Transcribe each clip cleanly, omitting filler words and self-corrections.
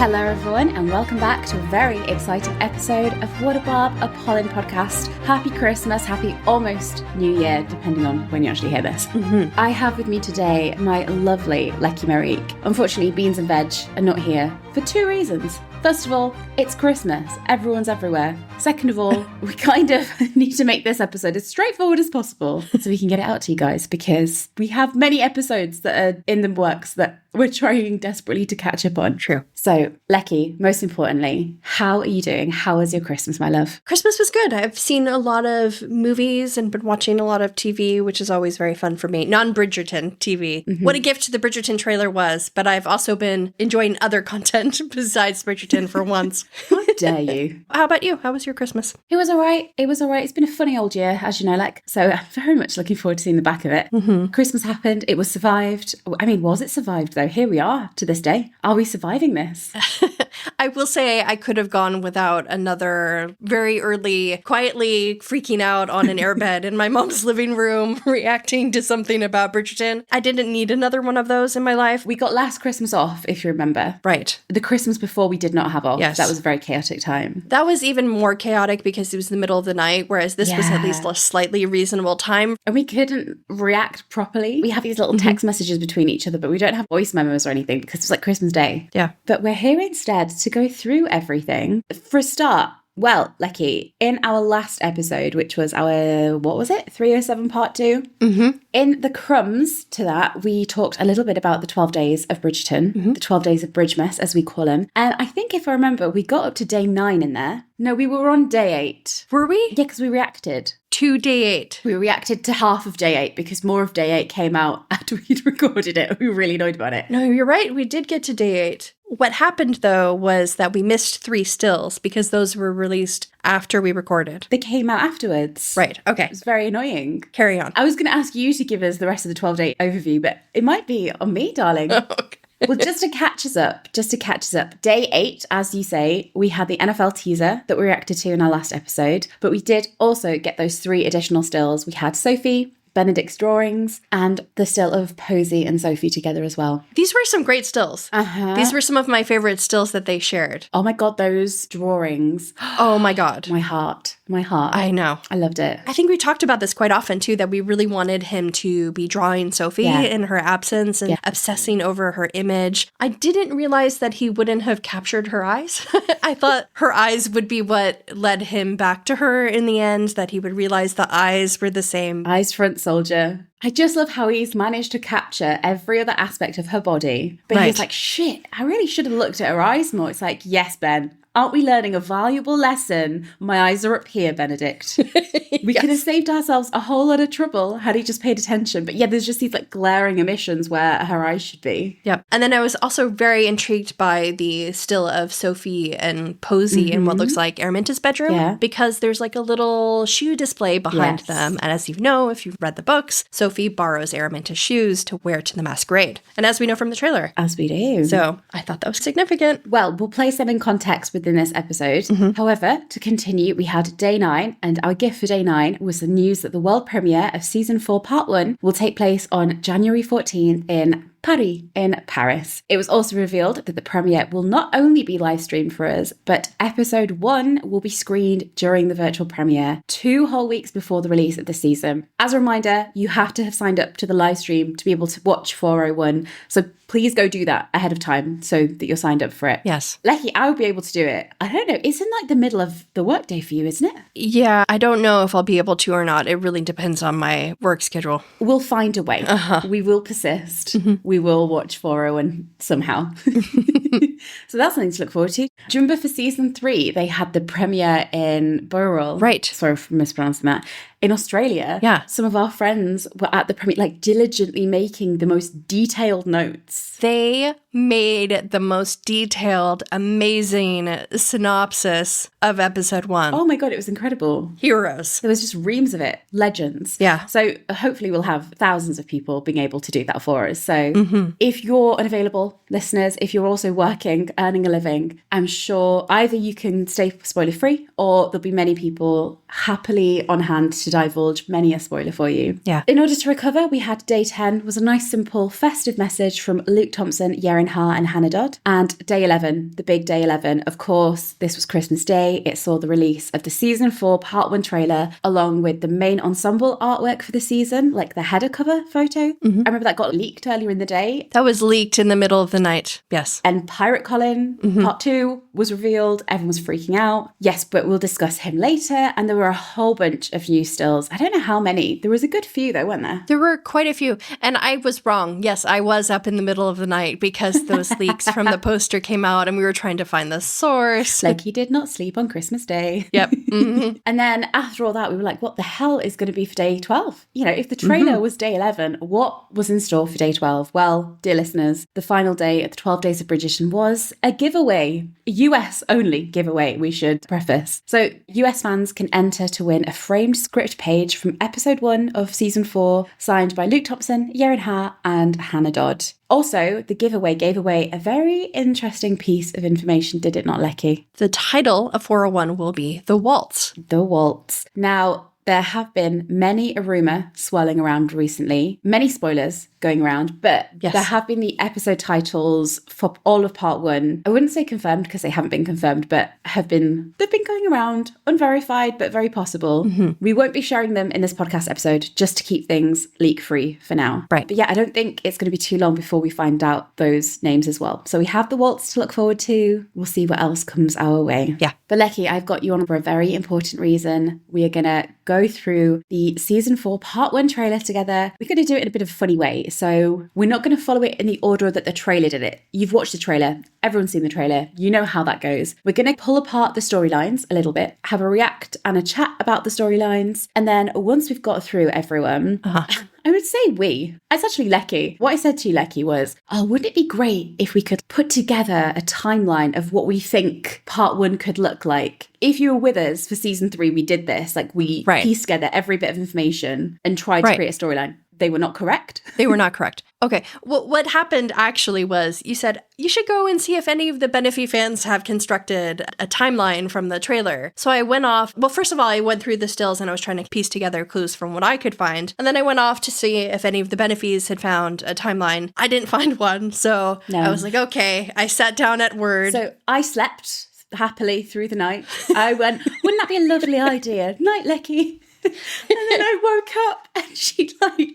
Hello everyone and welcome back to a very exciting episode of What a Barb, a Polin podcast. Happy Christmas, happy almost New Year, depending on when you actually hear this. I have with me today my lovely Lecky Marique. Unfortunately, Beans and Veg are not here for two reasons. First of all, it's Christmas. Everyone's everywhere. Second of all, we kind of need to make this episode as straightforward as possible so we can get it out to you guys, because we have many episodes that are in the works that we're trying desperately to catch up on. True. So, Lecky, most importantly, how are you doing? How was your Christmas, my love? Christmas was good. I've seen a lot of movies and been watching a lot of TV, which is always very fun for me. Non-Bridgerton TV. What a gift the Bridgerton trailer was, but I've also been enjoying other content besides Bridgerton for once. How dare you? How about you? How was your Christmas? It was all right. It's been a funny old year, as you know, so I'm very much looking forward to seeing the back of it. Christmas happened. It was survived. I mean, was it survived, though? Here we are to this day. Are we surviving this? I will say I could have gone without another very early, quietly freaking out on an airbed in my mom's living room, reacting to something about Bridgerton. I didn't need another one of those in my life. We got last Christmas off, if you remember. Right. The Christmas before we did not have off. Yes. That was a very chaotic time. That was even more chaotic because it was the middle of the night, whereas this was at least a slightly reasonable time. And we couldn't react properly. We have these little text messages between each other, but we don't have voice memos or anything because it's like Christmas Day. Yeah. But we're here instead to go through everything. For a start, well, Lecky, in our last episode, which was our, 307 part 2? In the crumbs to that, we talked a little bit about the 12 days of Bridgerton, the 12 days of Bridgmas, as we call them. And I think if I remember, we got up to day 9 in there. No, we were on day 8. Were we? Yeah, because we reacted. To day 8. We reacted to half of day 8 because more of day 8 came out after we'd recorded it. We were really annoyed about it. No, you're right. We did get to day 8. What happened, though, was that we missed 3 stills because those were released after we recorded. They came out afterwards. Right. Okay. It was very annoying. Carry on. I was going to ask you to give us the rest of the 12-day overview, but it might be on me, darling. Okay. Well, just to catch us up, day 8, as you say, we had the NFL teaser that we reacted to in our last episode, but we did also get those 3 additional stills. We had Sophie, Benedict's drawings, and the still of Posey and Sophie together as well. These were some great stills. These were some of my favorite stills that they shared. Oh my God, those drawings. Oh my God. My heart. I know. I loved it. I think we talked about this quite often too, that we really wanted him to be drawing Sophie in her absence and obsessing over her image. I didn't realize that he wouldn't have captured her eyes. I thought her eyes would be what led him back to her in the end, that he would realize the eyes were the same. Eyes front soldier. I just love how he's managed to capture every other aspect of her body. But he's like, shit, I really should have looked at her eyes more. It's like, yes, Ben. Aren't we learning a valuable lesson? My eyes are up here, Benedict. We could have saved ourselves a whole lot of trouble had he just paid attention. But yeah, there's just these like glaring omissions where her eyes should be. Yep. And then I was also very intrigued by the still of Sophie and Posey in what looks like Araminta's bedroom. Because there's like a little shoe display behind them. And as you know, if you've read the books, Sophie borrows Araminta's shoes to wear to the masquerade. And as we know from the trailer. As we do. So I thought that was significant. Well, we'll place them in context within this episode. However, to continue, we had day 9, and our gift for day 9 was the news that the world premiere of season 4 part 1 will take place on January 14th in Paris. It was also revealed that the premiere will not only be live streamed for us, but episode 1 will be screened during the virtual premiere 2 whole weeks before the release of the season. As a reminder, you have to have signed up to the live stream to be able to watch 401. So please go do that ahead of time so that you're signed up for it. Yes. Lecky, I would be able to do it. I don't know. It's in like the middle of the workday for you, isn't it? Yeah, I don't know if I'll be able to or not. It really depends on my work schedule. We'll find a way. We will persist. We will watch 401 somehow. So that's something to look forward to. Do you remember for season 3, they had the premiere in Borough? Right. Sorry for mispronouncing that. In Australia, some of our friends were at the premiere, like diligently making the most detailed notes. They made the most detailed, amazing synopsis of episode 1. Oh my God, it was incredible. Heroes. There was just reams of it. Legends. Yeah. So hopefully we'll have thousands of people being able to do that for us. So If you're unavailable, listeners, if you're also working, earning a living, I'm sure either you can stay spoiler free or there'll be many people happily on hand to divulge many a spoiler for you. Yeah. In order to recover, we had day 10 was a nice, simple, festive message from Luke Thompson, Yerin Ha, and Hannah Dodd. And day 11, the big day 11, of course, this was Christmas Day. It saw the release of the season 4 part 1 trailer, along with the main ensemble artwork for the season, like the header cover photo. I remember that got leaked earlier in the day. That was leaked in the middle of the night. Yes. And Pirate Colin, part 2, was revealed. Everyone was freaking out. Yes, but we'll discuss him later. And there were a whole bunch of new stills. I don't know how many. There was a good few though, weren't there? There were quite a few. And I was wrong. Yes, I was up in the middle of the night because those leaks from the poster came out and we were trying to find the source. Like he did not sleep on Christmas Day. Yep. And then after all that, we were like, what the hell is going to be for day 12? You know, if the trailer was day 11, what was in store for day 12? Well, dear listeners, the final day of the 12 Days of Bridgerton was a giveaway. A US only giveaway, we should preface. So US fans can enter to win a framed script page from episode 1 of season 4, signed by Luke Thompson, Yerin Ha, and Hannah Dodd. Also, the giveaway gave away a very interesting piece of information, did it not, Lecky? The title of 401 will be The Waltz. The Waltz. Now, there have been many a rumour swirling around recently, many spoilers going around, but there have been the episode titles for all of part 1. I wouldn't say confirmed because they haven't been confirmed, but they've been going around, unverified, but very possible. We won't be sharing them in this podcast episode just to keep things leak free for now. Right. But yeah, I don't think it's going to be too long before we find out those names as well. So we have the waltz to look forward to. We'll see what else comes our way. Yeah. But Lecky, I've got you on for a very important reason. We are going to go through the season 4 part 1 trailer together. We're going to do it in a bit of a funny way. So we're not going to follow it in the order that the trailer did it. You've watched the trailer. Everyone's seen the trailer. You know how that goes. We're going to pull apart the storylines a little bit, have a react and a chat about the storylines. And then once we've got through everyone, I would say it's actually Lecky. What I said to you, Lecky, was, wouldn't it be great if we could put together a timeline of what we think part 1 could look like? If you were with us for season 3, we did this. Like we pieced together every bit of information and tried to create a storyline. They were not correct. They were not correct. Okay. Well, what happened actually was you said you should go and see if any of the Benophie fans have constructed a timeline from the trailer. So I went off. Well, first of all, I went through the stills and I was trying to piece together clues from what I could find. And then I went off to see if any of the Benophies had found a timeline. I didn't find one. So I was like, okay. I sat down at Word. So I slept happily through the night. I went, wouldn't that be a lovely idea? Night, Lecky. And then I woke up and she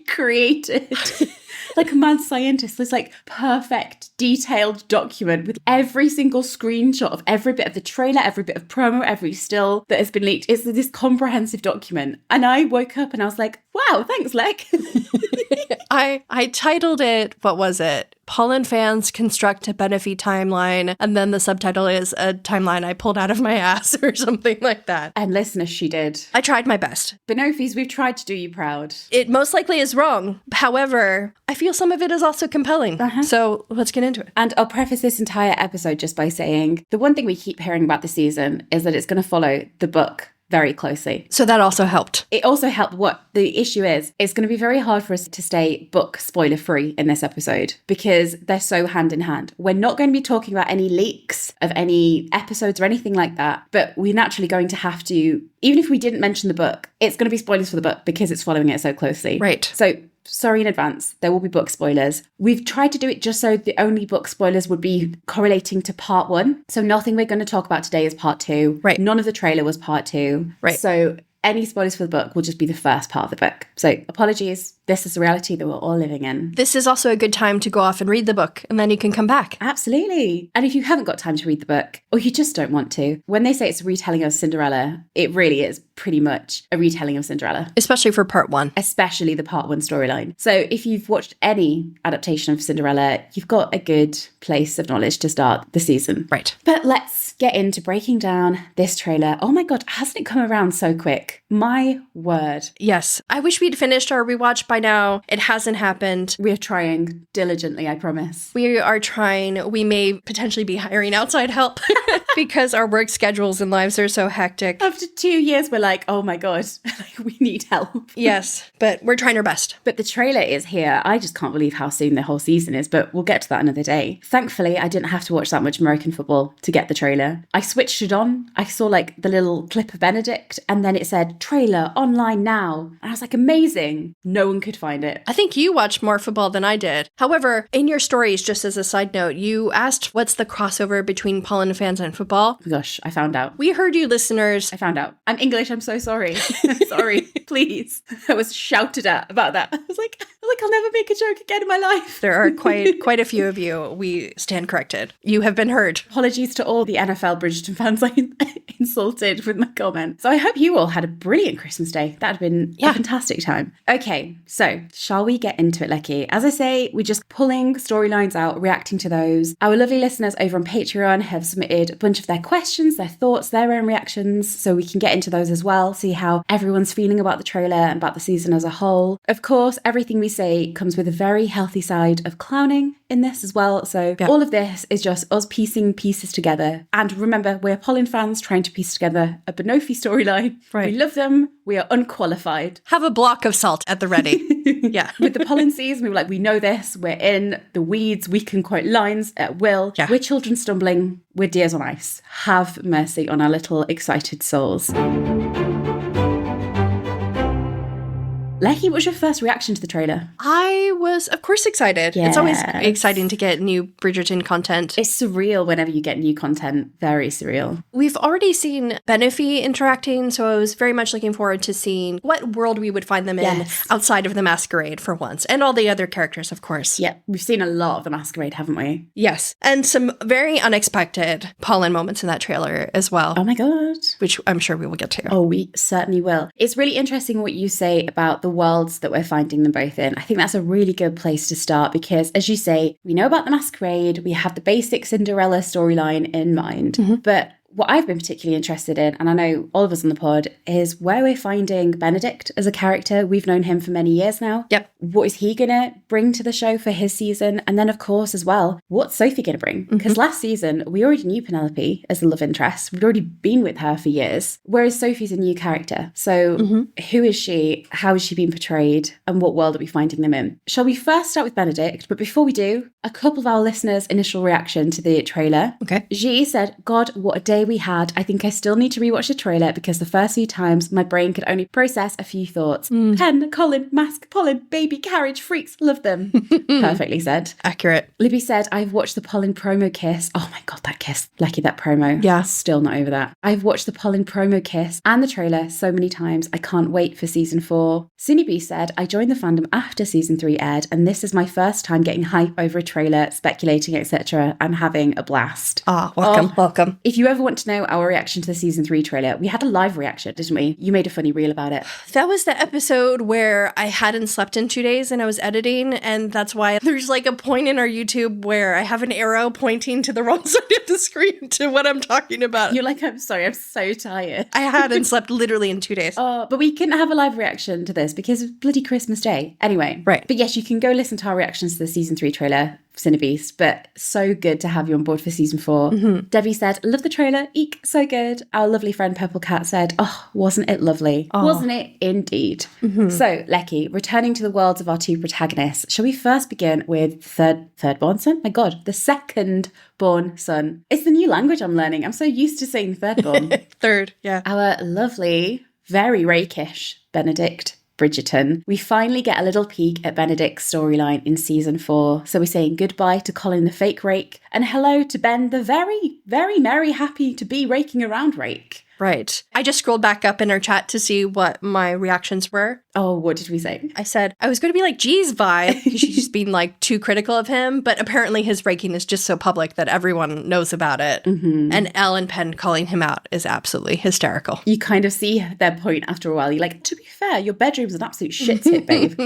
created like a mad scientist, this perfect detailed document with every single screenshot of every bit of the trailer, every bit of promo, every still that has been leaked. It's this comprehensive document. And I woke up and I was like, wow, thanks, Lek. I titled it, what was it? Polin fans construct a Benophie timeline, and then the subtitle is a timeline I pulled out of my ass or something like that. And listeners, she did. I tried my best. Benophies, we've tried to do you proud. It most likely is wrong. However, I feel some of it is also compelling. So let's get into it. And I'll preface this entire episode just by saying the one thing we keep hearing about the season is that it's going to follow the book very closely. So that also helped. It also helped. What the issue is, it's going to be very hard for us to stay book spoiler free in this episode because they're so hand in hand. We're not going to be talking about any leaks of any episodes or anything like that, but we're naturally going to have to, even if we didn't mention the book, it's going to be spoilers for the book because it's following it so closely. Right. So sorry in advance, there will be book spoilers. We've tried to do it just so the only book spoilers would be correlating to part 1. So nothing we're going to talk about today is part 2. Right. None of the trailer was part 2. Right. So any spoilers for the book will just be the first part of the book. So apologies. This is the reality that we're all living in. This is also a good time to go off and read the book, and then you can come back. Absolutely. And if you haven't got time to read the book, or you just don't want to, when they say it's a retelling of Cinderella, it really is pretty much a retelling of Cinderella. Especially for part 1. Especially the part 1 storyline. So if you've watched any adaptation of Cinderella, you've got a good place of knowledge to start the season. Right. But let's get into breaking down this trailer. Oh my God, hasn't it come around so quick? epic. My word. Yes. I wish we'd finished our rewatch by now. It hasn't happened. We are trying diligently, I promise. We are trying. We may potentially be hiring outside help because our work schedules and lives are so hectic. After 2 years, we're like, oh my God, we need help. Yes, but we're trying our best. But the trailer is here. I just can't believe how soon the whole season is, but we'll get to that another day. Thankfully, I didn't have to watch that much American football to get the trailer. I switched it on. I saw like the little clip of Benedict, and then it said, trailer online now. And I was like, amazing. No one could find it. I think you watched more football than I did. However, in your stories, just as a side note, you asked what's the crossover between Polin fans and football. Oh gosh, I found out. We heard you, listeners. I found out. I'm English. I'm so sorry. Sorry, please. I was shouted at about that. I was like, I'll never make a joke again in my life. There are quite a few of you. We stand corrected. You have been heard. Apologies to all the NFL Bridgerton fans I insulted with my comment. So I hope you all had a brilliant Christmas day. That'd been a fantastic time. Okay, so shall we get into it, Lecky? As I say, we're just pulling storylines out, reacting to those. Our lovely listeners over on Patreon have submitted a bunch of their questions, their thoughts, their own reactions, so we can get into those as well, see how everyone's feeling about the trailer and about the season as a whole. Of course, everything we say comes with a very healthy side of clowning in this as well. So all of this is just us piecing pieces together. And remember, we're Polin fans trying to piece together a Benophie storyline. Right. We love them. We are unqualified. Have a block of salt at the ready. Yeah. With the Polin season, we were like, we know this. We're in the weeds. We can quote lines at will. Yeah. We're children stumbling. We're deers on ice. Have mercy on our little excited souls. Lecky, what was your first reaction to the trailer? I was, of course, excited. Yes. It's always exciting to get new Bridgerton content. It's surreal whenever you get new content. Very surreal. We've already seen Benophie interacting, so I was very much looking forward to seeing what world we would find them in outside of the masquerade for once. And all the other characters, of course. Yeah, we've seen a lot of the masquerade, haven't we? Yes. And some very unexpected Polin moments in that trailer as well. Oh my God. Which I'm sure we will get to. Oh, we certainly will. It's really interesting what you say about the worlds that we're finding them both in. I think that's a really good place to start because, as you say, we know about the masquerade, we have the basic Cinderella storyline in mind, but what I've been particularly interested in, and I know all of us on the pod, is where we're finding Benedict as a character. We've known him for many years now. Yep. What is he going to bring to the show for his season? And then, of course, as well, what's Sophie going to bring? Because last season, we already knew Penelope as the love interest. We'd already been with her for years, whereas Sophie's a new character. So who is she? How is she being portrayed? And what world are we finding them in? Shall we first start with Benedict? But before we do, a couple of our listeners' initial reaction to the trailer. Okay. G said, God, what a day we had. I think I still need to rewatch the trailer because the first few times my brain could only process a few thoughts. Pen, Colin, mask, Polin, baby, carriage, freaks, love them. Perfectly said. Accurate. Libby said, I've watched the Polin promo kiss. Oh my God, that kiss. Lucky that promo. Yeah. Still not over that. I've watched the Polin promo kiss and the trailer so many times. I can't wait for season 4. Sunny B said, I joined the fandom after season 3 aired and this is my first time getting hype over a trailer, speculating, etc. and having a blast. Welcome. If you ever want to know our reaction to the season 3 trailer, we had a live reaction, didn't we? You made a funny reel about it. That was the episode where I hadn't slept in 2 days and I was editing, and that's why there's like a point in our YouTube where I have an arrow pointing to the wrong side of the screen to what I'm talking about. You're like, I'm sorry, I'm so tired. I hadn't slept literally in 2 days. But we couldn't have a live reaction to this because of bloody Christmas Day. Anyway. Right. But yes, you can go listen to our reactions to the season 3 trailer, Cinebeast, but so good to have you on board for season 4. Debbie said, love the trailer, eek, so good. Our lovely friend Purple Cat said, oh, wasn't it lovely? Wasn't it indeed? So, Lecky, returning to the worlds of our two protagonists, shall we first begin with third born son? My God, the second born son. It's the new language I'm learning. I'm so used to saying third born. Third, yeah. Our lovely, very rakish Benedict Bridgerton. We finally get a little peek at Benedict's storyline in season 4. So we're saying goodbye to Colin the fake rake and hello to Ben the very, very merry happy to be raking around rake. Right. I just scrolled back up in our chat to see what my reactions were. Oh, what did we say? I said, I was going to be like, geez, Vi. She's being like too critical of him, but apparently his raking is just so public that everyone knows about it. And Elle and Penn calling him out is absolutely hysterical. You kind of see their point after a while. You're like, to be fair, your bedroom's an absolute shit hit, babe.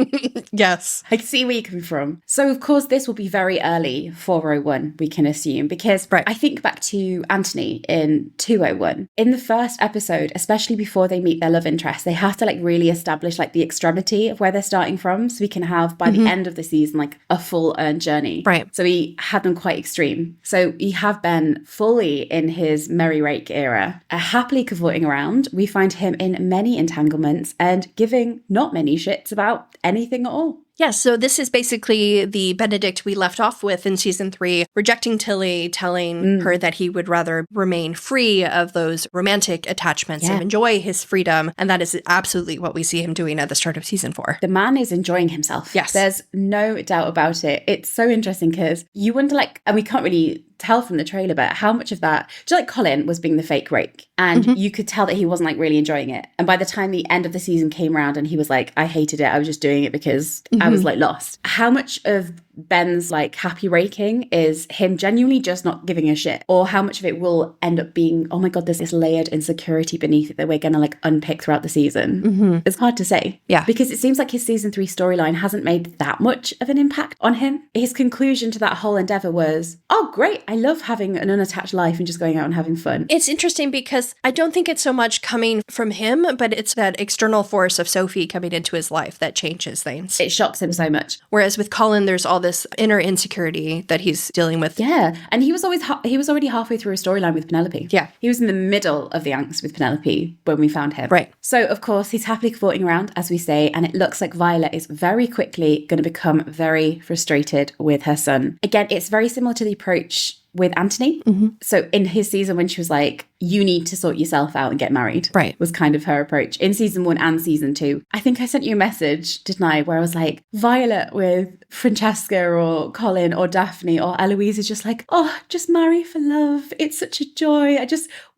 Yes. I can see where you're coming from. So, of course, this will be very early 401, we can assume, because I think back to Anthony in 201. In the first first episode, especially before they meet their love interest, they have to like really establish like the extremity of where they're starting from, so we can have by the end of the season like a full earned journey. Right. So we had them quite extreme. So we have Ben fully in his merry rake era, happily cavorting around. We find him in many entanglements and giving not many shits about anything at all. Yes, so this is basically the Benedict we left off with in season 3, rejecting Tilly, telling her that he would rather remain free of those romantic attachments and enjoy his freedom. And that is absolutely what we see him doing at the start of season 4. The man is enjoying himself. Yes. There's no doubt about it. It's so interesting because you wonder like, and we can't really tell from the trailer, but how much of that, just like Polin was being the fake rake, and you could tell that he wasn't like really enjoying it. And by the time the end of the season came around and he was like, I hated it, I was just doing it because I was like lost. How much of Ben's like happy raking is him genuinely just not giving a shit, or how much of it will end up being, oh my god, there's this layered insecurity beneath it that we're gonna like unpick throughout the season? It's hard to say. Yeah, because it seems like his season 3 storyline hasn't made that much of an impact on him. His conclusion to that whole endeavor was, oh great, I love having an unattached life and just going out and having fun. It's interesting because I don't think it's so much coming from him, but it's that external force of Sophie coming into his life that changes things. It shocks him so much. Whereas with Polin, there's all this inner insecurity that he's dealing with. Yeah, and he was already halfway through a storyline with Penelope. Yeah. He was in the middle of the angst with Penelope when we found him. Right. So, of course, he's happily cavorting around, as we say, and it looks like Violet is very quickly going to become very frustrated with her son. Again, it's very similar to the approach with Anthony. So in his season when she was like, you need to sort yourself out and get married, right, was kind of her approach in season 1 and season 2. I think I sent you a message, didn't I, where I was like, Violet with Francesca or Colin or Daphne or Eloise is just like, oh, just marry for love. It's such a joy.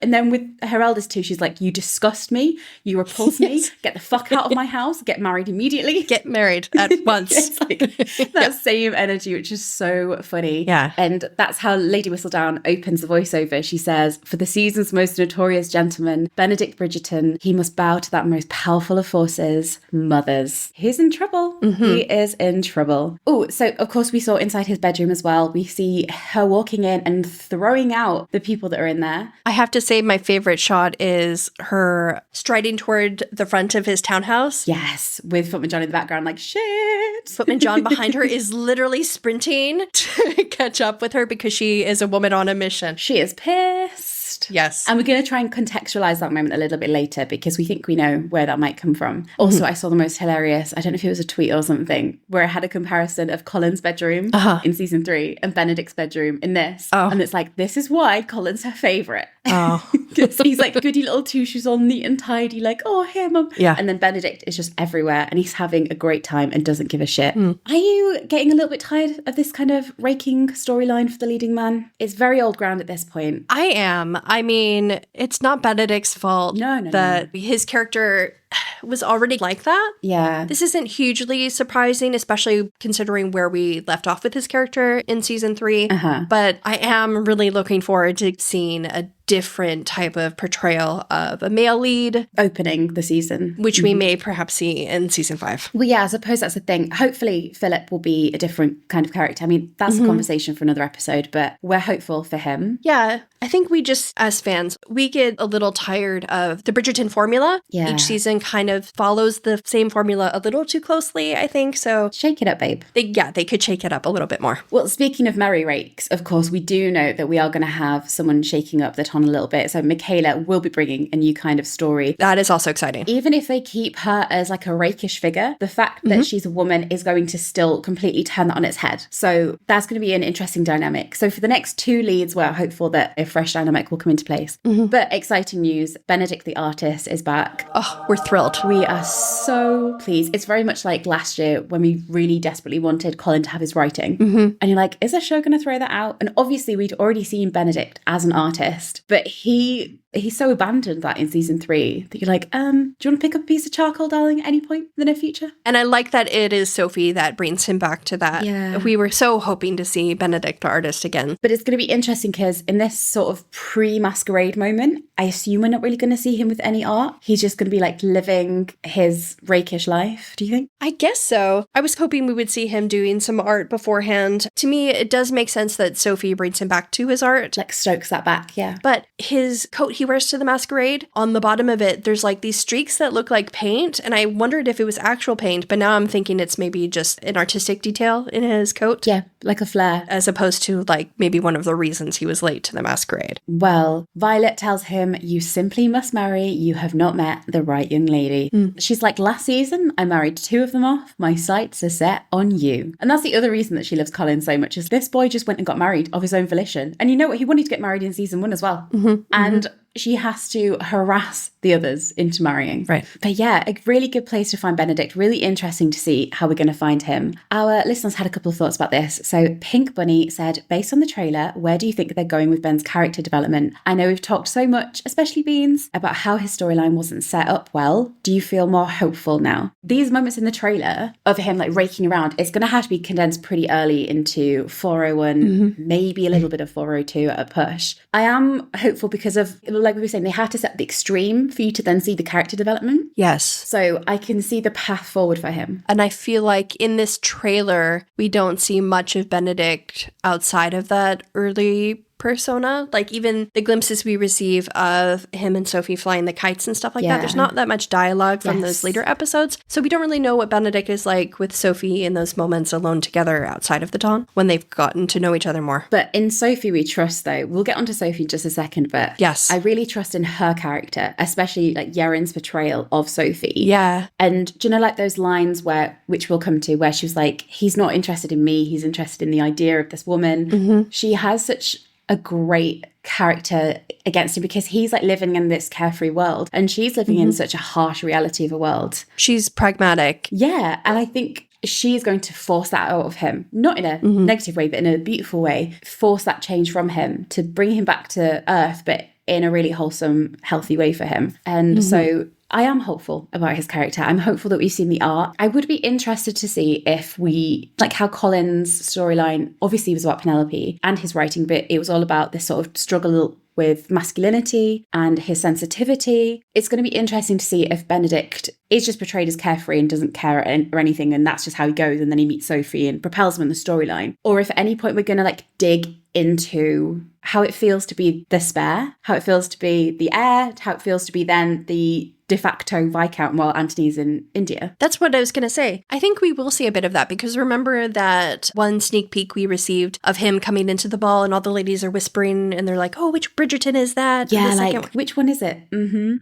And then with her eldest 2, she's like, you disgust me. You repulse me. Get the fuck out of my house. Get married immediately. Get married at once. It's like that same energy, which is so funny. Yeah. And that's how Lady Whistledown opens the voiceover. She says, for the season's most notorious gentleman, Benedict Bridgerton, he must bow to that most powerful of forces, mothers. He's in trouble. He is in trouble. Oh, so of course we saw inside his bedroom as well. We see her walking in and throwing out the people that are in there. I have to say my favorite shot is her striding toward the front of his townhouse. Yes, with Footman John in the background like, shit. Footman John behind her is literally sprinting to catch up with her because she is a woman on a mission. She is pissed. Yes. And we're going to try and contextualize that moment a little bit later because we think we know where that might come from. Also, I saw the most hilarious, I don't know if it was a tweet or something, where I had a comparison of Colin's bedroom in season 3 and Benedict's bedroom in this. And it's like, this is why Colin's her favourite. He's like goody little two shoes all neat and tidy, like, oh, here, mum. Yeah. And then Benedict is just everywhere and he's having a great time and doesn't give a shit. Are you getting a little bit tired of this kind of raking storyline for the leading man? It's very old ground at this point. I am. I mean, it's not Benedict's fault that his character was already like that. Yeah. This isn't hugely surprising, especially considering where we left off with his character in season 3. But I am really looking forward to seeing a different type of portrayal of a male lead opening the season, which we may perhaps see in season 5. Well, yeah, I suppose that's the thing. Hopefully Philip will be a different kind of character. I mean, that's a conversation for another episode, but we're hopeful for him. Yeah, I think we just, as fans, we get a little tired of the Bridgerton formula. Yeah. Each season kind of follows the same formula a little too closely, I think. So shake it up, babe. They could shake it up a little bit more. Well, speaking of merry rakes, of course, we do know that we are going to have someone shaking up the ton a little bit. So Michaela will be bringing a new kind of story. That is also exciting. Even if they keep her as like a rakish figure, the fact that she's a woman is going to still completely turn that on its head. So that's going to be an interesting dynamic. So for the next 2 leads, we're hopeful that a fresh dynamic will come into place. But exciting news, Benedict the artist is back. Oh, we're thrilled. We are so pleased. It's very much like last year when we really desperately wanted Colin to have his writing. And you're like, is the show going to throw that out? And obviously we'd already seen Benedict as an artist, but he so abandoned that in season 3 that you're like, do you want to pick up a piece of charcoal, darling, at any point in the near future? And I like that it is Sophie that brings him back to that. Yeah. We were so hoping to see Benedict the artist again. But it's going to be interesting because in this sort of pre-masquerade moment, I assume we're not really going to see him with any art. He's just going to be like living his rakish life. Do you think? I guess so. I was hoping we would see him doing some art beforehand. To me, it does make sense that Sophie brings him back to his art. Like stokes that back, yeah. But that his coat he wears to the masquerade, on the bottom of it, there's like these streaks that look like paint. And I wondered if it was actual paint, but now I'm thinking it's maybe just an artistic detail in his coat. Yeah, like a flare. As opposed to like maybe one of the reasons he was late to the masquerade. Well, Violet tells him, you simply must marry. You have not met the right young lady. She's like, last season, I married 2 of them off. My sights are set on you. And that's the other reason that she loves Colin so much, is this boy just went and got married of his own volition. And you know what? He wanted to get married in season 1 as well. And she has to harass the others into marrying. Right. But yeah, a really good place to find Benedict. Really interesting to see how we're going to find him. Our listeners had a couple of thoughts about this. So Pink Bunny said, based on the trailer, where do you think they're going with Ben's character development? I know we've talked so much, especially Beans, about how his storyline wasn't set up well. Do you feel more hopeful now? These moments in the trailer of him like raking around, it's going to have to be condensed pretty early into 401, maybe a little bit of 402 at a push. I am hopeful because of, like we were saying, they had to set the extreme for you to then see the character development. Yes. So I can see the path forward for him. And I feel like in this trailer, we don't see much of Benedict outside of that early persona. Like even the glimpses we receive of him and Sophie flying the kites and stuff like that, there's not that much dialogue from those later episodes. So we don't really know what Benedict is like with Sophie in those moments alone together outside of the dawn when they've gotten to know each other more. But in Sophie we trust though. We'll get onto Sophie in just a second, but yes, I really trust in her character, especially like Yaren's portrayal of Sophie. Yeah. And do you know like those lines which we'll come to, where she was like, he's not interested in me, he's interested in the idea of this woman. She has such a great character against him because he's like living in this carefree world and she's living in such a harsh reality of a world. She's pragmatic. Yeah. And I think she is going to force that out of him, not in a negative way, but in a beautiful way, force that change from him to bring him back to earth, but in a really wholesome, healthy way for him. And so I am hopeful about his character. I'm hopeful that we've seen the art. I would be interested to see if we, like how Colin's storyline obviously was about Penelope and his writing, but it was all about this sort of struggle with masculinity and his sensitivity. It's going to be interesting to see if Benedict is just portrayed as carefree and doesn't care or anything, and that's just how he goes, and then he meets Sophie and propels him in the storyline. Or if at any point we're going to like dig into how it feels to be the spare, how it feels to be the heir, how it feels to be then the de facto Viscount while Antony's in India. That's what I was going to say. I think we will see a bit of that because remember that one sneak peek we received of him coming into the ball and all the ladies are whispering and they're like, oh, which Bridgerton is that? Yeah, like, which one is it?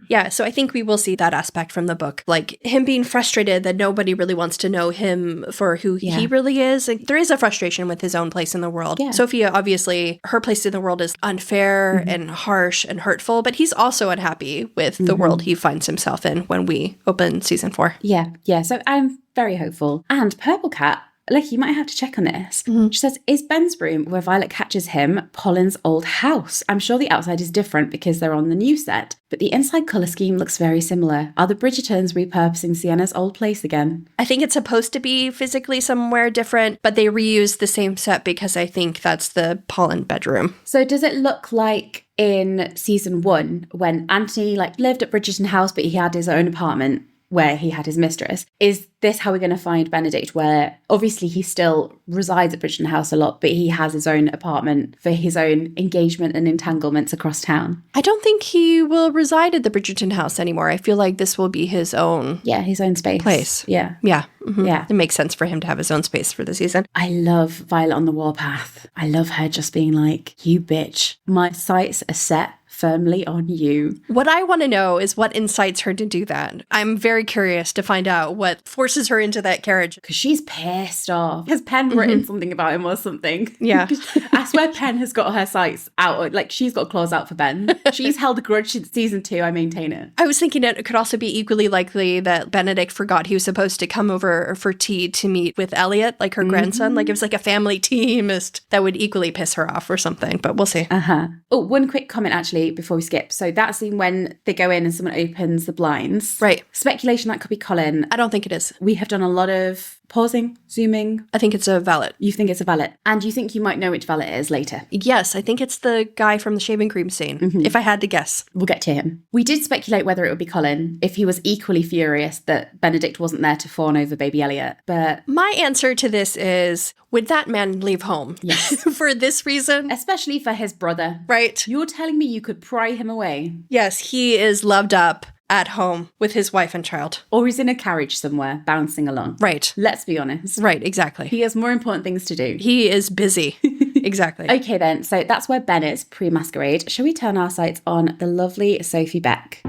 Yeah, so I think we will see that aspect from the book. Like him being frustrated that nobody really wants to know him for who he really is. Like, there is a frustration with his own place in the world. Yeah. Sophia, obviously, her place in the world is unfair and harsh and hurtful, but he's also unhappy with the world he finds himself in when we open season 4. Yeah. So I'm very hopeful. And Purple Cat, look, you might have to check on this. She says, is Ben's room where Violet catches him Polin's old house? I'm sure the outside is different because they're on the new set, but the inside colour scheme looks very similar. Are the Bridgertons repurposing Sienna's old place again? I think it's supposed to be physically somewhere different, but they reused the same set because I think that's the Polin bedroom. So does it look like in season 1 when Anthony like lived at Bridgerton House but he had his own apartment where he had his mistress? Is this how we're going to find Benedict, where obviously he still resides at Bridgerton House a lot, but he has his own apartment for his own engagement and entanglements across town? I don't think he will reside at the Bridgerton House anymore. I feel like this will be his own... Yeah, his own space. Place. Yeah. Yeah. Yeah. It makes sense for him to have his own space for the season. I love Violet on the warpath. I love her just being like, you bitch, my sights are set firmly on you. What I want to know is what incites her to do that. I'm very curious to find out what forces her into that carriage. Because she's pissed off. Has Pen written something about him or something? Yeah. I swear Pen has got her sights out. Like, she's got claws out for Ben. She's held a grudge since season 2. I maintain it. I was thinking it could also be equally likely that Benedict forgot he was supposed to come over for tea to meet with Elliot, like her grandson. Like, it was like a family tea missed. That would equally piss her off or something, but we'll see. Oh, one quick comment actually before we skip. So that scene when they go in and someone opens the blinds. Right. Speculation that could be Colin. I don't think it is. We have done a lot of pausing, zooming. I think it's a valet. You think it's a valet? And you think you might know which valet it is later? Yes, I think it's the guy from the shaving cream scene, if I had to guess. We'll get to him. We did speculate whether it would be Colin if he was equally furious that Benedict wasn't there to fawn over baby Elliot, but... My answer to this is, would that man leave home? Yes. For this reason? Especially for his brother. Right. You're telling me you could could pry him away. Yes, he is loved up at home with his wife and child. Or he's in a carriage somewhere, bouncing along. Right. Let's be honest. Right, exactly. He has more important things to do. He is busy. Exactly. Okay then, so that's where Ben is pre-masquerade. Shall we turn our sights on the lovely Sophie Beck?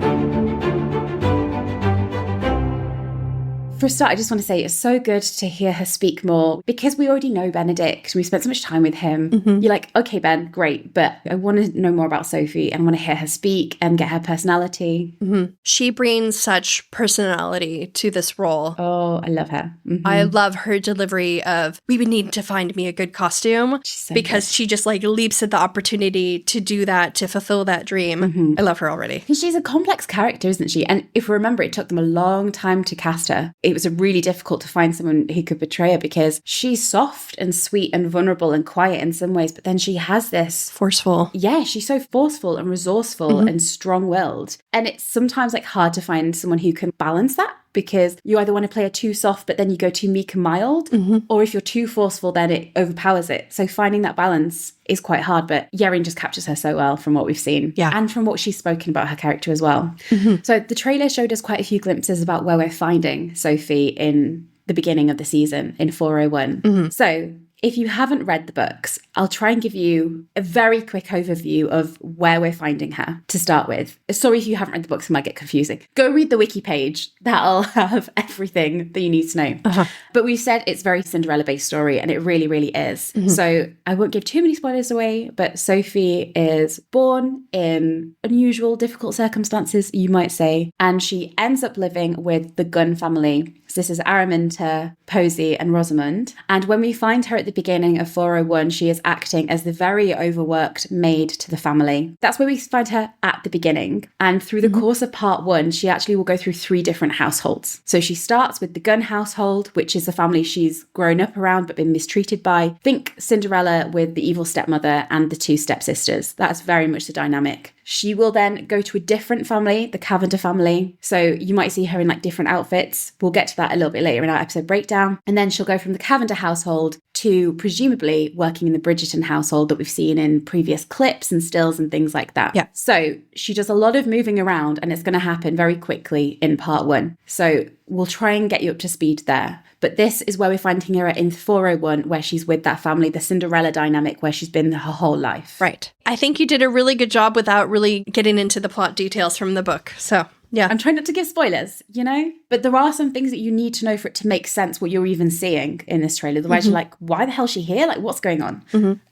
For a start, I just want to say it's so good to hear her speak more because we already know Benedict. We spent so much time with him. You're like, okay, Ben, great. But I want to know more about Sophie and want to hear her speak and get her personality. She brings such personality to this role. Oh, I love her. I love her delivery of, we would need to find me a good costume So because she just like leaps at the opportunity to do that, to fulfill that dream. I love her already. She's a complex character, isn't she? And if we remember, it took them a long time to cast her. It was really difficult to find someone who could portray her because she's soft and sweet and vulnerable and quiet in some ways, but then she has this forceful. Yeah, she's so forceful and resourceful and strong-willed. And it's sometimes like hard to find someone who can balance that because you either want to play her too soft, but then you go too meek and mild, or if you're too forceful, then it overpowers it. So finding that balance is quite hard, but Yerin just captures her so well from what we've seen. Yeah. And from what she's spoken about her character as well. So the trailer showed us quite a few glimpses about where we're finding Sophie in the beginning of the season in 401. So if you haven't read the books, I'll try and give you a very quick overview of where we're finding her to start with. Sorry if you haven't read the books, it might get confusing. Go read the wiki page. That'll have everything that you need to know. But we've said it's very Cinderella-based story, and it really, really is. So I won't give too many spoilers away, but Sophie is born in unusual, difficult circumstances, you might say, and she ends up living with the Gunn family. So this is Araminta, Posey, and Rosamund. And when we find her at the beginning of 401, she is acting as the very overworked maid to the family. That's where we find her at the beginning. And through the course of part 1, she actually will go through 3 different households. So she starts with the Gunn household, which is the family she's grown up around but been mistreated by. Think Cinderella with the evil stepmother and the 2 stepsisters. That's very much the dynamic. She will then go to a different family, the Cavender family. So you might see her in like different outfits. We'll get to that a little bit later in our episode breakdown. And then she'll go from the Cavender household to presumably working in the Bridgerton household that we've seen in previous clips and stills and things like that. Yeah. So she does a lot of moving around, and it's going to happen very quickly in part 1. So we'll try and get you up to speed there. But this is where we're finding her in 401, where she's with that family, the Cinderella dynamic, where she's been her whole life. Right. I think you did a really good job without really getting into the plot details from the book. So, yeah. I'm trying not to give spoilers, you know? But there are some things that you need to know for it to make sense what you're even seeing in this trailer. Otherwise you're like, why the hell is she here? Like, what's going on?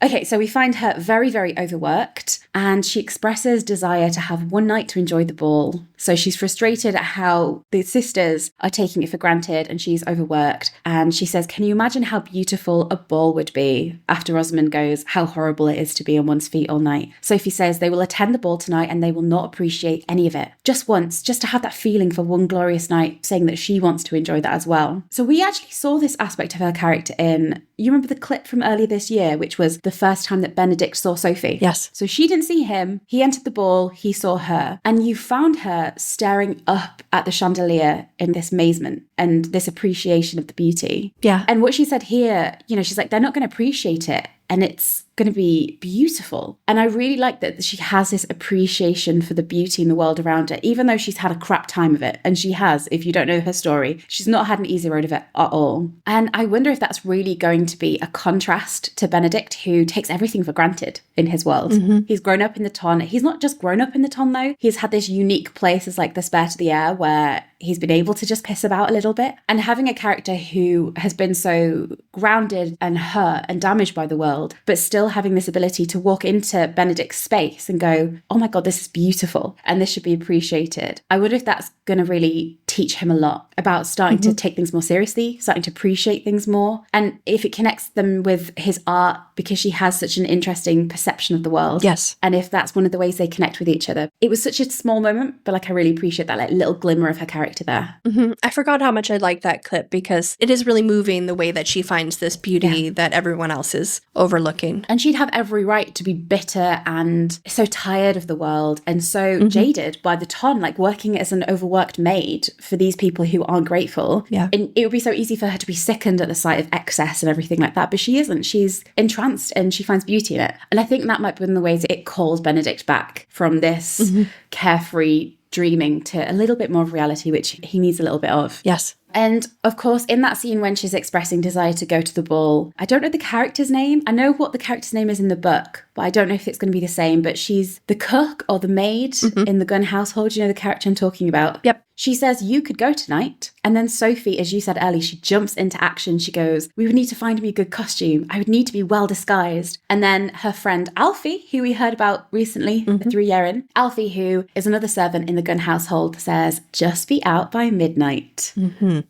Okay, so we find her very, very overworked, and she expresses desire to have one night to enjoy the ball. So she's frustrated at how the sisters are taking it for granted and she's overworked. And she says, can you imagine how beautiful a ball would be? After Rosamund goes, how horrible it is to be on one's feet all night. Sophie says they will attend the ball tonight and they will not appreciate any of it. Just once, just to have that feeling for one glorious night, saying that she wants to enjoy that as well. So we actually saw this aspect of her character in, you remember the clip from earlier this year, which was the first time that Benedict saw Sophie? Yes. So she didn't see him, he entered the ball, he saw her, and you found her staring up at the chandelier in this amazement and this appreciation of the beauty. Yeah. And what she said here, you know, she's like, they're not going to appreciate it, and it's going to be beautiful. And I really like that she has this appreciation for the beauty in the world around her, even though she's had a crap time of it. And she has, if you don't know her story, she's not had an easy road of it at all. And I wonder if that's really going to be a contrast to Benedict, who takes everything for granted in his world. He's grown up in the ton. He's not just grown up in the ton though. He's had this unique place as like the spare to the air where he's been able to just piss about a little bit. And having a character who has been so grounded and hurt and damaged by the world, but still having this ability to walk into Benedict's space and go, oh my God, this is beautiful and this should be appreciated. I wonder if that's going to really teach him a lot about starting to take things more seriously, starting to appreciate things more. And if it connects them with his art, because she has such an interesting perception of the world. Yes. And if that's one of the ways they connect with each other. It was such a small moment, but like I really appreciate that like little glimmer of her character character there. I forgot how much I liked that clip because it is really moving the way that she finds this beauty that everyone else is overlooking. And she'd have every right to be bitter and so tired of the world and so jaded by the ton, like working as an overworked maid for these people who aren't grateful. Yeah. And it would be so easy for her to be sickened at the sight of excess and everything like that. But she isn't. She's entranced and she finds beauty in it. And I think that might be one of the ways it calls Benedict back from this carefree dreaming to a little bit more of reality, which he needs a little bit of. Yes. And of course, in that scene when she's expressing desire to go to the ball, I don't know the character's name. I know what the character's name is in the book, but I don't know if it's going to be the same. But she's the cook or the maid in the Gun household. You know the character I'm talking about? Yep. She says, you could go tonight. And then Sophie, as you said earlier, she jumps into action. She goes, we would need to find me a good costume. I would need to be well disguised. And then her friend Alfie, who we heard about recently through Yerin, Alfie, who is another servant in the Gun household, says, just be out by midnight.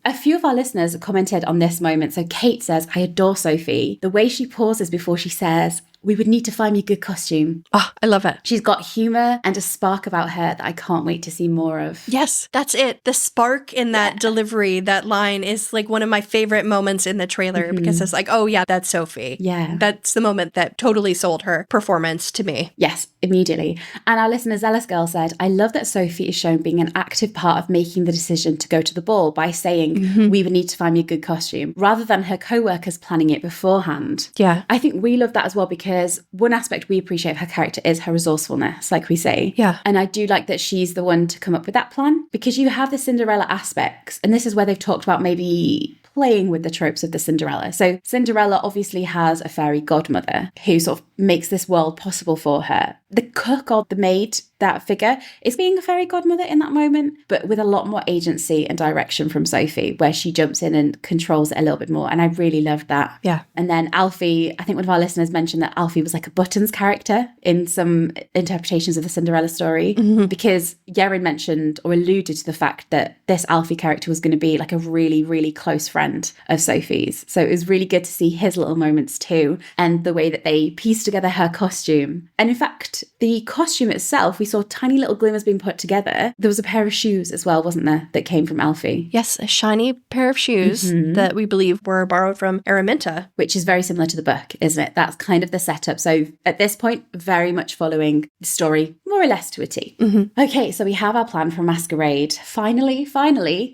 A few of our listeners commented on this moment. So Kate says, I adore Sophie. The way she pauses before she says, we would need to find me a good costume. Oh, I love it. She's got humour and a spark about her that I can't wait to see more of. Yes, that's it. The spark in that delivery, that line is like one of my favorite moments in the trailer because it's like, oh yeah, that's Sophie. Yeah. That's the moment that totally sold her performance to me. Yes, immediately. And our listener Zealous Girl said, I love that Sophie is shown being an active part of making the decision to go to the ball by saying, we would need to find me a good costume, rather than her co-workers planning it beforehand. Yeah. I think we love that as well because one aspect we appreciate of her character is her resourcefulness, like we say. Yeah. And I do like that she's the one to come up with that plan because you have the Cinderella aspects. And this is where they've talked about maybe playing with the tropes of the Cinderella. So Cinderella obviously has a fairy godmother who sort of makes this world possible for her. The cook or the maid, that figure, is being a fairy godmother in that moment, but with a lot more agency and direction from Sophie, where she jumps in and controls it a little bit more. And I really loved that. Yeah. And then Alfie, I think one of our listeners mentioned that Alfie was like a Buttons character in some interpretations of the Cinderella story, because Yerin mentioned or alluded to the fact that this Alfie character was going to be like a really, really close friend of Sophie's. So it was really good to see his little moments too, and the way that they pieced together her costume. And in fact, the costume itself, we saw tiny little glimmers being put together. There was a pair of shoes as well, wasn't there, that came from Alfie? Yes, a shiny pair of shoes that we believe were borrowed from Araminta. Which is very similar to the book, isn't it? That's kind of the setup. So at this point, very much following the story, more or less to a T. Okay, so we have our plan for Masquerade. Finally,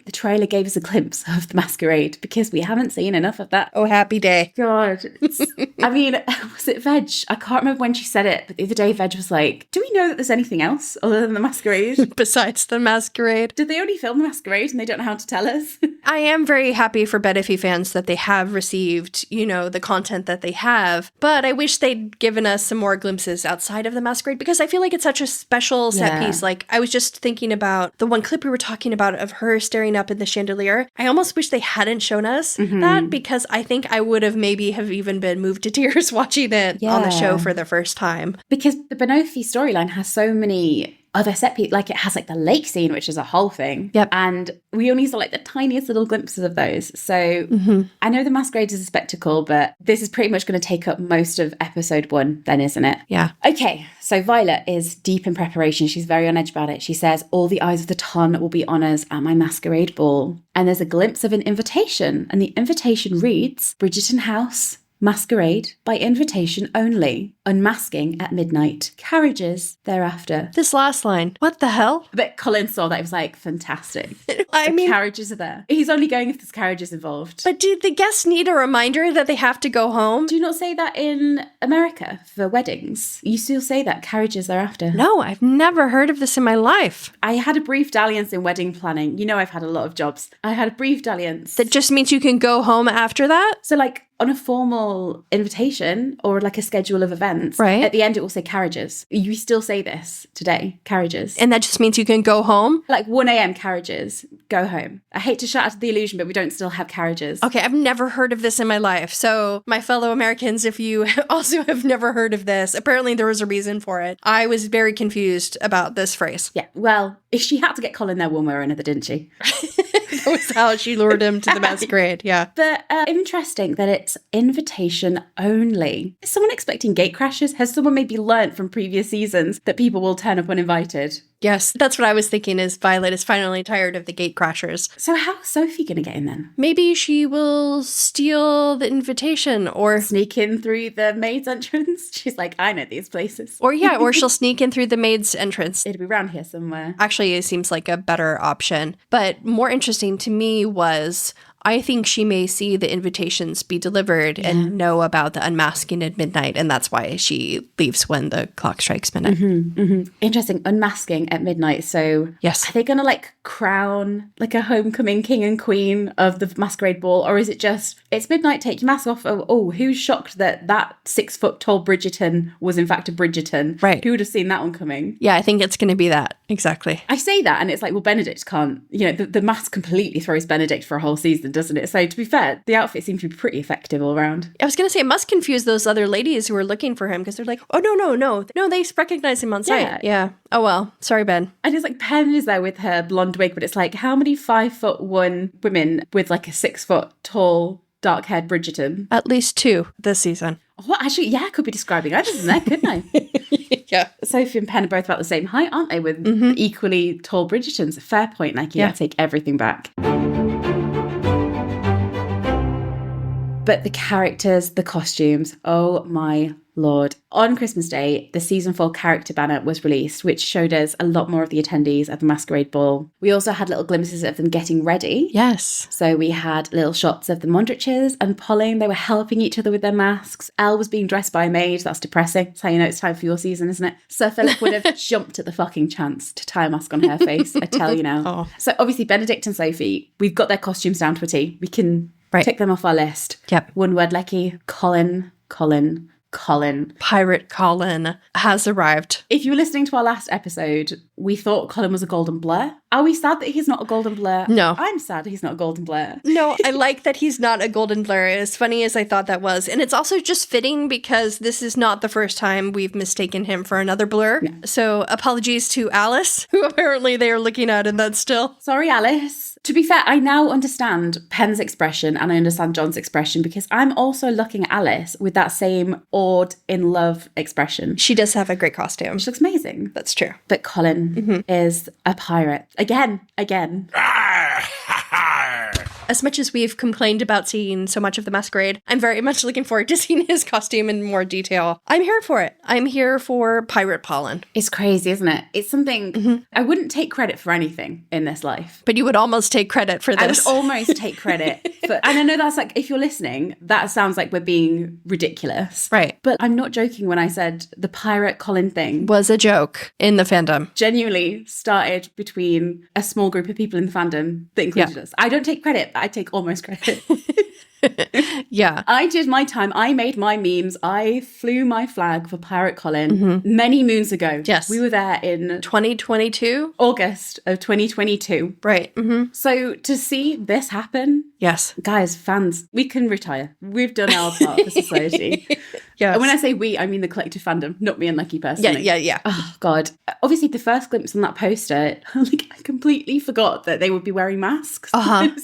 the trailer gave us a glimpse of the Masquerade because we haven't seen enough of that. Oh, happy day. God. I mean, was it Veg? I can't remember when she said it, but the other day Veg was like, do we know that there's anything else other than the Masquerade? Besides the Masquerade. Did they only film the Masquerade and they don't know how to tell us? I am very happy for Benophie fans that they have received, the content that they have, but I wish they'd given us some more glimpses outside of the Masquerade because I feel like it's such a special set piece. Like, I was just thinking about the one clip we were talking about of her staring up in the chandelier. I almost wish they hadn't shown us that because I think I would have maybe have even been moved to tears watching it on the show for the first time. Because the Benophie storyline has so many other set pieces, like it has like the lake scene, which is a whole thing. Yep. And we only saw like the tiniest little glimpses of those. So I know the Masquerade is a spectacle, but this is pretty much going to take up most of episode 1 then, isn't it? Yeah. Okay, so Violet is deep in preparation. She's very on edge about it. She says, all the eyes of the ton will be on us at my Masquerade ball. And there's a glimpse of an invitation. And the invitation reads, Bridgerton House, Masquerade by invitation only. Unmasking at midnight. Carriages thereafter. This last line, what the hell? But Colin saw that. He was like, fantastic. I mean, carriages are there. He's only going if there's carriages involved. But do the guests need a reminder that they have to go home? Do you not say that in America for weddings? You still say that, carriages thereafter. No, I've never heard of this in my life. I had a brief dalliance in wedding planning. You know I've had a lot of jobs. I had a brief dalliance. That just means you can go home after that? So like on a formal invitation or like a schedule of events, right, at the end it will say carriages. You still say this today, carriages. And that just means you can go home? Like 1 a.m. carriages, go home. I hate to shatter the illusion, but we don't still have carriages. Okay, I've never heard of this in my life. So my fellow Americans, if you also have never heard of this, apparently there was a reason for it. I was very confused about this phrase. Yeah, well, if she had to get Colin there one way or another, didn't she? That was how she lured him to the Masquerade, yeah. But interesting that it's invitation only. Is someone expecting gate crashes? Has someone maybe learnt from previous seasons that people will turn up uninvited? Yes, that's what I was thinking is Violet is finally tired of the gate crashers. So how's Sophie going to get in then? Maybe she will steal the invitation or sneak in through the maid's entrance. She's like, I know these places. Or she'll sneak in through the maid's entrance. It'll be around here somewhere. Actually, it seems like a better option. But more interesting to me was I think she may see the invitations be delivered and know about the unmasking at midnight, and that's why she leaves when the clock strikes midnight. Interesting. Unmasking at midnight. So yes, are they going to like crown like a homecoming king and queen of the masquerade ball, or is it just it's midnight, take your mask off? Oh, who's shocked that 6 foot tall Bridgerton was in fact a Bridgerton? Right. Who would have seen that one coming? Yeah, I think it's going to be that. Exactly. I say that and it's like, well, Benedict can't, the mask completely throws Benedict for a whole season, doesn't it? So to be fair, the outfit seems to be pretty effective all around. I was going to say, it must confuse those other ladies who are looking for him because they're like, oh, no, they recognize him on sight. Yeah. Oh, well, sorry, Ben. And it's like Pen is there with her blonde wig, but it's like, how many 5'1" women with like a 6 foot tall, dark-haired Bridgerton? At least 2 this season. Oh, actually, yeah, I could be describing others in there, couldn't I? Yeah. Sophie and Pen are both about the same height, aren't they, with equally tall Bridgertons? Fair point, Nike. I take everything back. But the characters, the costumes, oh my Lord. On Christmas Day, the season 4 character banner was released, which showed us a lot more of the attendees at the masquerade ball. We also had little glimpses of them getting ready. Yes. So we had little shots of the Mondriches and Polin. They were helping each other with their masks. Elle was being dressed by a maid. That's depressing. That's how you know it's time for your season, isn't it? Sir Philip would have jumped at the fucking chance to tie a mask on her face. I tell you now. Oh. So obviously Benedict and Sophie, we've got their costumes down to a T. We can tick them off our list. Yep. One word, Lecky. Colin. Pirate Colin has arrived. If you were listening to our last episode, we thought Colin was a golden blur. Are we sad that he's not a golden blur? No. I'm sad he's not a golden blur. No, I like that he's not a golden blur, as funny as I thought that was. And it's also just fitting because this is not the first time we've mistaken him for another blur. No. So apologies to Alice, who apparently they are looking at in that still. Sorry, Alice. To be fair, I now understand Pen's expression and I understand John's expression because I'm also looking at Alice with that same awed in love expression. She does have a great costume. She looks amazing. That's true. But Colin is a pirate. Again. As much as we've complained about seeing so much of the masquerade, I'm very much looking forward to seeing his costume in more detail. I'm here for it. I'm here for Pirate Polin. It's crazy, isn't it? It's something I wouldn't take credit for anything in this life. But you would almost take credit for this. I would almost take credit. And I know that's like, if you're listening, that sounds like we're being ridiculous. Right. But I'm not joking when I said the Pirate Colin thing was a joke in the fandom. Genuinely started between a small group of people in the fandom that included us. I don't take credit, but I take almost credit. Yeah. I did my time. I made my memes. I flew my flag for Pirate Colin many moons ago. Yes. We were there in 2022? August of 2022. Right. So to see this happen, yes. Guys, fans, we can retire. We've done our part for society. Yes. And when I say we, I mean the collective fandom, not me and Lucky personally. Yeah. Oh, God. Obviously, the first glimpse on that poster, like, I completely forgot that they would be wearing masks.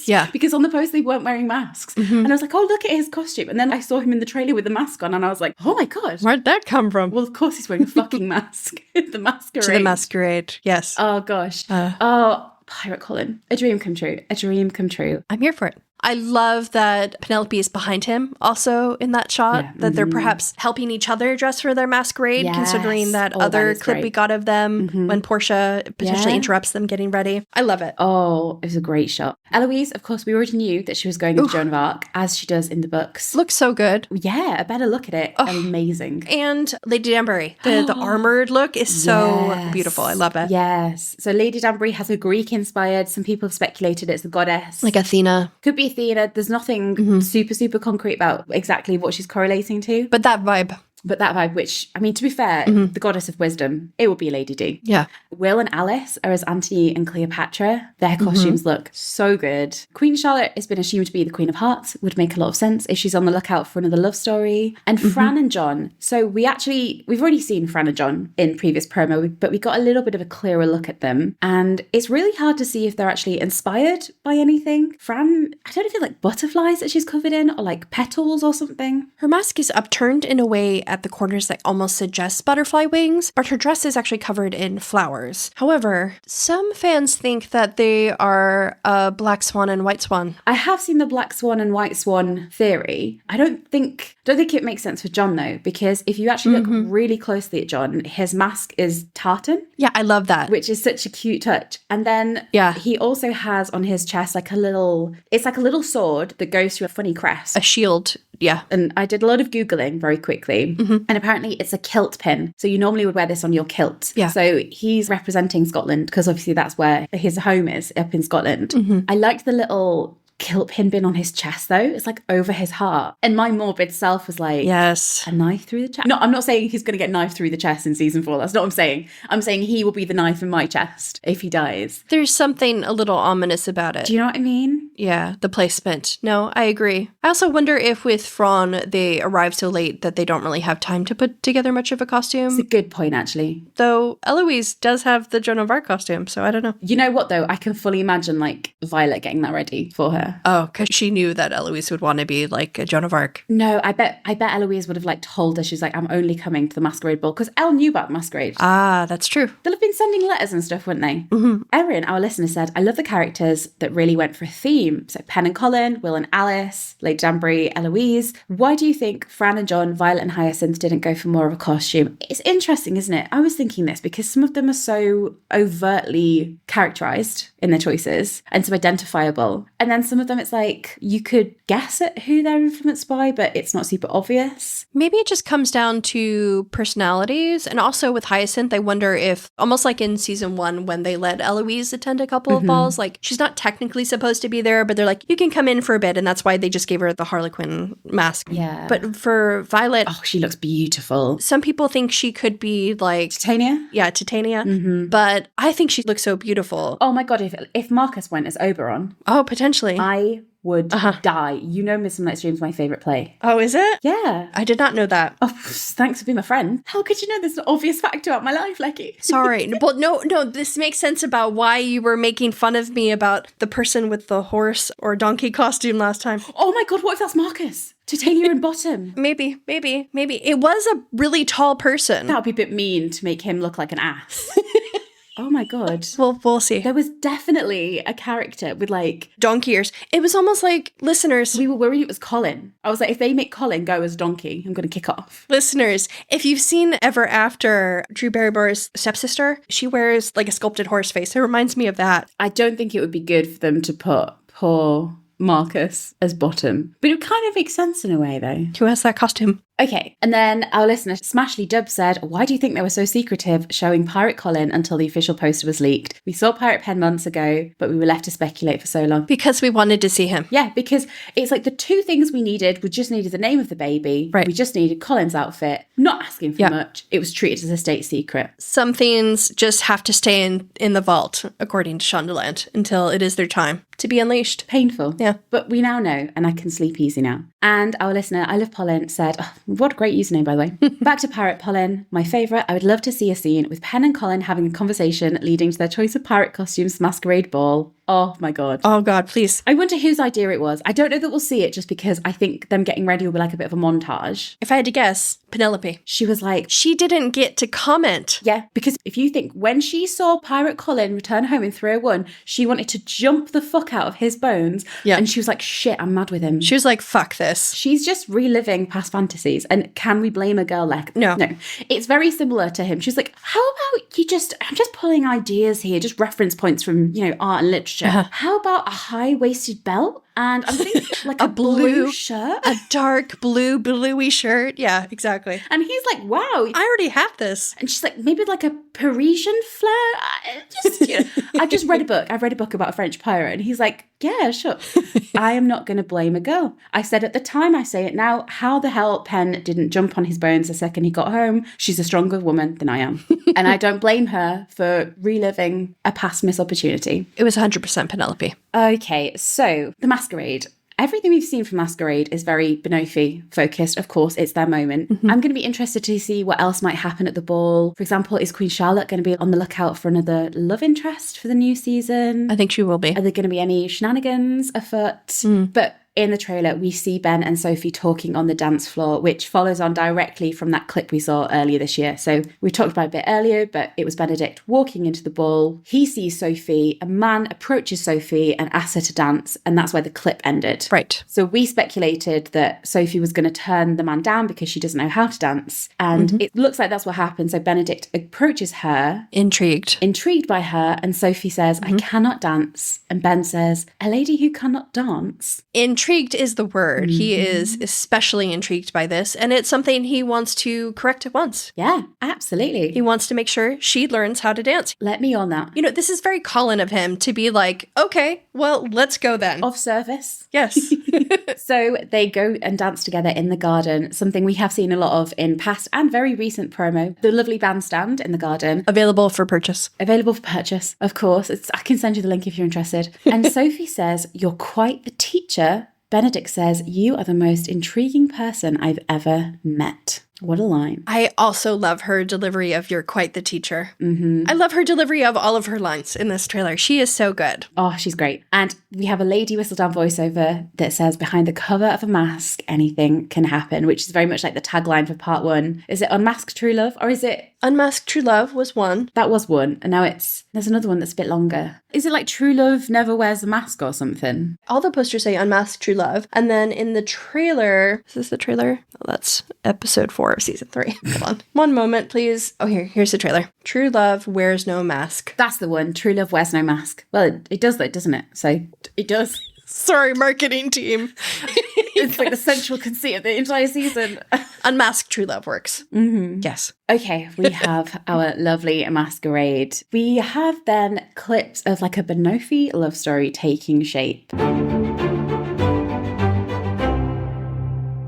Yeah. Because on the poster, they weren't wearing masks. And I was like, oh, look at his costume. And then I saw him in the trailer with the mask on, and I was like, oh my God. Where'd that come from? Well, of course he's wearing a fucking mask. The masquerade. To the masquerade, yes. Oh, gosh. Pirate Colin. A dream come true. A dream come true. I'm here for it. I love that Penelope is behind him also in that shot, that they're perhaps helping each other dress for their masquerade, considering that other clip we got of them when Portia potentially interrupts them getting ready. I love it. Oh, it was a great shot. Eloise, of course, we already knew that she was going with Joan of Arc, as she does in the books. Looks so good. Yeah, a better look at it. Amazing. And Lady Danbury. The armored look is so beautiful. I love it. Yes. So Lady Danbury has a Greek-inspired, some people have speculated it's a goddess. Like Athena. Could be Athena. There's nothing super concrete about exactly what she's correlating to. But that vibe. But that vibe, which, I mean, to be fair, the goddess of wisdom, it would be Lady D. Yeah. Will and Alice are as Antony and Cleopatra. Their costumes look so good. Queen Charlotte has been assumed to be the Queen of Hearts. Would make a lot of sense if she's on the lookout for another love story. And Fran and John. So we've already seen Fran and John in previous promo, but we got a little bit of a clearer look at them. And it's really hard to see if they're actually inspired by anything. Fran, I don't know if it's like butterflies that she's covered in or like petals or something. Her mask is upturned in a way at the corners that almost suggests butterfly wings, but her dress is actually covered in flowers. However, some fans think that they are a black swan and white swan. I have seen the black swan and white swan theory. I don't think it makes sense for John though, because if you actually look really closely at John, his mask is tartan. Yeah, I love that. Which is such a cute touch. And then he also has on his chest like a little sword that goes through a funny crest. A shield. Yeah. And I did a lot of Googling very quickly. And apparently it's a kilt pin. So you normally would wear this on your kilt. Yeah. So he's representing Scotland because obviously that's where his home is, up in Scotland. I liked the little kilt pin been on his chest though. It's like over his heart. And my morbid self was like, yes, a knife through the chest. No, I'm not saying he's going to get knifed through the chest in season 4. That's not what I'm saying. I'm saying he will be the knife in my chest if he dies. There's something a little ominous about it. Do you know what I mean? Yeah, the placement. No, I agree. I also wonder if with Fran, they arrive so late that they don't really have time to put together much of a costume. It's a good point, actually. Though Eloise does have the Joan of Arc costume, so I don't know. You know what, though? I can fully imagine, like, Violet getting that ready for her. Oh, because she knew that Eloise would want to be like a Joan of Arc. No, I bet Eloise would have like told her, she's like, I'm only coming to the masquerade ball, because Elle knew about the masquerade. Ah, that's true. They'll have been sending letters and stuff, wouldn't they? Erin, our listener, said, I love the characters that really went for a theme. So Pen and Colin, Will and Alice, Lady Danbury, Eloise. Why do you think Fran and John, Violet and Hyacinth didn't go for more of a costume? It's interesting, isn't it? I was thinking this because some of them are so overtly characterized in their choices and so identifiable. And then some of them, it's like, you could guess at who they're influenced by, but it's not super obvious. Maybe it just comes down to personalities. And also with Hyacinth, I wonder if, almost like in season 1, when they let Eloise attend a couple of balls, like she's not technically supposed to be there, but they're like, you can come in for a bit. And that's why they just gave her the Harlequin mask. Yeah. But for Violet, oh, she looks beautiful. Some people think she could be like Titania? Yeah, Titania. But I think she looks so beautiful. Oh my God, if Marcus went as Oberon. Oh, potentially. I would die. You know Midsummer Night's Dream is my favourite play. Oh, is it? Yeah. I did not know that. Oh, thanks for being my friend. How could you know this obvious fact about my life, Lecky? Sorry. Well, no, this makes sense about why you were making fun of me about the person with the horse or donkey costume last time. Oh my God, what if that's Marcus? Titania and Bottom. Maybe. It was a really tall person. That would be a bit mean to make him look like an ass. Oh my God. Well, we'll see. There was definitely a character with like donkey ears. It was almost like, listeners. We were worried it was Colin. I was like, if they make Colin go as donkey, I'm going to kick off. Listeners, if you've seen Ever After, Drew Barrymore's stepsister, she wears like a sculpted horse face. It reminds me of that. I don't think it would be good for them to put poor Marcus as Bottom. But it kind of makes sense in a way, though. Who has that costume? Okay, and then our listener, Smashly Dub, said, why do you think they were so secretive showing Pirate Colin until the official poster was leaked? We saw Pirate Pen months ago, but we were left to speculate for so long. Because we wanted to see him. Yeah, because it's like the two things we needed, we just needed the name of the baby. Right. We just needed Colin's outfit, not asking for much. It was treated as a state secret. Some things just have to stay in the vault, according to Shondaland, until it is their time to be unleashed. Painful. Yeah. But we now know, and I can sleep easy now. And our listener, I Love Polin, said, oh, what a great username, by the way. Back to Pirate Polin, my favourite. I would love to see a scene with Pen and Colin having a conversation leading to their choice of pirate costumes masquerade ball. Oh my God. Oh God, please. I wonder whose idea it was. I don't know that we'll see it just because I think them getting ready will be like a bit of a montage. If I had to guess, Penelope. She was like... She didn't get to comment. Yeah, because if you think when she saw Pirate Colin return home in 301, she wanted to jump the fuck out of his bones. Yeah. And she was like, shit, I'm mad with him. She was like, fuck this. She's just reliving past fantasies. And can we blame a girl like... No. It's very similar to him. She's like, how about I'm just pulling ideas here, just reference points from, art and literature. How about a high-waisted belt? And I'm thinking like a blue shirt. A dark bluey shirt. Yeah, exactly. And he's like, wow. I already have this. And she's like, maybe like a Parisian flair? I've just read a book. I've read a book about a French pirate. And he's like, yeah, sure. I am not going to blame a girl. I said at the time, I say it now, how the hell Pen didn't jump on his bones the second he got home? She's a stronger woman than I am. And I don't blame her for reliving a past missed opportunity. It was 100% Penelope. Okay, so the Masquerade. Everything we've seen from Masquerade is very Benophie focused. Of course, it's their moment. I'm going to be interested to see what else might happen at the ball. For example, is Queen Charlotte going to be on the lookout for another love interest for the new season? I think she will be. Are there going to be any shenanigans afoot? But in the trailer, we see Ben and Sophie talking on the dance floor, which follows on directly from that clip we saw earlier this year. So we talked about it a bit earlier, but it was Benedict walking into the ball. He sees Sophie, a man approaches Sophie and asks her to dance, and that's where the clip ended. Right. So we speculated that Sophie was going to turn the man down because she doesn't know how to dance, and it looks like that's what happened. So Benedict approaches her, intrigued by her, and Sophie says, I cannot dance. And Ben says, a lady who cannot dance. Intrigued is the word. He is especially intrigued by this, and it's something he wants to correct at once. Yeah, absolutely. He wants to make sure she learns how to dance. Let me on that. You know, this is very Colin of him to be like, okay, well, let's go then. Of service. Yes. So they go and dance together in the garden, something we have seen a lot of in past and very recent promo. The lovely bandstand in the garden. Available for purchase. Available for purchase, of course. I can send you the link if you're interested. And Sophie says, you're quite the teacher. Benedict says, you are the most intriguing person I've ever met. What a line. I also love her delivery of you're quite the teacher. I love her delivery of all of her lines in this trailer. She is so good. Oh, she's great. And we have a lady whistle down voiceover that says, behind the cover of a mask, anything can happen, which is very much like the tagline for part 1. Is it Unmask True Love, or is it... Unmasked True Love was one. That was one. And now there's another one that's a bit longer. Is it like True Love never wears a mask or something? All the posters say Unmasked True Love. And then in the trailer, is this the trailer? Oh, that's episode 4 of season 3. Hold on. One moment, please. Oh, here's the trailer. True Love Wears No Mask. That's the one. True Love Wears No Mask. Well, it does though, doesn't it? So it does. Sorry, marketing team. It's like the central conceit of the entire season. Unmasked True Love works. Yes. Okay, we have our lovely masquerade. We have then clips of like a Benophie love story taking shape.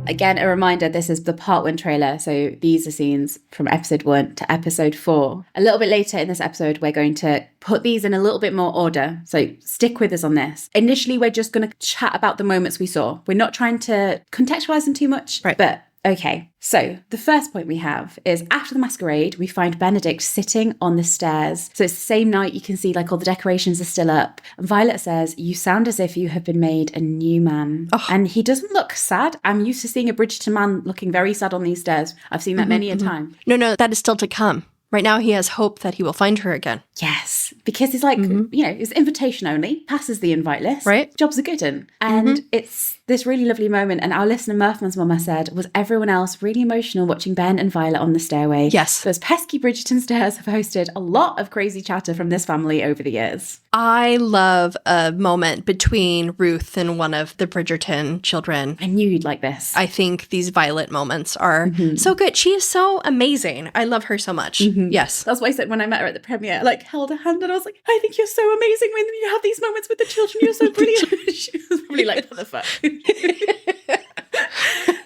Again, a reminder, this is the part 1 trailer, so these are scenes from episode 1 to episode 4. A little bit later in this episode, we're going to put these in a little bit more order, so stick with us on this. Initially, we're just going to chat about the moments we saw. We're not trying to contextualize them too much, right. But okay. So the first point we have is after the masquerade, we find Benedict sitting on the stairs. So it's the same night, you can see like all the decorations are still up. And Violet says, you sound as if you have been made a new man. Oh. And he doesn't look sad. I'm used to seeing a Bridgerton man looking very sad on these stairs. I've seen that many a time. No, that is still to come. Right now, he has hope that he will find her again. Yes, because he's like, you know, it's invitation only, passes the invite list. Right. Job's a good one. And it's this really lovely moment. And our listener Murphman's mama said, was everyone else really emotional watching Ben and Violet on the stairway? Yes. Those pesky Bridgerton stairs have hosted a lot of crazy chatter from this family over the years. I love a moment between Ruth and one of the Bridgerton children. I knew you'd like this. I think these Violet moments are so good. She is so amazing. I love her so much. Yes. That's why I said when I met her at the premiere, I like held her hand and I was like, I think you're so amazing when you have these moments with the children. You're so brilliant. She was probably like, what the fuck?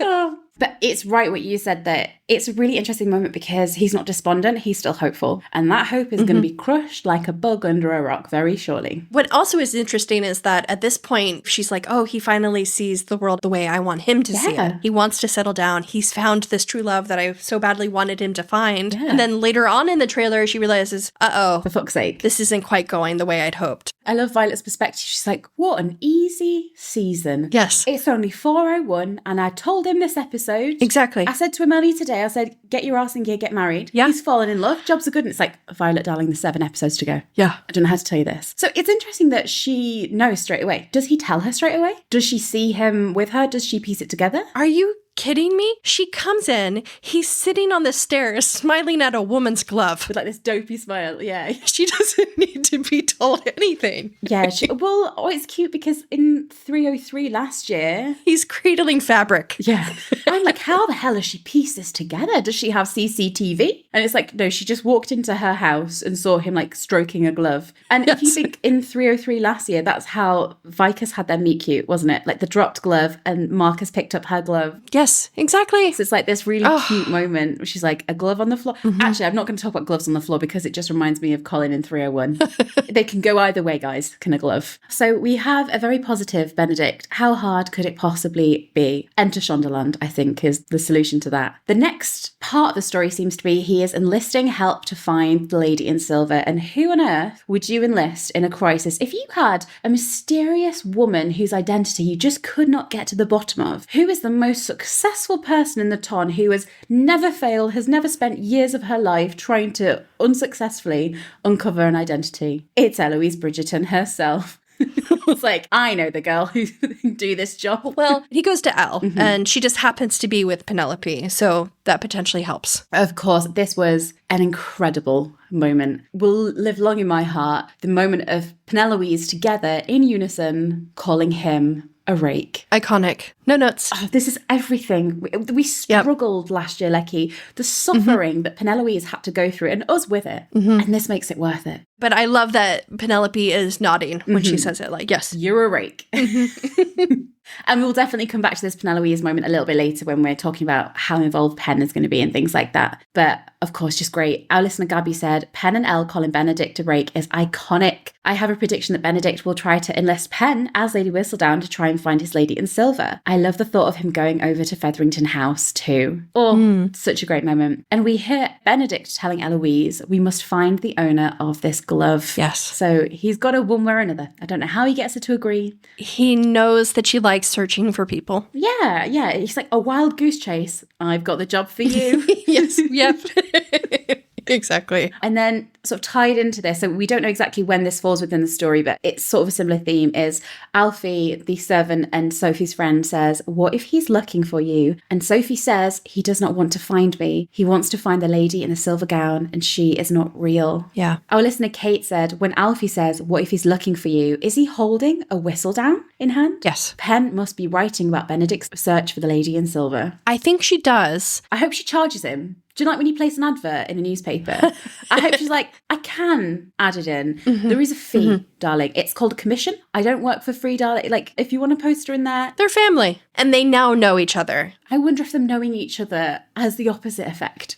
Oh. But it's right what you said, that it's a really interesting moment because he's not despondent, he's still hopeful. And that hope is going to be crushed like a bug under a rock very shortly. What also is interesting is that at this point, she's like, oh, he finally sees the world the way I want him to see it. He wants to settle down. He's found this true love that I so badly wanted him to find. Yeah. And then later on in the trailer, she realizes, uh-oh. For fuck's sake. This isn't quite going the way I'd hoped. I love Violet's perspective. She's like, what an easy season. Yes. It's only 4:01 and I told him this episode. Exactly. I said to him earlier today, I said, get your ass in gear, get married. Yeah. He's fallen in love. Jobs are good. And it's like, Violet, darling, there's 7 episodes to go. Yeah. I don't know how to tell you this. So it's interesting that she knows straight away. Does he tell her straight away? Does she see him with her? Does she piece it together? Are you kidding me? She comes in, he's sitting on the stairs smiling at a woman's glove. With like this dopey smile, yeah. She doesn't need to be told anything. Yeah, it's cute because in 303 last year... he's cradling fabric. Yeah. I'm like, how the hell has she pieced this together? Does she have CCTV? And it's like, no, she just walked into her house and saw him like stroking a glove. And if you think in 303 last year, that's how Vicus had their meet cute, wasn't it? Like the dropped glove and Marcus picked up her glove. Yes. Yes, exactly. So it's like this really cute moment where she's like, a glove on the floor. Actually, I'm not going to talk about gloves on the floor because it just reminds me of Colin in 301. They can go either way, guys, can a glove. So we have a very positive Benedict. How hard could it possibly be? Enter Shondaland, I think, is the solution to that. The next part of the story seems to be he is enlisting help to find the lady in silver. And who on earth would you enlist in a crisis if you had a mysterious woman whose identity you just could not get to the bottom of? Who is the most successful person in the ton who has never failed, has never spent years of her life trying to unsuccessfully uncover an identity? It's Eloise Bridgerton herself. It's like, I know the girl who can do this job. Well, he goes to Elle, and she just happens to be with Penelope, so that potentially helps. Of course, this was an incredible moment. Will live long in my heart. The moment of Penelope's together in unison calling him a rake. Iconic. No notes. Oh, this is everything. We struggled last year, Lecky. The suffering that Penelope has had to go through, and us with it. And this makes it worth it. But I love that Penelope is nodding when she says it, like, yes. You're a rake. And we'll definitely come back to this Penelope's moment a little bit later when we're talking about how involved Pen is going to be and things like that. But of course, just great. Our listener Gabby said, Pen and Elle calling Benedict a rake is iconic. I have a prediction that Benedict will try to enlist Pen as Lady Whistledown to try and find his lady in silver. I love the thought of him going over to Featherington House too. Such a great moment. And we hear Benedict telling Eloise, we must find the owner of this glove. Yes. So he's got her one way or another. I don't know how he gets her to agree. He knows that she likes searching for people. Yeah. He's like, a wild goose chase. I've got the job for you. Yes. Yep. Exactly. And then sort of tied into this, so we don't know exactly when this falls within the story, but it's sort of a similar theme, is Alfie, the servant and Sophie's friend, says, what if he's looking for you? And Sophie says, he does not want to find me. He wants to find the lady in the silver gown, and she is not real. Yeah. Our listener Kate said, when Alfie says, what if he's looking for you? Is he holding a Whistledown in hand? Yes. Pen must be writing about Benedict's search for the lady in silver. I think she does. I hope she charges him. Do you know, like when you place an advert in a newspaper? I hope she's like, I can add it in. There is a fee, darling. It's called a commission. I don't work for free, darling. Like, if you want a poster in there. They're family. And they now know each other. I wonder if them knowing each other has the opposite effect.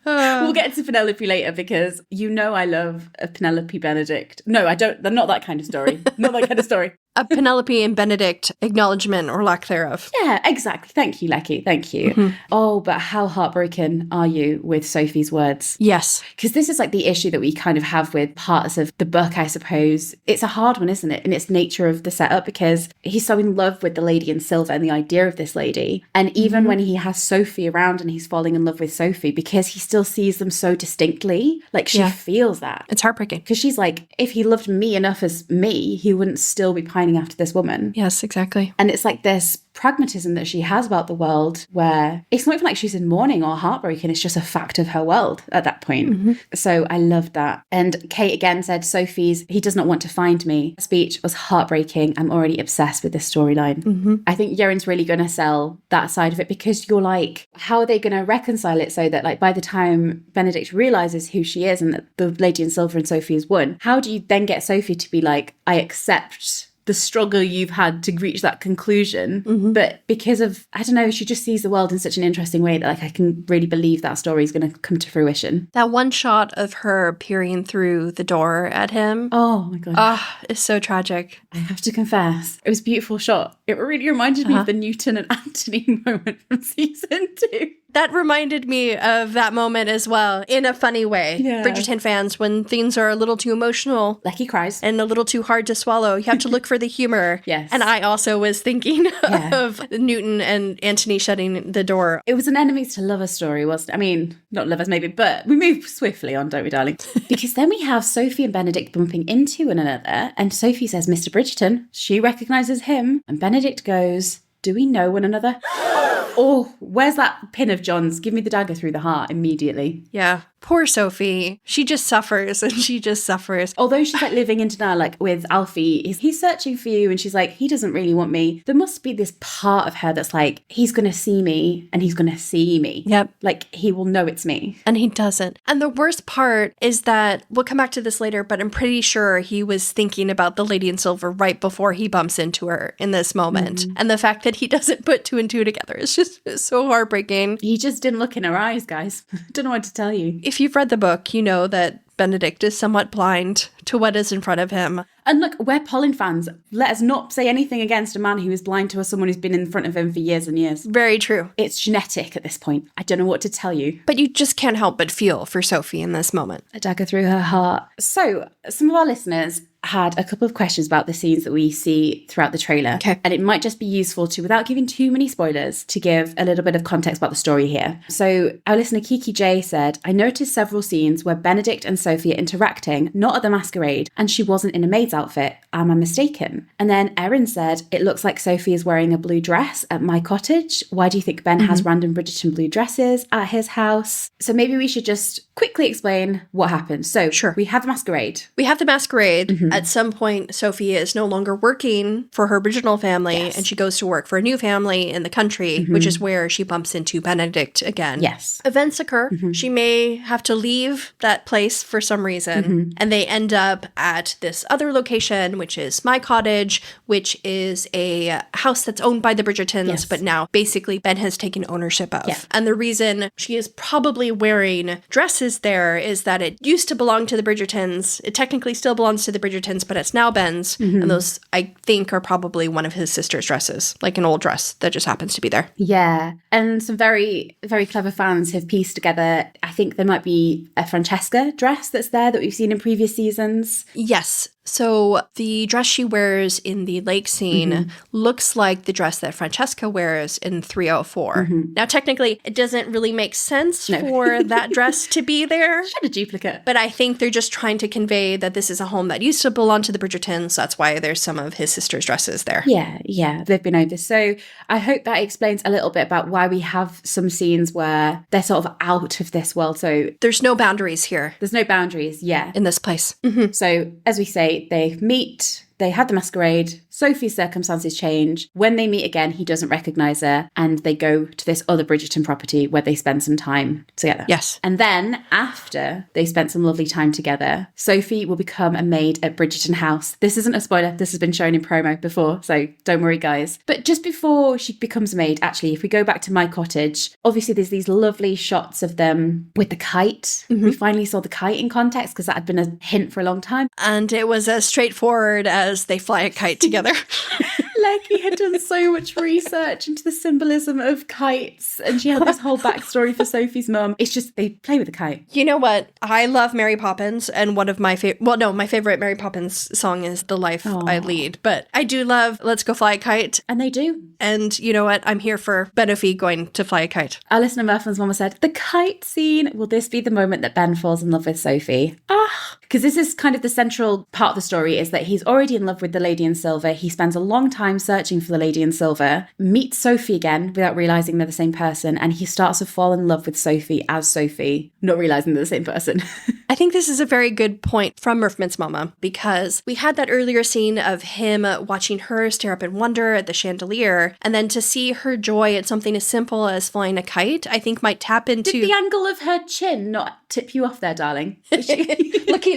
We'll get to Penelope later because you know I love a Penelope Benedict. No, I don't. They're not that kind of story. Not that kind of story. A Penelope and Benedict acknowledgement or lack thereof. Yeah, exactly. Thank you, Lecky. Thank you. Oh, but how heartbroken are you with Sophie's words? Yes. Because this is like the issue that we kind of have with parts of the book, I suppose. It's a hard one, isn't it? And it's nature of the setup because he's so in love with the lady in silver and the idea of this lady. And even when he has Sophie around and he's falling in love with Sophie, because he still sees them so distinctly, like she feels that. It's heartbreaking. Because she's like, if he loved me enough as me, he wouldn't still be pining after this woman. Yes, exactly. And it's like this pragmatism that she has about the world where it's not even like she's in mourning or heartbroken, it's just a fact of her world at that point. So I loved that. And Kate again said, Sophie's "he does not want to find me" speech was heartbreaking. I'm already obsessed with this storyline. I think Yeren's really going to sell that side of it because you're like, how are they going to reconcile it so that like by the time Benedict realizes who she is and that the lady in silver and Sophie is one, how do you then get Sophie to be like, I accept the struggle you've had to reach that conclusion, but because of, I don't know, she just sees the world in such an interesting way that like I can really believe that story is going to come to fruition. That one shot of her peering through the door at him. Oh my god. It's so tragic. I have to confess, it was a beautiful shot. It really reminded me of the Newton and Anthony moment from season 2. That reminded me of that moment as well, in a funny way. Yeah. Bridgerton fans, when things are a little too emotional. Lecky cries. And a little too hard to swallow, you have to look for the humor. Yes. And I also was thinking of Newton and Anthony shutting the door. It was an enemies to lovers story, wasn't it? I mean, not lovers maybe, but we move swiftly on, don't we, darling? Because then we have Sophie and Benedict bumping into one another, and Sophie says, Mr. Bridgerton. She recognises him, and Benedict goes, do we know one another? Oh, where's that pin of John's? Give me the dagger through the heart immediately. Yeah. Poor Sophie. She just suffers and she just suffers. Although she's like living in denial, like with Alfie, he's searching for you and she's like, he doesn't really want me. There must be this part of her that's like, he's going to see me and he's going to see me. Yep. Like he will know it's me. And he doesn't. And the worst part is that, we'll come back to this later, but I'm pretty sure he was thinking about the Lady in Silver right before he bumps into her in this moment. And the fact that he doesn't put two and two together is just so heartbreaking. He just didn't look in her eyes, guys. Don't know what to tell you. If you've read the book, you know that Benedict is somewhat blind to what is in front of him. And look, we're Polin fans. Let us not say anything against a man who is blind to someone who's been in front of him for years and years. Very true. It's genetic at this point. I don't know what to tell you. But you just can't help but feel for Sophie in this moment. A dagger through her heart. So, some of our listeners had a couple of questions about the scenes that we see throughout the trailer. Okay. And it might just be useful to, without giving too many spoilers, to give a little bit of context about the story here. So our listener Kiki J said, I noticed several scenes where Benedict and Sophie are interacting, not at the masquerade, and she wasn't in a maid's outfit. Am I mistaken? And then Erin said, it looks like Sophie is wearing a blue dress at my cottage. Why do you think Ben has random Bridgerton blue dresses at his house? So maybe we should just quickly explain what happened. So Sure. We have the masquerade. We have the masquerade. At some point, Sophie is no longer working for her original family, and she goes to work for a new family in the country, which is where she bumps into Benedict again. Yes. Events occur. She may have to leave that place for some reason, and they end up at this other location, which is my cottage, which is a house that's owned by the Bridgertons, but now basically Ben has taken ownership of. Yeah. And the reason she is probably wearing dresses there is that it used to belong to the Bridgertons. It technically still belongs to the Bridgertons, but it's now Ben's. And those, I think, are probably one of his sister's dresses, like an old dress that just happens to be there. Yeah. And some very, very clever fans have pieced together, I think there might be a Francesca dress that's there that we've seen in previous seasons. Yes. So the dress she wears in the lake scene looks like the dress that Francesca wears in 304. Now, technically, it doesn't really make sense for that dress to be there. Should a duplicate. But I think they're just trying to convey that this is a home that used to belong to the Bridgertons. So that's why there's some of his sister's dresses there. Yeah, they've been over. So I hope that explains a little bit about why we have some scenes where they're sort of out of this world. So There's no boundaries here there's no boundaries, in this place. So as we say, they meet, they have the masquerade, Sophie's circumstances change. When they meet again, he doesn't recognise her, and they go to this other Bridgerton property where they spend some time together. Yes. And then, after they spent some lovely time together, Sophie will become a maid at Bridgerton House. This isn't a spoiler, this has been shown in promo before, so don't worry, guys. But just before she becomes a maid, actually, if we go back to my cottage, obviously there's these lovely shots of them with the kite. We finally saw the kite in context, because that had been a hint for a long time. And it was as straightforward as they fly a kite together. Leggy had done so much research into the symbolism of kites, and she had this whole backstory for Sophie's mum. It's just they play with a kite. You know what? I love Mary Poppins, and one of my my favorite Mary Poppins song is The Life I Lead. But I do love Let's Go Fly a Kite. And they do. And you know what? I'm here for Benophie going to fly a kite. Our listener Murphin's mama said, the kite scene, will this be the moment that Ben falls in love with Sophie? Because this is kind of the central part of the story, is that he's already in love with the Lady in Silver. He spends a long time searching for the Lady in Silver, meets Sophie again without realising they're the same person, and he starts to fall in love with Sophie as Sophie, not realising they're the same person. I think this is a very good point from Murphman's mama, because we had that earlier scene of him watching her stare up in wonder at the chandelier, and then to see her joy at something as simple as flying a kite, I think might tap into... Did the angle of her chin not tip you off there, darling?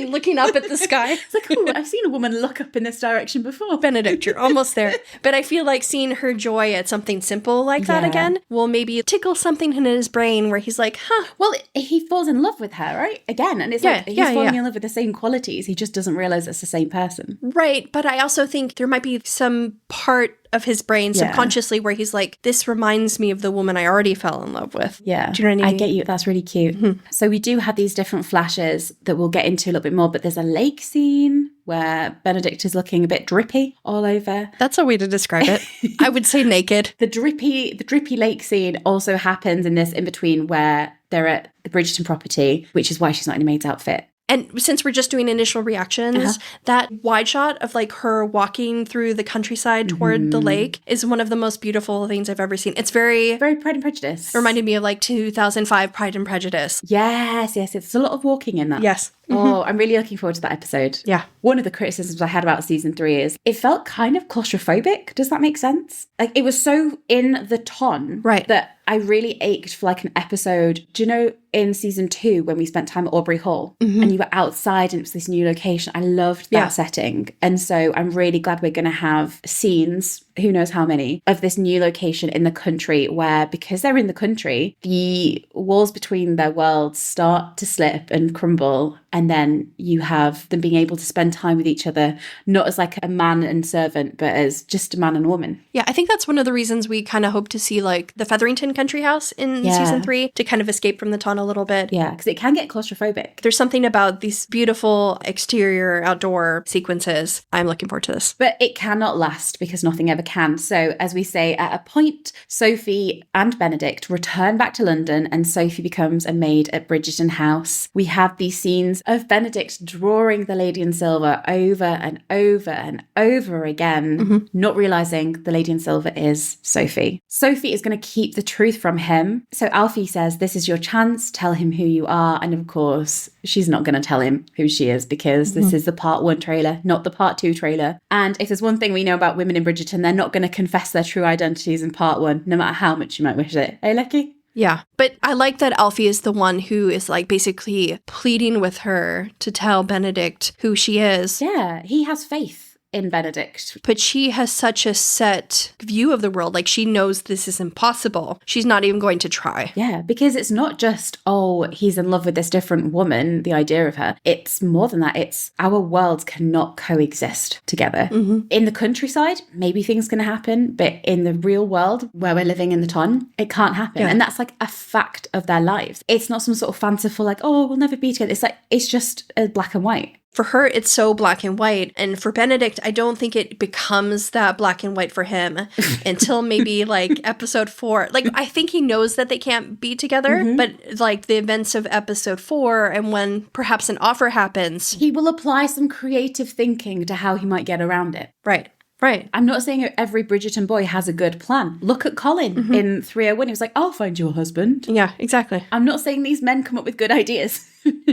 looking up at the sky. It's like, oh, I've seen a woman look up in this direction before. Benedict, you're almost there. But I feel like seeing her joy at something simple like that again will maybe tickle something in his brain where he's like, Well, he falls in love with her, right? Again. And it's like he's falling in love with the same qualities. He just doesn't realise it's the same person. Right. But I also think there might be some part of his brain subconsciously where he's like, this reminds me of the woman I already fell in love with. Yeah. Do you know what I mean? I get you. That's really cute. So we do have these different flashes that we'll get into a little bit more, but there's a lake scene where Benedict is looking a bit drippy all over. That's a way to describe it. I would say naked. The drippy lake scene also happens in this in between where they're at the Bridgerton property, which is why she's not in a maid's outfit. And since we're just doing initial reactions, that wide shot of like her walking through the countryside toward the lake is one of the most beautiful things I've ever seen. It's very Pride and Prejudice. reminded me of like 2005 Pride and Prejudice. Yes. It's a lot of walking in that. Yes. Oh, I'm really looking forward to that episode. Yeah. One of the criticisms I had about season 3 is it felt kind of claustrophobic. Does that make sense? Like it was so in the ton that I really ached for like an episode. Do you know in season 2 when we spent time at Aubrey Hall and you were outside and it was this new location? I loved that setting. And so I'm really glad we're going to have scenes, who knows how many, of this new location in the country where, because they're in the country, the walls between their worlds start to slip and crumble. And then you have them being able to spend time with each other, not as like a man and servant, but as just a man and woman. Yeah, I think that's one of the reasons we kind of hope to see like the Featherington country house in season 3 to kind of escape from the ton a little bit. Yeah, because it can get claustrophobic. There's something about these beautiful exterior outdoor sequences. I'm looking forward to this. But it cannot last because nothing ever can. So as we say, at a point, Sophie and Benedict return back to London and Sophie becomes a maid at Bridgerton House. We have these scenes of Benedict drawing the Lady in Silver over and over and over again, not realising the Lady in Silver is Sophie. Sophie is going to keep the truth from him. So Alfie says, this is your chance, tell him who you are. And of course, she's not going to tell him who she is because this is the part 1 trailer, not the part 2 trailer. And if there's one thing we know about women in Bridgerton, they're not going to confess their true identities in part 1, no matter how much you might wish it. Hey, Lucky? Yeah, but I like that Alfie is the one who is like basically pleading with her to tell Benedict who she is. Yeah, he has faith in Benedict. But she has such a set view of the world. Like she knows this is impossible. She's not even going to try. Yeah, because it's not just, oh, he's in love with this different woman, the idea of her. It's more than that. It's our worlds cannot coexist together. In the countryside, maybe things can happen, but in the real world where we're living in the ton, it can't happen. And that's like a fact of their lives. It's not some sort of fanciful like, oh, we'll never be together. It's like, it's just a black and white. For her, it's so black and white. And for Benedict, I don't think it becomes that black and white for him until maybe like episode 4. Like, I think he knows that they can't be together, but like the events of episode 4 and when perhaps an offer happens, he will apply some creative thinking to how he might get around it. Right. Right. I'm not saying every Bridgerton boy has a good plan. Look at Colin in 301. He was like, I'll find you a husband. Yeah, exactly. I'm not saying these men come up with good ideas.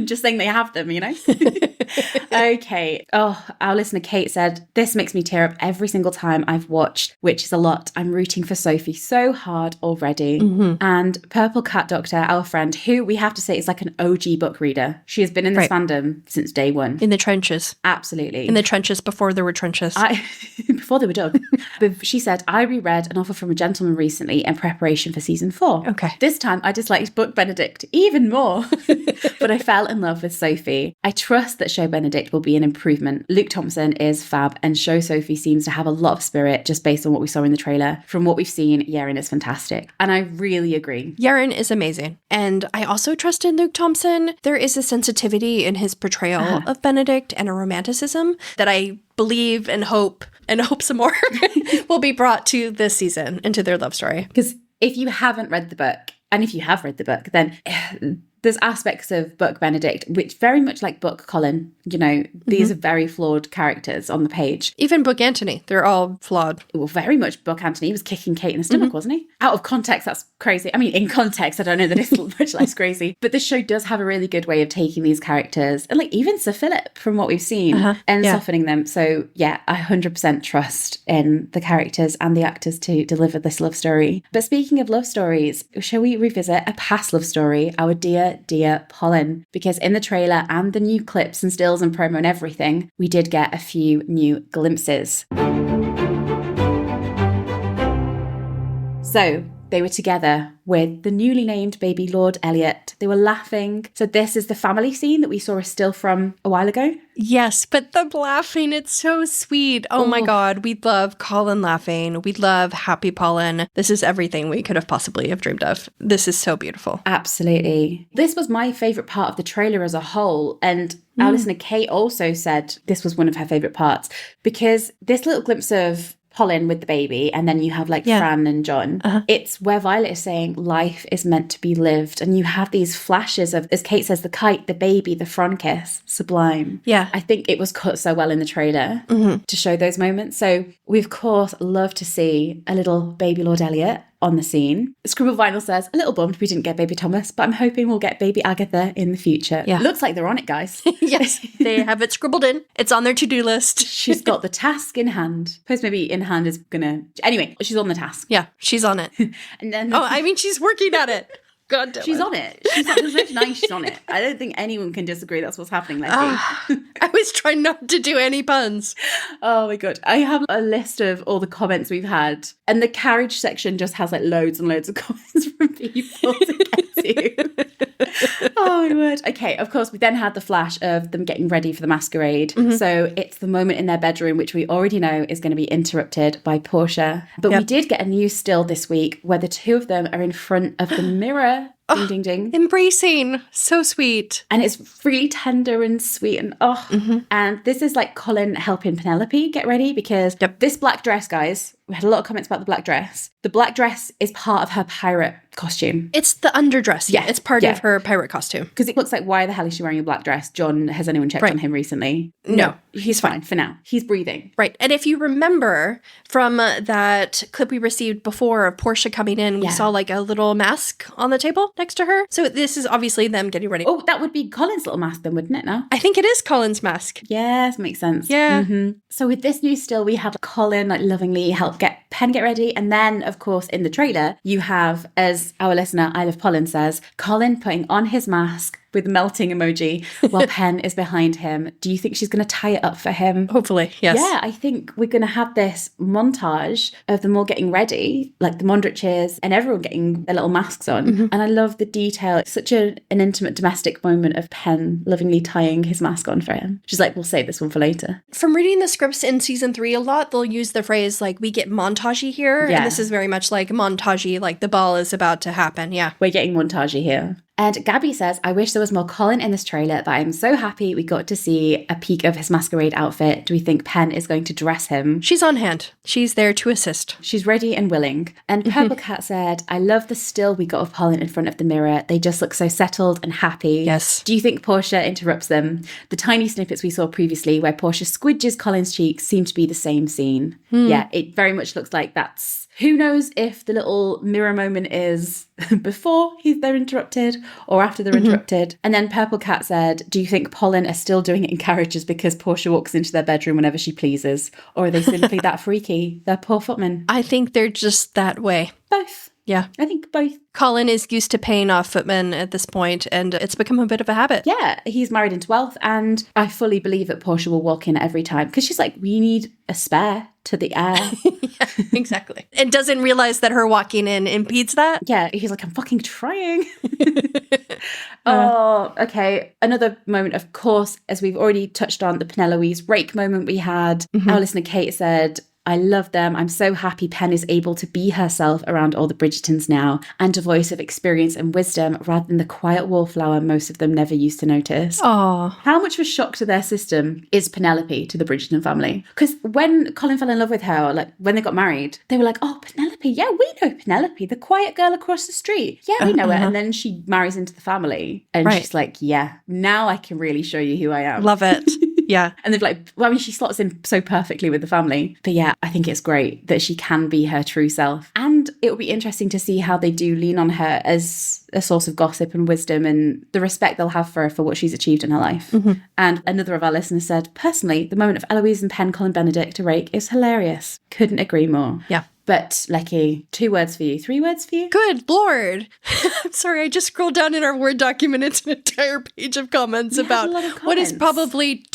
Just saying they have them, you know? Okay. Oh, our listener Kate said, this makes me tear up every single time I've watched, which is a lot. I'm rooting for Sophie so hard already. And Purple Cat Doctor, our friend, who we have to say is like an OG book reader. She has been in this fandom since day one. In the trenches. Absolutely. In the trenches before there were trenches. Before they were done. But she said, I reread An Offer from a Gentleman recently in preparation for season 4. Okay. This time I disliked Book Benedict even more. But I fell in love with Sophie. I trust that Show Benedict will be an improvement. Luke Thompson is fab and Show Sophie seems to have a lot of spirit just based on what we saw in the trailer. From what we've seen, Yeren is fantastic. And I really agree. Yeren is amazing. And I also trust in Luke Thompson. There is a sensitivity in his portrayal of Benedict and a romanticism that I believe and hope some more will be brought to this season into their love story. Because if you haven't read the book, and if you have read the book, then there's aspects of Book Benedict which very much like Book Colin, you know, these are very flawed characters on the page. Even Book Antony, they're all flawed. Well, very much Book Antony. He was kicking Kate in the stomach, wasn't he? Out of context, that's crazy. I mean, in context, I don't know that it's much less crazy. But this show does have a really good way of taking these characters, and like even Sir Philip, from what we've seen, and softening them. So yeah, I 100% trust in the characters and the actors to deliver this love story. But speaking of love stories, shall we revisit a past love story, our dear Polin? Because in the trailer and the new clips and stills and promo and everything, we did get a few new glimpses. So they were together with the newly named baby Lord Elliot. They were laughing. So this is the family scene that we saw a still from a while ago. Yes, but the laughing, it's so sweet. Oh my God, we love Colin laughing. We love happy Polin. This is everything we could have possibly have dreamed of. This is so beautiful. Absolutely. This was my favourite part of the trailer as a whole. And our listener Kate also said this was one of her favourite parts because this little glimpse of Polin with the baby, and then you have like Fran and John. It's where Violet is saying life is meant to be lived, and you have these flashes of, as Kate says, the kite, the baby, the front kiss, sublime. Yeah. I think it was cut so well in the trailer to show those moments. So we of course love to see a little baby Lord Elliot on the scene. Scribble Vinyl says, a little bummed we didn't get baby Thomas, but I'm hoping we'll get baby Agatha in the future. Yeah. Looks like they're on it, guys. Yes, they have it scribbled in. It's on their to-do list. She's got the task in hand. Suppose maybe in hand is gonna... Anyway, she's on the task. Yeah, she's on it. And then... Oh, I mean, she's working at it. God damn She's on it. There's no denying she's on it. I don't think anyone can disagree that's what's happening, Leslie. I was trying not to do any puns. Oh my God. I have a list of all the comments we've had, and the carriage section just has like loads and loads of comments from people to get to. Oh my word. Okay, of course, we then had the flash of them getting ready for the masquerade. So it's the moment in their bedroom, which we already know is going to be interrupted by Portia. But we did get a new still this week where the two of them are in front of the mirror. Ding, ding, ding. Embracing. So sweet. And it's really tender and sweet and And this is like Colin helping Penelope get ready because this black dress, guys, we had a lot of comments about the black dress. The black dress is part of her pirate costume. It's the underdress. Yeah. It's part of her pirate costume. Because it looks like, why the hell is she wearing a black dress? John, has anyone checked on him recently? No. He's fine for now. He's breathing. Right. And if you remember from that clip we received before of Portia coming in, we saw like a little mask on the table next to her. So this is obviously them getting ready. Oh, that would be Colin's little mask then, wouldn't it now? I think it is Colin's mask. Yes, makes sense. Yeah. So with this new still, we have Colin like lovingly help Pen get ready. And then, of course, in the trailer, you have, as our listener, I Love Polin says, Colin putting on his mask with melting emoji while Pen is behind him. Do you think she's going to tie it up for him? Hopefully, yes. Yeah, I think we're going to have this montage of them all getting ready, like the Mondriches and everyone getting their little masks on. And I love the detail. It's such an intimate domestic moment of Pen lovingly tying his mask on for him. She's like, we'll save this one for later. From reading the scripts in season 3 a lot, they'll use the phrase like, we get montagey here. Yeah. And this is very much like montagey, like the ball is about to happen. Yeah. We're getting montagey here. And Gabby says, I wish there was more Colin in this trailer, but I'm so happy we got to see a peek of his masquerade outfit. Do we think Pen is going to dress him? She's on hand. She's there to assist. She's ready and willing. And Purple Cat said, I love the still we got of Polin in front of the mirror. They just look so settled and happy. Yes. Do you think Portia interrupts them? The tiny snippets we saw previously where Portia squidges Colin's cheeks seem to be the same scene. Yeah, it very much looks like that's... Who knows if the little mirror moment is before they're interrupted or after they're interrupted. And then Purple Cat said, do you think Polin are still doing it in carriages because Portia walks into their bedroom whenever she pleases? Or are they simply that freaky? They're poor footmen. I think they're just that way. Both. Yeah. I think both. Colin is used to paying off footmen at this point, and it's become a bit of a habit. Yeah, he's married into wealth, and I fully believe that Portia will walk in every time because she's like, we need a spare to the heir. Yeah, exactly. And doesn't realize that her walking in impedes that. Yeah, he's like, I'm fucking trying. Oh, okay. Another moment, of course, as we've already touched on, the Penelope's rake moment we had. Our listener Kate said, I love them. I'm so happy Pen is able to be herself around all the Bridgertons now and a voice of experience and wisdom rather than the quiet wallflower most of them never used to notice. Oh, how much of a shock to their system is Penelope to the Bridgerton family? Because when Colin fell in love with her, or like when they got married, they were like, oh, Penelope, yeah, we know Penelope, the quiet girl across the street. Yeah, we know her. And then she marries into the family and she's like, yeah, now I can really show you who I am. Love it. Yeah. And they've like, well, I mean, she slots in so perfectly with the family. But yeah, I think it's great that she can be her true self. And it will be interesting to see how they do lean on her as a source of gossip and wisdom and the respect they'll have for her for what she's achieved in her life. And another of our listeners said, personally, the moment of Eloise and Pen calling Benedict a rake is hilarious. Couldn't agree more. Yeah. But, Lecky, 2 words for you. 3 words for you? Good Lord. I'm sorry, I just scrolled down in our Word document. It's an entire page of comments about what is probably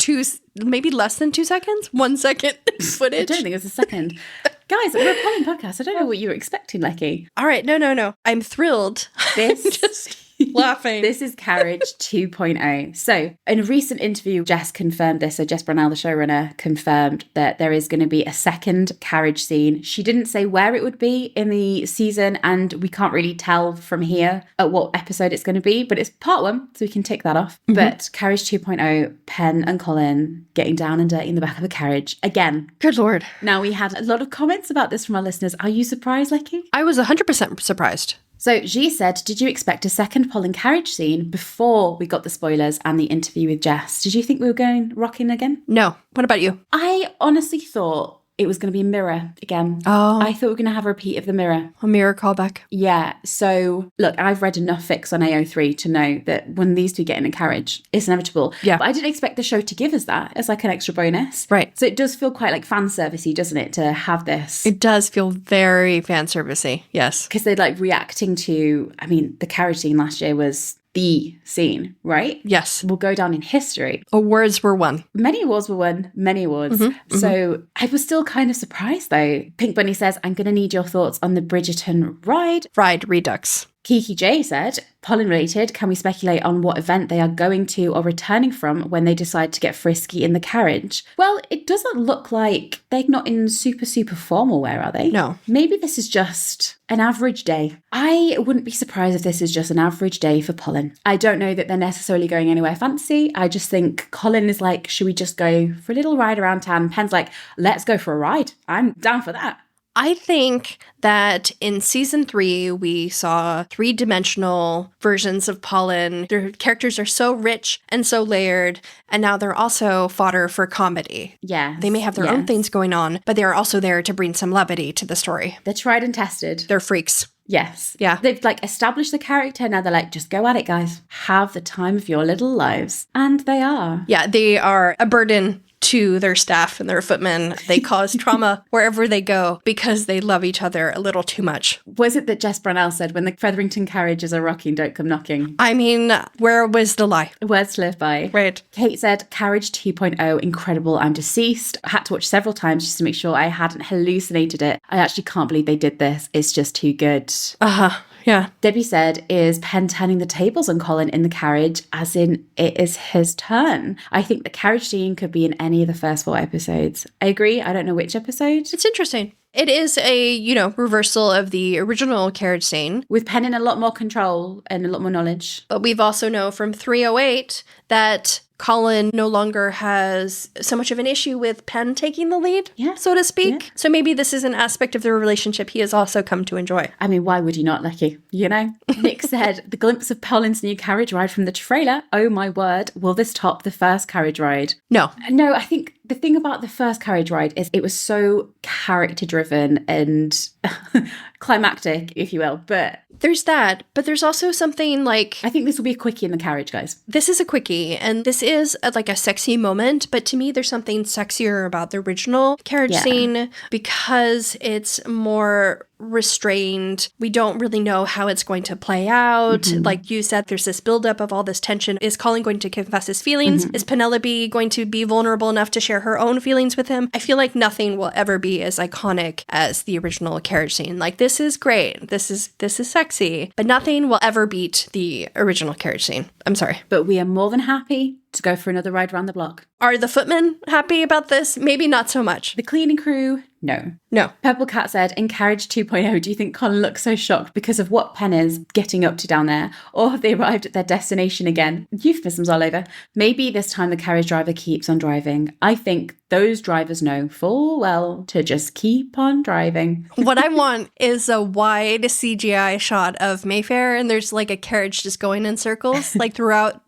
maybe less than 2 seconds? 1 second footage. I don't think it was a second. Guys, we're a Polin podcast. I don't know what you were expecting, Lecky. All right, no. I'm thrilled. This laughing. This is Carriage 2.0. So, in a recent interview, Jess confirmed this. So, Jess Brunel, the showrunner, confirmed that there is going to be a second carriage scene. She didn't say where it would be in the season, and we can't really tell from here at what episode it's going to be, but it's part 1, so we can tick that off. But Carriage 2.0, Pen and Polin getting down and dirty in the back of a carriage again. Good Lord. Now, we had a lot of comments about this from our listeners. Are you surprised, Lecky? I was 100% surprised. So G said, did you expect a second Polin carriage scene before we got the spoilers and the interview with Jess? Did you think we were going rocking again? No. What about you? I honestly thought it was going to be a mirror again. Oh. I thought we were going to have a repeat of the mirror. A mirror callback. Yeah. So, look, I've read enough fics on AO3 to know that when these two get in a carriage, it's inevitable. Yeah. But I didn't expect the show to give us that as like an extra bonus. Right. So it does feel quite like fan servicey, doesn't it, to have this? It does feel very fan servicey. Yes. Because they're like reacting to, I mean, the carriage scene last year was the scene, right? Yes. Will go down in history. Awards were won. Many awards were won, many awards. So I was still kind of surprised though. Pink Bunny says, I'm going to need your thoughts on the Bridgerton ride. Ride Redux. Kiki J said, Polin related, can we speculate on what event they are going to or returning from when they decide to get frisky in the carriage? Well, it doesn't look like they're not in super formal wear, are they? No. Maybe this is just an average day. I wouldn't be surprised if this is just an average day for Polin. I don't know that they're necessarily going anywhere fancy. I just think Colin is like, should we just go for a little ride around town? Pen's like, let's go for a ride. I'm down for that. I think that in season 3, we saw 3-dimensional versions of Polin. Their characters are so rich and so layered, and now they're also fodder for comedy. Yeah. They may have their own things going on, but they're also there to bring some levity to the story. They're tried and tested. They're freaks. Yes. Yeah. They've like established the character. Now they're like, just go at it, guys. Have the time of your little lives. And they are. Yeah, they are a burden to their staff and their footmen. They cause trauma wherever they go because they love each other a little too much. Was it that Jess Brunel said, when the Featherington carriages are rocking, don't come knocking? I mean, where was the lie? Words to live by. Right. Kate said, Carriage 2.0, incredible, I'm deceased. I had to watch several times just to make sure I hadn't hallucinated it. I actually can't believe they did this. It's just too good. Uh-huh. Yeah. Debbie said, is Pen turning the tables on Colin in the carriage, as in it is his turn? I think the carriage scene could be in any of the first 4 episodes. I agree. I don't know which episode. It's interesting. It is a, reversal of the original carriage scene. With Pen in a lot more control and a lot more knowledge. But we've also know from 308 that Colin no longer has so much of an issue with Pen taking the lead, so to speak. Yeah. So maybe this is an aspect of their relationship he has also come to enjoy. I mean, why would you not, Lucky? Nick said, the glimpse of Polin's new carriage ride from the trailer. Oh my word, will this top the first carriage ride? No, I think the thing about the first carriage ride is it was so character driven and climactic, if you will. But there's that, but there's also something like, I think this will be a quickie in the carriage, guys. This is a quickie, and this is a sexy moment, but to me there's something sexier about the original carriage scene because it's more restrained. We don't really know how it's going to play out. Like you said, there's this buildup of all this tension. Is Colin going to confess his feelings? Is Penelope going to be vulnerable enough to share her own feelings with him? I feel like nothing will ever be as iconic as the original carriage scene. Like, this is great. This is sexy, but nothing will ever beat the original carriage scene. I'm sorry. But we are more than happy to go for another ride around the block. Are the footmen happy about this? Maybe not so much. The cleaning crew, no. No. Purple Cat said, in Carriage 2.0, do you think Colin looks so shocked because of what Pen is getting up to down there? Or have they arrived at their destination again? Euphemisms all over. Maybe this time the carriage driver keeps on driving. I think those drivers know full well to just keep on driving. What I want is a wide CGI shot of Mayfair, and there's like a carriage just going in circles, like throughout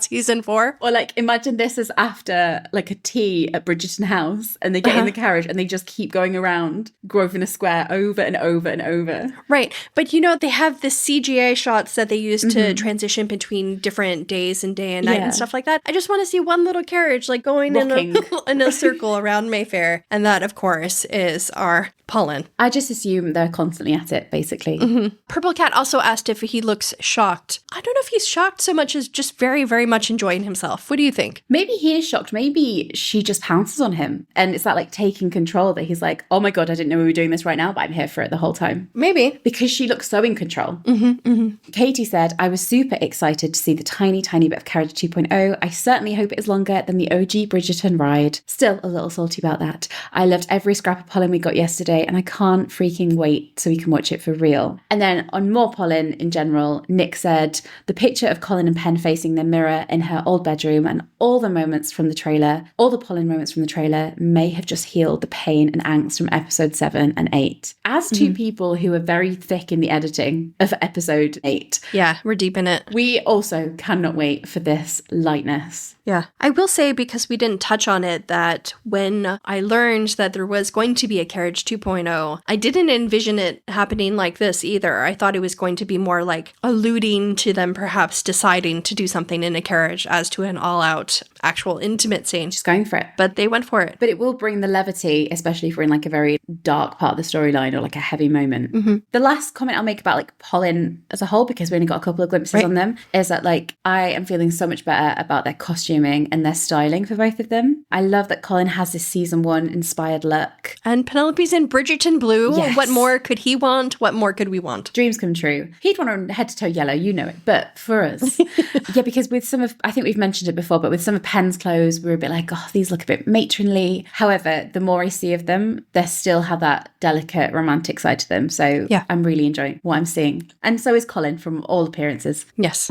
season 4. Or like, imagine this as after like a tea at Bridgerton House, and they get in the carriage and they just keep going around Grosvenor Square over and over and over. Right. But they have the CGI shots that they use to transition between different days and day and night and stuff like that. I just want to see one little carriage like going in a circle around Mayfair. And that, of course, is our Polin. I just assume they're constantly at it, basically. Purple Cat also asked if he looks shocked. I don't know if he's shocked so much as just very, very much enjoying himself. What do you think? Maybe he is shocked. Maybe she just pounces on him. And it's that like taking control that he's like, oh my God, I didn't know we were doing this right now, but I'm here for it the whole time. Maybe. Because she looks so in control. Katie said, I was super excited to see the tiny bit of Carriage 2.0. I certainly hope it is longer than the OG Bridgerton ride. Still a little salty about that. I loved every scrap of Polin we got yesterday, and I can't freaking wait so we can watch it for real. And then on more Polin in general, Nick said, the picture of Colin and Pen facing their mirror in her old bedroom and all the moments from the trailer, all the Polin moments from the trailer may have just healed the pain and angst from episode 7 and 8. As two people who are very thick in the editing of episode 8. Yeah, we're deep in it. We also cannot wait for this lightness. Yeah. I will say, because we didn't touch on it, that when I learned that there was going to be a Carriage 2.0, I didn't envision it happening like this either. I thought it was going to be more like alluding to them perhaps deciding to do something in a carriage as to an all-out actual intimate scene. Just going for it. But they went for it. But it will bring the levity, especially if we're in like a very dark part of the storyline or like a heavy moment. The last comment I'll make about like Polin as a whole, because we only got a couple of glimpses on them, is that like I am feeling so much better about their costuming and their styling for both of them. I love that Colin has this season 1 inspired look. And Penelope's in Bridgerton blue. Yes. What more could he want? What more could we want? Dreams come true. He'd want a head to toe yellow, you know it. But for us, yeah, because with some of, I think we've mentioned it before, but with some of Pen's clothes, we were a bit like, oh, these look a bit matronly. However, the more I see of them, they still have that delicate romantic side to them. So yeah, I'm really enjoying what I'm seeing. And so is Colin from all appearances. Yes.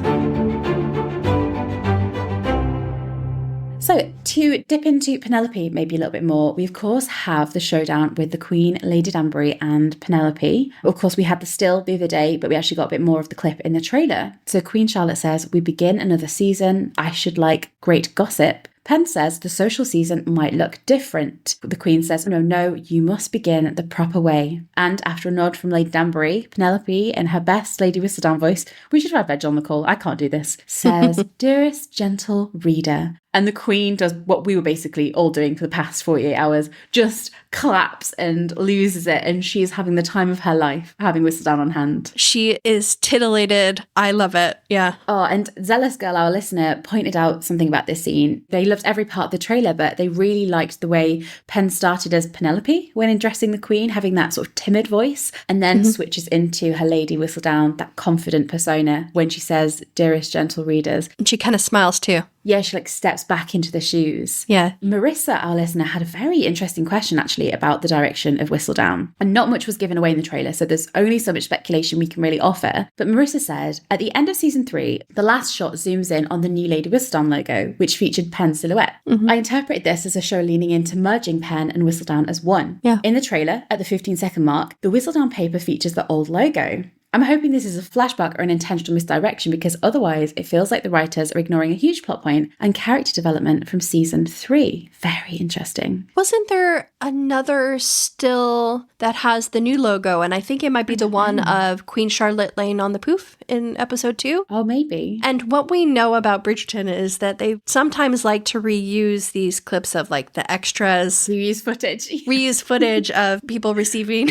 So to dip into Penelope maybe a little bit more, we of course have the showdown with the Queen, Lady Danbury and Penelope. Of course, we had the still the other day, but we actually got a bit more of the clip in the trailer. So Queen Charlotte says, we begin another season. I should like great gossip. Pen says the social season might look different. The Queen says, no, you must begin the proper way. And after a nod from Lady Danbury, Penelope, in her best Lady Whistledown voice, we should have Veg on the call, I can't do this, says, dearest gentle reader. And the Queen does what we were basically all doing for the past 48 hours, just claps and loses it. And she is having the time of her life, having Whistledown on hand. She is titillated. I love it. Yeah. Oh, and Zealous Girl, our listener, pointed out something about this scene. They loved every part of the trailer, but they really liked the way Pen started as Penelope when addressing the Queen, having that sort of timid voice, and then switches into her Lady Whistledown, that confident persona, when she says, dearest gentle readers. And she kind of smiles too. Yeah, she like steps back into the shoes. Yeah. Marissa, our listener, had a very interesting question actually about the direction of Whistledown. And not much was given away in the trailer, so there's only so much speculation we can really offer. But Marissa said, at the end of season 3, the last shot zooms in on the new Lady Whistledown logo, which featured Pen's silhouette. I interpreted this as a show leaning into merging Pen and Whistledown as one. Yeah. In the trailer, at the 15-second mark, the Whistledown paper features the old logo. I'm hoping this is a flashback or an intentional misdirection, because otherwise it feels like the writers are ignoring a huge plot point and character development from season 3. Very interesting. Wasn't there another still that has the new logo? And I think it might be the one of Queen Charlotte laying on the poof in episode 2. Oh, maybe. And what we know about Bridgerton is that they sometimes like to reuse these clips of like the extras. Reuse footage. Reuse footage of people receiving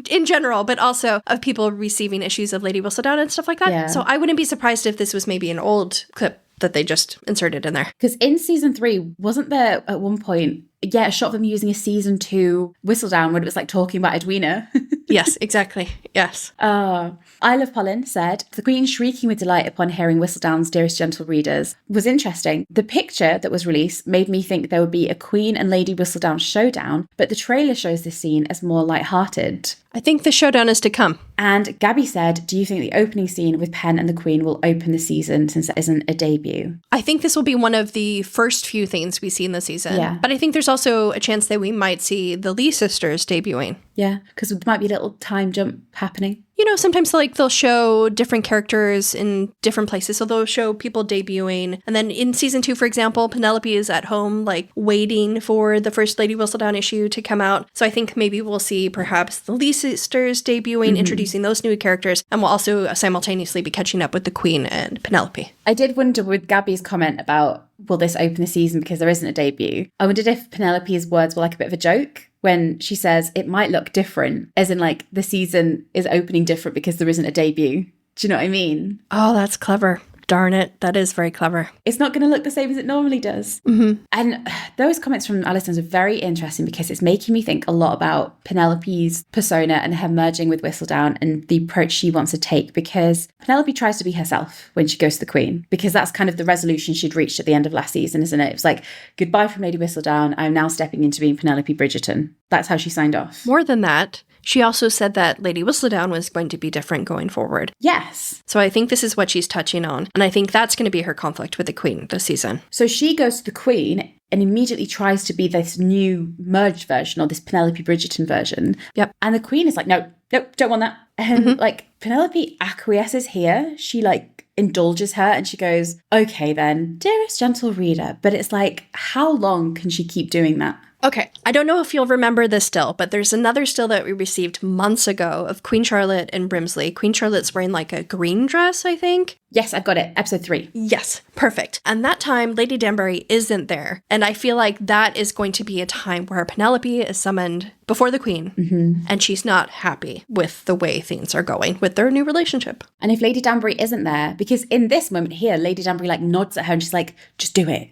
in general, but also of people receiving issues of Lady Whistledown and stuff like that. Yeah. So I wouldn't be surprised if this was maybe an old clip that they just inserted in there. Because in season 3, wasn't there at one point, a shot of them using a season 2 Whistledown when it was like talking about Edwina? Yes, exactly. Yes. I Love Polin said, the Queen shrieking with delight upon hearing Whistledown's dearest gentle readers was interesting. The picture that was released made me think there would be a Queen and Lady Whistledown showdown, but the trailer shows this scene as more lighthearted. I think the showdown is to come. And Gabby said, do you think the opening scene with Pen and the Queen will open the season since it isn't a debut? I think this will be one of the first few things we see in the season. Yeah. But I think there's also a chance that we might see the Lee sisters debuting. Yeah, because there might be a little time jump happening. You know, sometimes like they'll show different characters in different places. So they'll show people debuting. And then in season 2, for example, Penelope is at home, like waiting for the first Lady Whistledown issue to come out. So I think maybe we'll see perhaps the Lee sisters debuting, introducing those new characters. And we'll also simultaneously be catching up with the Queen and Penelope. I did wonder with Gabby's comment about, will this open the season because there isn't a debut? I wondered if Penelope's words were like a bit of a joke, when she says it might look different, as in like the season is opening different because there isn't a debut. Do you know what I mean? Oh, that's clever. Darn it. That is very clever. It's not going to look the same as it normally does. Mm-hmm. And those comments from Alison are very interesting because it's making me think a lot about Penelope's persona and her merging with Whistledown and the approach she wants to take, because Penelope tries to be herself when she goes to the Queen, because that's kind of the resolution she'd reached at the end of last season, isn't it? It was like, goodbye from Lady Whistledown. I'm now stepping into being Penelope Bridgerton. That's how she signed off. More than that, she also said that Lady Whistledown was going to be different going forward. Yes. So I think this is what she's touching on. And I think that's going to be her conflict with the Queen this season. So she goes to the Queen and immediately tries to be this new merged version, or this Penelope Bridgerton version. Yep. And the Queen is like, no, don't want that. And like Penelope acquiesces here. She like indulges her and she goes, okay then, dearest gentle reader. But it's like, how long can she keep doing that? Okay, I don't know if you'll remember this still, but there's another still that we received months ago of Queen Charlotte and Brimsley. Queen Charlotte's wearing like a green dress, I think. Yes, I've got it. Episode 3. Yes, perfect. And that time, Lady Danbury isn't there. And I feel like that is going to be a time where Penelope is summoned before the Queen, and she's not happy with the way things are going with their new relationship. And if Lady Danbury isn't there, because in this moment here, Lady Danbury like nods at her and she's like, just do it.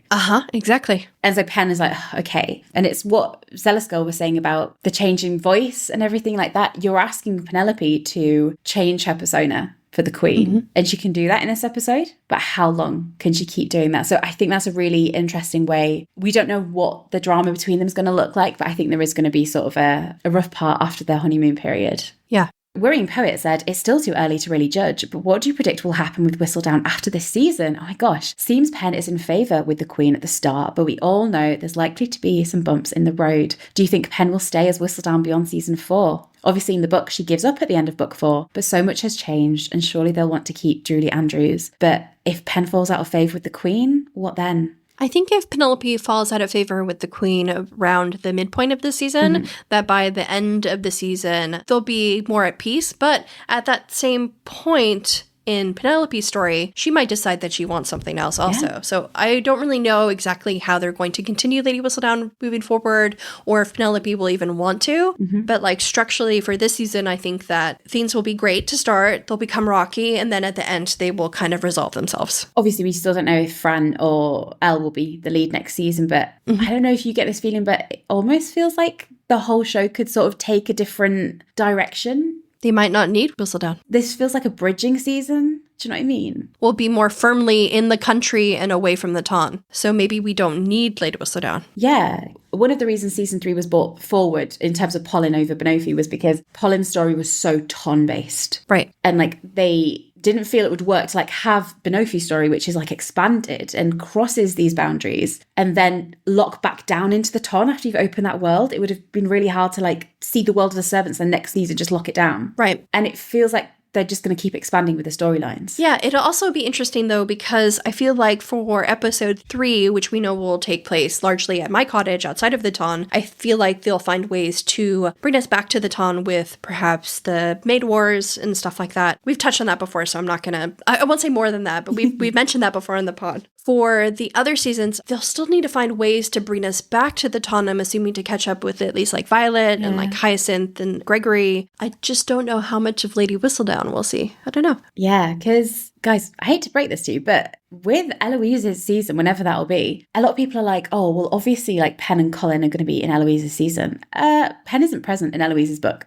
Exactly. And so Pen is like, okay. And it's what Zealous Girl was saying about the changing voice and everything like that. You're asking Penelope to change her persona for the Queen. And she can do that in this episode. But how long can she keep doing that? So I think that's a really interesting way. We don't know what the drama between them is going to look like, but I think there is going to be sort of a rough part after their honeymoon period. Yeah. Worrying Poet said, it's still too early to really judge, but what do you predict will happen with Whistledown after this season? Oh my gosh. Seems Pen is in favour with the Queen at the start, but we all know there's likely to be some bumps in the road. Do you think Pen will stay as Whistledown beyond season 4? Obviously in the book, she gives up at the end of book 4, but so much has changed and surely they'll want to keep Julie Andrews. But if Pen falls out of favour with the Queen, what then? I think if Penelope falls out of favor with the Queen around the midpoint of the season, that by the end of the season, they'll be more at peace. But at that same point in Penelope's story, she might decide that she wants something else also. Yeah. So I don't really know exactly how they're going to continue Lady Whistledown moving forward, or if Penelope will even want to. But like structurally for this season, I think that things will be great to start. They'll become rocky, and then at the end, they will kind of resolve themselves. Obviously, we still don't know if Fran or Elle will be the lead next season, but I don't know if you get this feeling, but it almost feels like the whole show could sort of take a different direction. They might not need Whistledown. This feels like a bridging season. Do you know what I mean? We'll be more firmly in the country and away from the ton. So maybe we don't need Lady Whistledown. Yeah. One of the reasons season 3 was brought forward in terms of Polin over Benophie was because Polin's story was so ton-based. Right. And like they didn't feel it would work to like have Benophie's story, which is like expanded and crosses these boundaries, and then lock back down into the ton after you've opened that world. It would have been really hard to like see the world of the servants and next season just lock it down. Right. And it feels like they're just going to keep expanding with the storylines. Yeah, it'll also be interesting, though, because I feel like for episode 3, which we know will take place largely at my cottage outside of the ton, I feel like they'll find ways to bring us back to the ton with perhaps the maid wars and stuff like that. We've touched on that before, so I'm not going to... I won't say more than that, but we've mentioned that before in the pod. For the other seasons, they'll still need to find ways to bring us back to the ton, I'm assuming, to catch up with at least like Violet and like Hyacinth and Gregory. I just don't know how much of Lady Whistledown we'll see. I don't know. Yeah, because, guys, I hate to break this to you, but with Eloise's season, whenever that'll be, a lot of people are like, oh, well, obviously, like, Pen and Colin are going to be in Eloise's season. Pen isn't present in Eloise's book.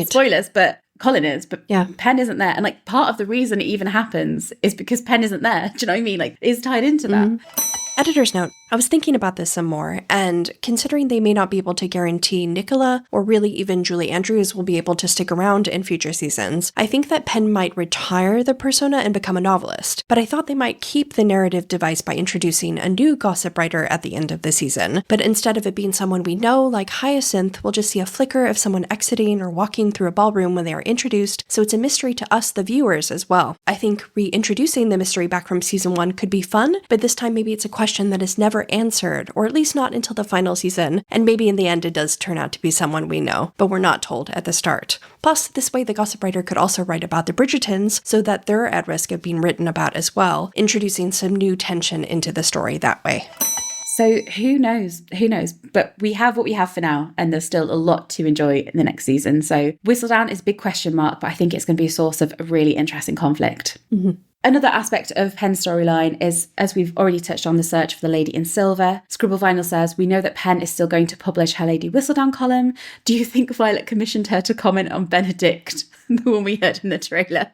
Spoilers, but... Colin is, but Pen isn't there. And like part of the reason it even happens is because Pen isn't there. Do you know what I mean? Like it's tied into that. Editor's note, I was thinking about this some more, and considering they may not be able to guarantee Nicola or really even Julie Andrews will be able to stick around in future seasons, I think that Pen might retire the persona and become a novelist, but I thought they might keep the narrative device by introducing a new gossip writer at the end of the season, but instead of it being someone we know, like Hyacinth, we'll just see a flicker of someone exiting or walking through a ballroom when they are introduced, so it's a mystery to us, the viewers, as well. I think reintroducing the mystery back from season 1 could be fun, but this time maybe it's a question that is never answered, or at least not until the final season, and maybe in the end it does turn out to be someone we know, but we're not told at the start. Plus, this way the gossip writer could also write about the Bridgertons, so that they're at risk of being written about as well, introducing some new tension into the story that way. So who knows? Who knows? But we have what we have for now, and there's still a lot to enjoy in the next season. So Whistledown is a big question mark, but I think it's going to be a source of a really interesting conflict. Mm-hmm. Another aspect of Pen's storyline is, as we've already touched on, the search for the Lady in Silver. Scribble Vinyl says, we know that Pen is still going to publish her Lady Whistledown column. Do you think Violet commissioned her to comment on Benedict, the one we heard in the trailer?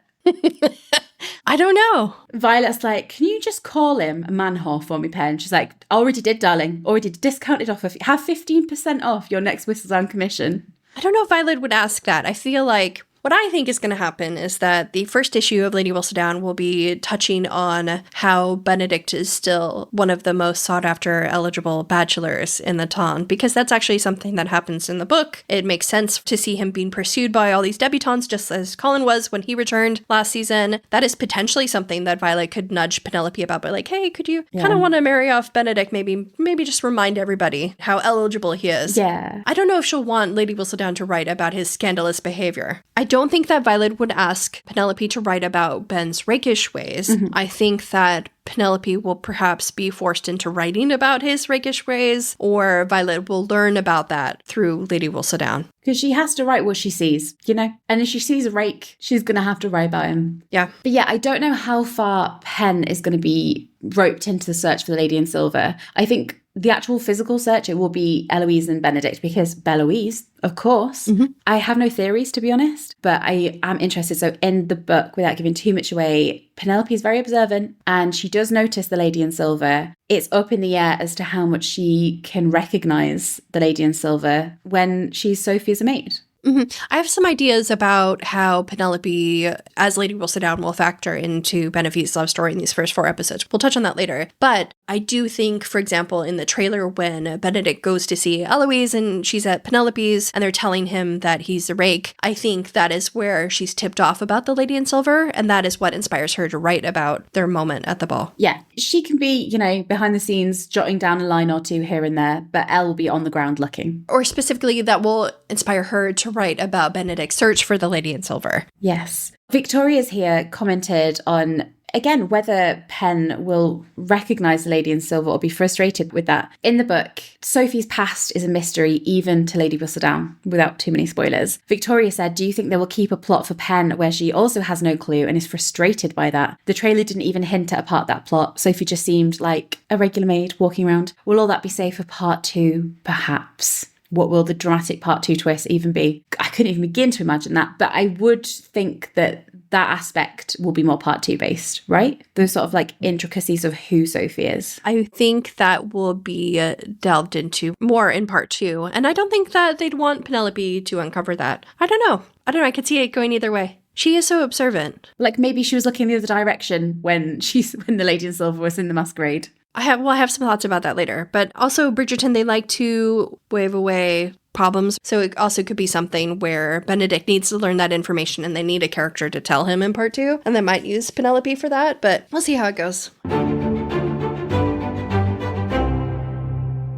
I don't know. Violet's like, can you just call him a man whore for me, Pen? She's like, already did, darling. Already discounted off. Have 15% off your next Whistledown commission. I don't know if Violet would ask that. I feel like what I think is going to happen is that the first issue of Lady Whistledown will be touching on how Benedict is still one of the most sought-after eligible bachelors in the town, because that's actually something that happens in the book. It makes sense to see him being pursued by all these debutantes, just as Colin was when he returned last season. That is potentially something that Violet could nudge Penelope about, but like, hey, could you kind of want to marry off Benedict? Maybe just remind everybody how eligible he is. Yeah. I don't know if she'll want Lady Whistledown to write about his scandalous behavior. I don't think that Violet would ask Penelope to write about Ben's rakish ways. Mm-hmm. I think that Penelope will perhaps be forced into writing about his rakish ways, or Violet will learn about that through Lady Whistledown. Because she has to write what she sees, you know? And if she sees a rake, she's going to have to write about him. Yeah. But yeah, I don't know how far Pen is going to be roped into the search for the Lady in Silver. I think the actual physical search, it will be Eloise and Benedict, because Beloise, of course. Mm-hmm. I have no theories, to be honest, but I am interested. So in the book, without giving too much away, Penelope is very observant and she does notice the Lady in Silver. It's up in the air as to how much she can recognise the Lady in Silver when she's Sophie as a maid. Mm-hmm. I have some ideas about how Penelope, as Lady Whistledown, will factor into Benophie's love story in these first 4 episodes. We'll touch on that later. But I do think, for example, in the trailer when Benedict goes to see Eloise and she's at Penelope's and they're telling him that he's a rake, I think that is where she's tipped off about the Lady in Silver, and that is what inspires her to write about their moment at the ball. Yeah, she can be, you know, behind the scenes jotting down a line or two here and there, but Elle will be on the ground looking. Or specifically, that will inspire her to write about Benedict's search for the Lady in Silver. Yes. Victoria's here commented on, again, whether Pen will recognise the Lady in Silver or be frustrated with that. In the book, Sophie's past is a mystery even to Lady Whistledown, without too many spoilers. Victoria said, do you think they will keep a plot for Pen where she also has no clue and is frustrated by that? The trailer didn't even hint at a part of that plot. Sophie just seemed like a regular maid walking around. Will all that be safe for part 2? Perhaps. What will the dramatic part 2 twist even be? I couldn't even begin to imagine that, but I would think that that aspect will be more part 2 based, right? Those sort of like intricacies of who Sophie is. I think that will be delved into more in part 2. And I don't think that they'd want Penelope to uncover that. I don't know. I could see it going either way. She is so observant. Like maybe she was looking the other direction when the Lady in Silver was in the masquerade. I have some thoughts about that later. But also Bridgerton, they like to wave away problems. So it also could be something where Benedict needs to learn that information and they need a character to tell him in part 2. And they might use Penelope for that, but we'll see how it goes.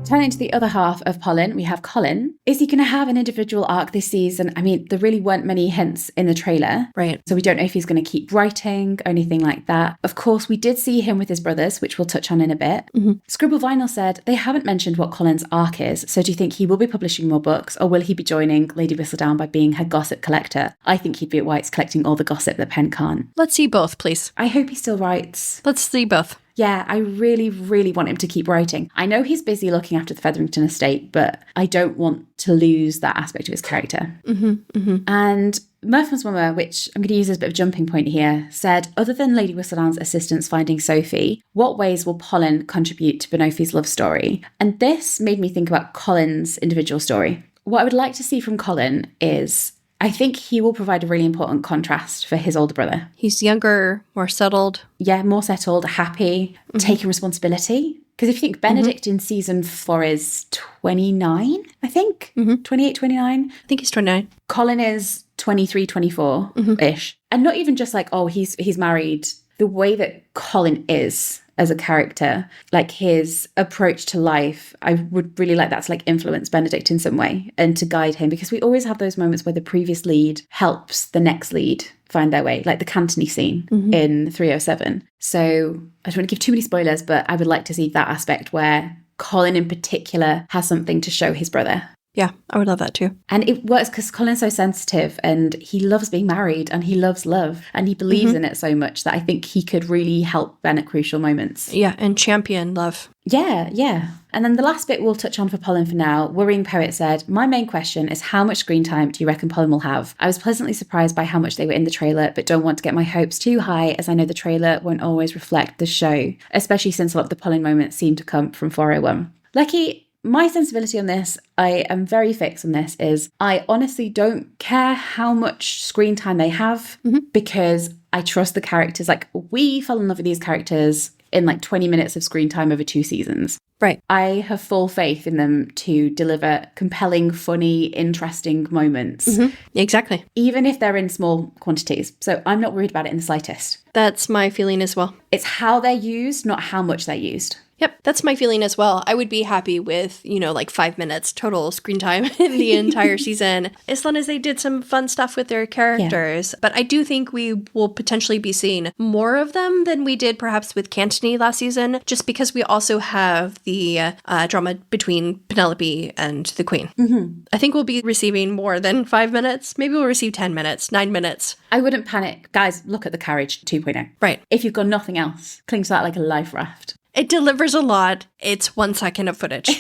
Turning to the other half of Polin, we have Colin. Is he going to have an individual arc this season? I mean, there really weren't many hints in the trailer. Right. So we don't know if he's going to keep writing or anything like that. Of course, we did see him with his brothers, which we'll touch on in a bit. Mm-hmm. Scribble Vinyl said, they haven't mentioned what Colin's arc is, so do you think he will be publishing more books, or will he be joining Lady Whistledown by being her gossip collector? I think he'd be at White's collecting all the gossip that Pen can't. Let's see both, please. I hope he still writes. Let's see both. Yeah, I really, really want him to keep writing. I know he's busy looking after the Featherington estate, but I don't want to lose that aspect of his character. Mm-hmm, mm-hmm. And Murphy's Mama, which I'm going to use as a bit of a jumping point here, said, other than Lady Whistledown's assistance finding Sophie, what ways will Polin contribute to Benophie's love story? And this made me think about Colin's individual story. What I would like to see from Colin is, I think he will provide a really important contrast for his older brother. He's younger, more settled. Yeah, more settled, happy, taking responsibility. Because if you think Benedict in season 4 is 29, I think, 28, 29. I think he's 29. Colin is 23, 24-ish. And not even just like, oh, he's married. The way that Colin is as a character, like his approach to life, I would really like that to like influence Benedict in some way and to guide him, because we always have those moments where the previous lead helps the next lead find their way, like the Cantony scene in 307. So I don't want to give too many spoilers, but I would like to see that aspect where Colin in particular has something to show his brother. Yeah, I would love that too. And it works because Colin's so sensitive and he loves being married and he loves love and he believes in it so much that I think he could really help Ben at crucial moments. Yeah, and champion love. Yeah. And then the last bit we'll touch on for Polin for now. Worrying Poet said, my main question is how much screen time do you reckon Polin will have? I was pleasantly surprised by how much they were in the trailer, but don't want to get my hopes too high as I know the trailer won't always reflect the show, especially since a lot of the Polin moments seem to come from 401. Lucky. My sensibility on this, I am very fixed on this, is I honestly don't care how much screen time they have because I trust the characters. Like, we fell in love with these characters in like 20 minutes of screen time over 2 seasons. Right. I have full faith in them to deliver compelling, funny, interesting moments. Exactly. Even if they're in small quantities. So I'm not worried about it in the slightest. That's my feeling as well. It's how they're used, not how much they're used. Yep, that's my feeling as well. I would be happy with, like 5 minutes total screen time in the entire season, as long as they did some fun stuff with their characters. Yeah. But I do think we will potentially be seeing more of them than we did perhaps with Cantony last season, just because we also have the drama between Penelope and the Queen. I think we'll be receiving more than 5 minutes. Maybe we'll receive 10 minutes, 9 minutes. I wouldn't panic. Guys, look at the Carriage 2.0. Right. If you've got nothing else, cling to that like a life raft. It delivers a lot. It's 1 second of footage.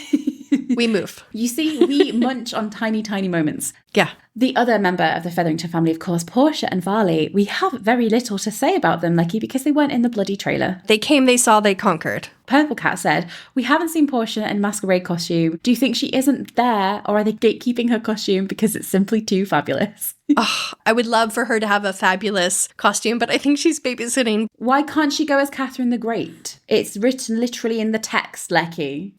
We move. You see, we munch on tiny, tiny moments. Yeah. The other member of the Featherington family, of course, Portia and Varley, we have very little to say about them, Lucky, because they weren't in the bloody trailer. They came, they saw, they conquered. Purple Cat said, we haven't seen Portia in masquerade costume. Do you think she isn't there, or are they gatekeeping her costume because it's simply too fabulous? Oh, I would love for her to have a fabulous costume, but I think she's babysitting. Why can't she go as Catherine the Great? It's written literally in the text, Lecky.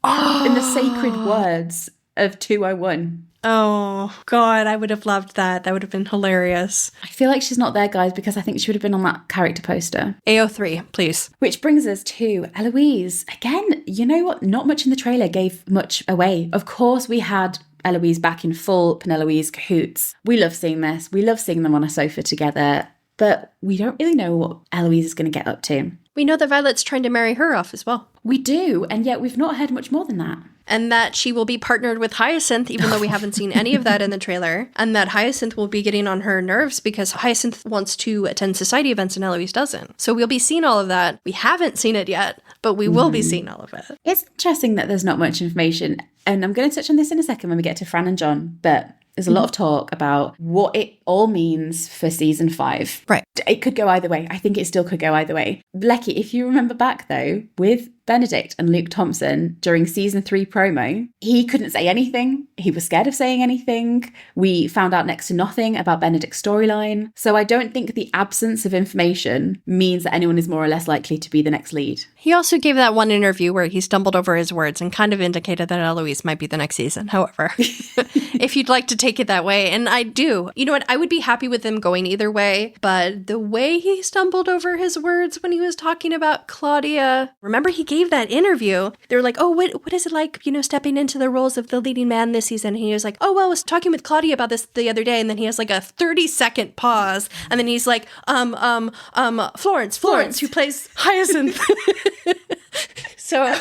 In the sacred words of 201. Oh, God, I would have loved that. That would have been hilarious. I feel like she's not there, guys, because I think she would have been on that character poster. AO3, please. Which brings us to Eloise. Again, you know what? Not much in the trailer gave much away. Of course, we had Eloise back in full Penelope's cahoots. We love seeing this. We love seeing them on a sofa together. But we don't really know what Eloise is going to get up to. We know that Violet's trying to marry her off as well. We do, and yet we've not heard much more than that. And that she will be partnered with Hyacinth, even though we haven't seen any of that in the trailer. And that Hyacinth will be getting on her nerves because Hyacinth wants to attend society events and Eloise doesn't. So we'll be seeing all of that. We haven't seen it yet, but we will be seeing all of it. It's interesting that there's not much information. And I'm going to touch on this in a second when we get to Fran and John. But there's a lot of talk about what it all means for season 5. Right. It could go either way. I think it still could go either way. Lecky, if you remember back though, with Benedict and Luke Thompson during season 3 promo, he couldn't say anything. He was scared of saying anything. We found out next to nothing about Benedict's storyline. So I don't think the absence of information means that anyone is more or less likely to be the next lead. He also gave that one interview where he stumbled over his words and kind of indicated that Eloise might be the next season. However, if you'd like to take it that way, and I do, you know what? I would be happy with them going either way, but the way he stumbled over his words when he was talking about Claudia, remember he gave that interview. They were like, oh, what is it like, stepping into the roles of the leading man this season? And he was like, oh, well, I was talking with Claudia about this the other day. And then he has like a 30-second pause. And then he's like, Florence, who plays Hyacinth. So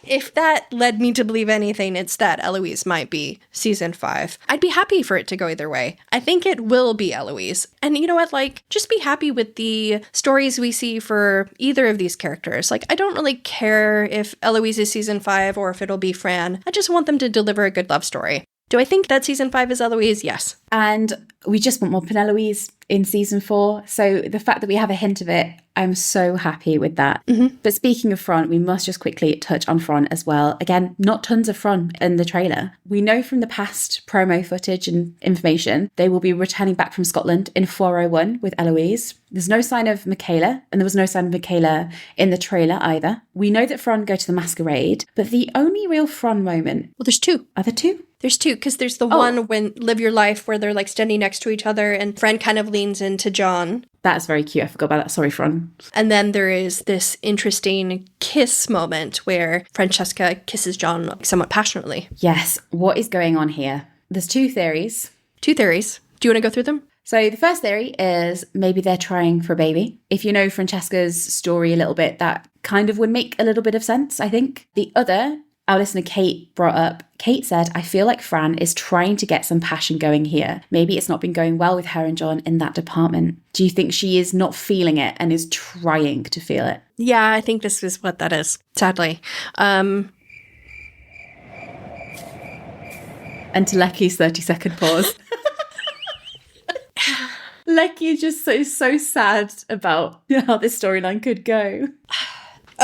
if that led me to believe anything, it's that Eloise might be season 5. I'd be happy for it to go either way. I think it will be Eloise. And you know what? Just be happy with the stories we see for either of these characters. I don't really care if Eloise is season 5 or if it'll be Fran. I just want them to deliver a good love story. Do I think that season 5 is Eloise? Yes. And we just want more Penelope's in season 4. So the fact that we have a hint of it, I'm so happy with that. But speaking of Fran, we must just quickly touch on Fran as well. Again, not tons of Fran in the trailer. We know from the past promo footage and information, they will be returning back from Scotland in 401 with Eloise. There's no sign of Michaela, and there was no sign of Michaela in the trailer either. We know that Fran go to the masquerade, but the only real Fran moment... Well, there's 2. Are there 2? There's 2, because there's the one when Live Your Life where they're standing next to each other and Fran kind of leans into John. That's very cute. I forgot about that. Sorry, Fran. And then there is this interesting kiss moment where Francesca kisses John somewhat passionately. Yes. What is going on here? There's 2 theories. 2 theories. Do you want to go through them? So the first theory is maybe they're trying for a baby. If you know Francesca's story a little bit, that kind of would make a little bit of sense, I think. The other, our listener Kate brought up, Kate said, I feel like Fran is trying to get some passion going here. Maybe it's not been going well with her and John in that department. Do you think she is not feeling it and is trying to feel it? Yeah, I think this is what that is, sadly. And to Lecky's 30-second pause. Lecky is just so sad about how this storyline could go.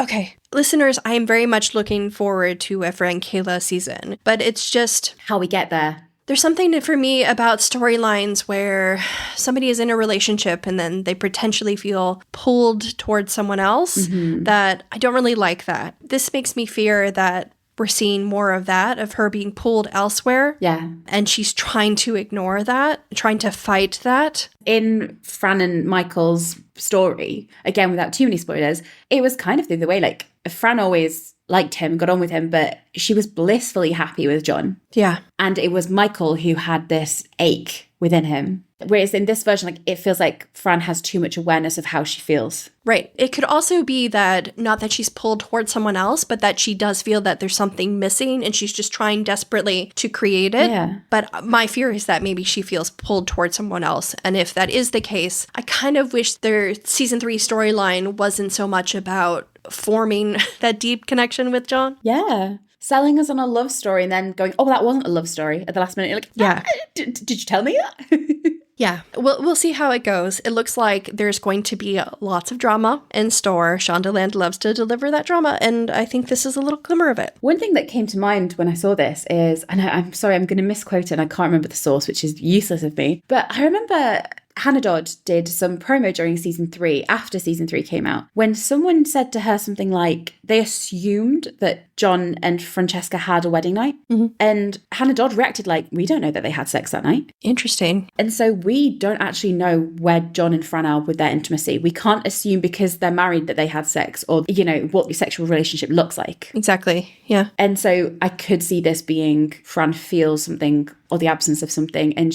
Okay, listeners, I am very much looking forward to a Frankela season, but it's just how we get there. There's something for me about storylines where somebody is in a relationship and then they potentially feel pulled towards someone else that I don't really like that. This makes me fear that we're seeing more of that, of her being pulled elsewhere. Yeah. And she's trying to ignore that, trying to fight that. In Fran and Michael's story, again, without too many spoilers, it was kind of the other way. Like, Fran always liked him, got on with him, but she was blissfully happy with John. Yeah. And it was Michael who had this ache within him. Whereas in this version, like, it feels like Fran has too much awareness of how she feels. Right. It could also be that, not that she's pulled towards someone else, but that she does feel that there's something missing and she's just trying desperately to create it. Yeah. But my fear is that maybe she feels pulled towards someone else. And if that is the case, I kind of wish their season 3 storyline wasn't so much about forming that deep connection with John. Yeah. Selling us on a love story and then going, oh, that wasn't a love story at the last minute. You're like, yeah. Did you tell me that? Yeah, we'll see how it goes. It looks like there's going to be lots of drama in store. Shondaland loves to deliver that drama, and I think this is a little glimmer of it. One thing that came to mind when I saw this is, and I'm sorry, I'm going to misquote it, and I can't remember the source, which is useless of me, but I remember Hannah Dodd did some promo during season 3, after season 3 came out, when someone said to her something like, they assumed that John and Francesca had a wedding night. And Hannah Dodd reacted like, we don't know that they had sex that night. Interesting. And so we don't actually know where John and Fran are with their intimacy. We can't assume because they're married that they had sex, or, you know, what the sexual relationship looks like. Exactly. Yeah. And so I could see this being Fran feels something or the absence of something. And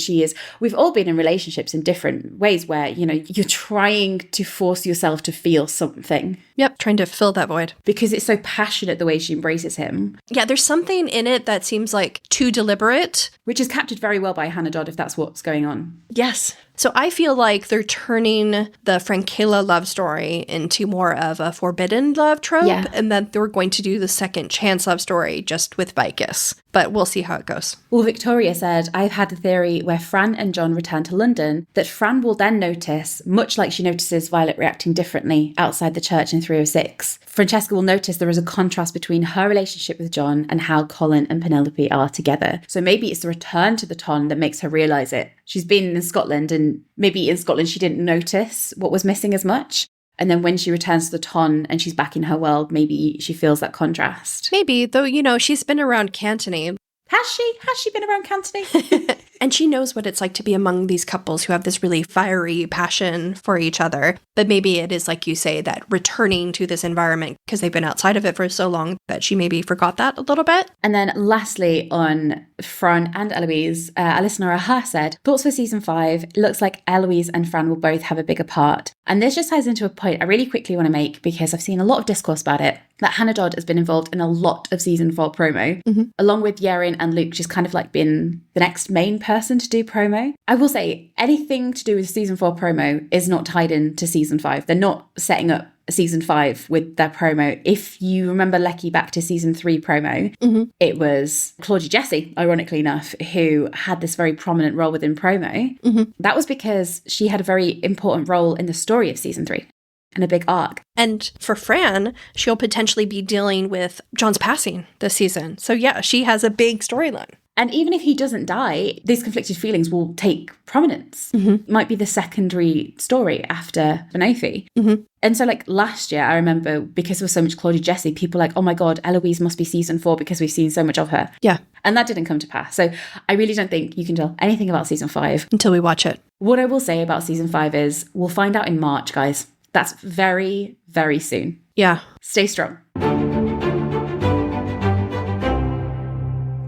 we've all been in relationships in different ways where, you know, you're trying to force yourself to feel something. Yep. Trying to fill that void. Because it's so passionate the way she embraces him. Yeah, there's something in it that seems like too deliberate. Which is captured very well by Hannah Dodd, if that's what's going on. Yes. So I feel like they're turning the Frankela love story into more of a forbidden love trope, and that they're going to do the second chance love story just with Vicus. But we'll see how it goes. Well, Victoria said, I've had a theory where Fran and John return to London, that Fran will then notice, much like she notices Violet reacting differently outside the church in 306. Francesca will notice there is a contrast between her relationship with John and how Polin and Penelope are together. So maybe it's the return to the Ton that makes her realise it. She's been in Scotland, and maybe in Scotland she didn't notice what was missing as much. And then when she returns to the Ton and she's back in her world, maybe she feels that contrast. Maybe, though, you know, she's been around Cantony. Has she? Has she been around Cantony? And she knows what it's like to be among these couples who have this really fiery passion for each other. But maybe it is, like you say, that returning to this environment because they've been outside of it for so long that she maybe forgot that a little bit. And then lastly, on Fran and Eloise, a listener, Aha, said, thoughts for season 5. It looks like Eloise and Fran will both have a bigger part. And this just ties into a point I really quickly want to make because I've seen a lot of discourse about it, that Hannah Dodd has been involved in a lot of season 4 promo, along with Yerin and Luke. She's kind of like been the next main person to do promo. I will say anything to do with season 4 promo is not tied into season 5. They're not setting up season 5 with their promo. If you remember Lecky back to season 3 promo, it was Claudia Jessie, ironically enough, who had this very prominent role within promo. That was because she had a very important role in the story of season 3. And a big arc. And for Fran, she'll potentially be dealing with John's passing this season. So yeah, she has a big storyline. And even if he doesn't die, these conflicted feelings will take prominence. It might be the secondary story after Benophie. And so like last year, I remember because there was so much Claudia Jessie, people like, oh my God, Eloise must be season 4 because we've seen so much of her. Yeah. And that didn't come to pass. So I really don't think you can tell anything about season 5. Until we watch it. What I will say about season 5 is we'll find out in March, guys. That's very, very soon. Yeah. Stay strong.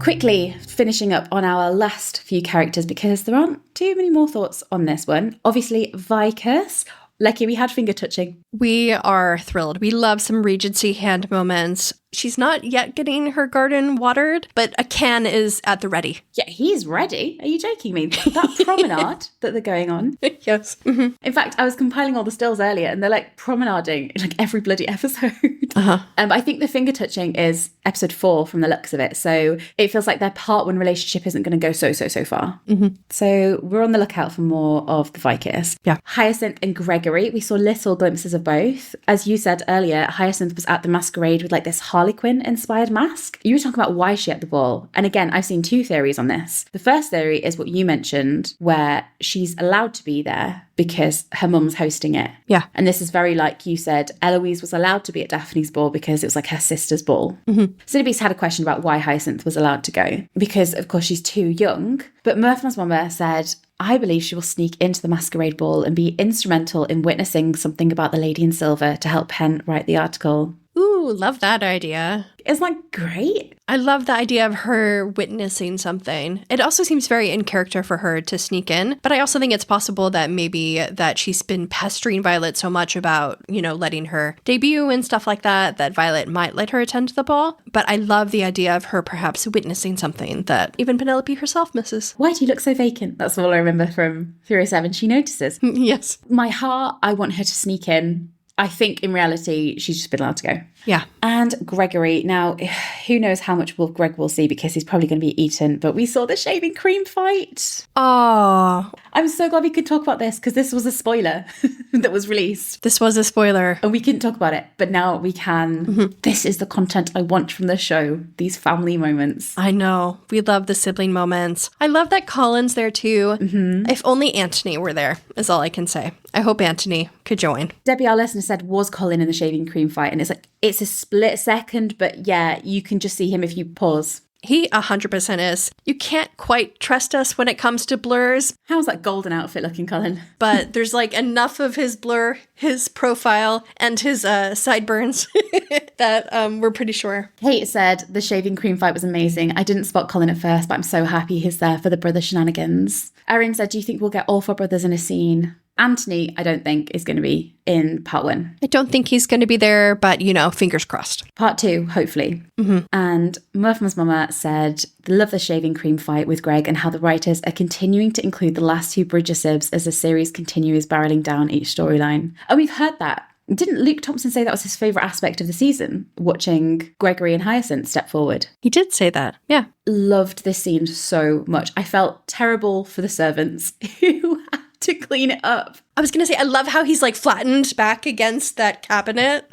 Quickly finishing up on our last few characters because there aren't too many more thoughts on this one. Obviously, Vicus. Lucky we had finger touching. We are thrilled. We love some Regency hand moments. She's not yet getting her garden watered, but a can is at the ready. Yeah, he's ready. Are you joking me? That promenade that they're going on. Yes. Mm-hmm. In fact, I was compiling all the stills earlier and they're like promenading in like every bloody episode. Uh-huh. I think the finger touching is episode 4 from the looks of it. So it feels like their part 1 relationship isn't going to go so far. Mm-hmm. So we're on the lookout for more of the Vicus. Yeah. Hyacinth and Gregory, we saw little glimpses of both. As you said earlier, Hyacinth was at the masquerade with like this Harlequin inspired mask. You were talking about why she at the ball. And again, I've seen 2 theories on this. The first theory is what you mentioned, where she's allowed to be there because her mum's hosting it. Yeah. And this is very like you said, Eloise was allowed to be at Daphne's ball because it was like her sister's ball. Mm-hmm. Cinnabeast had a question about why Hyacinth was allowed to go because of course she's too young. But Murphy's mama said, I believe she will sneak into the masquerade ball and be instrumental in witnessing something about the Lady in Silver to help Pen write the article. Ooh, love that idea. Isn't that great? I love the idea of her witnessing something. It also seems very in character for her to sneak in, but I also think it's possible that maybe that she's been pestering Violet so much about, letting her debut and stuff like that, that Violet might let her attend the ball. But I love the idea of her perhaps witnessing something that even Penelope herself misses. Why do you look so vacant? That's all I remember from 307. She notices. Yes. My heart, I want her to sneak in. I think in reality, she's just been allowed to go. Yeah. And Gregory. Now, who knows how much Greg will see because he's probably going to be eaten. But we saw the shaving cream fight. Oh. I'm so glad we could talk about this because this was a spoiler that was released. This was a spoiler. And we couldn't talk about it. But now we can. Mm-hmm. This is the content I want from the show. These family moments. I know. We love the sibling moments. I love that Colin's there too. Mm-hmm. If only Anthony were there, is all I can say. I hope Anthony could join. Debbie, our listener, said, was Colin in the shaving cream fight? And it's like, it's a split second, but yeah, you can just see him if you pause. He 100% is. You can't quite trust us when it comes to blurs. How's that golden outfit looking, Colin? But there's like enough of his blur, his profile, and his sideburns that we're pretty sure. Kate said the shaving cream fight was amazing. I didn't spot Colin at first, but I'm so happy he's there for the brother shenanigans. Erin said, do you think we'll get all 4 brothers in a scene? Anthony, I don't think, is going to be in part 1. I don't think he's going to be there, but, fingers crossed. Part 2, hopefully. Mm-hmm. And Murphy's mama said, love the shaving cream fight with Greg and how the writers are continuing to include the last 2 Bridger sibs as the series continues barreling down each storyline. And we've heard that. Didn't Luke Thompson say that was his favourite aspect of the season, watching Gregory and Hyacinth step forward? He did say that, yeah. Loved this scene so much. I felt terrible for the servants who had to clean it up. I was going to say, I love how he's like flattened back against that cabinet.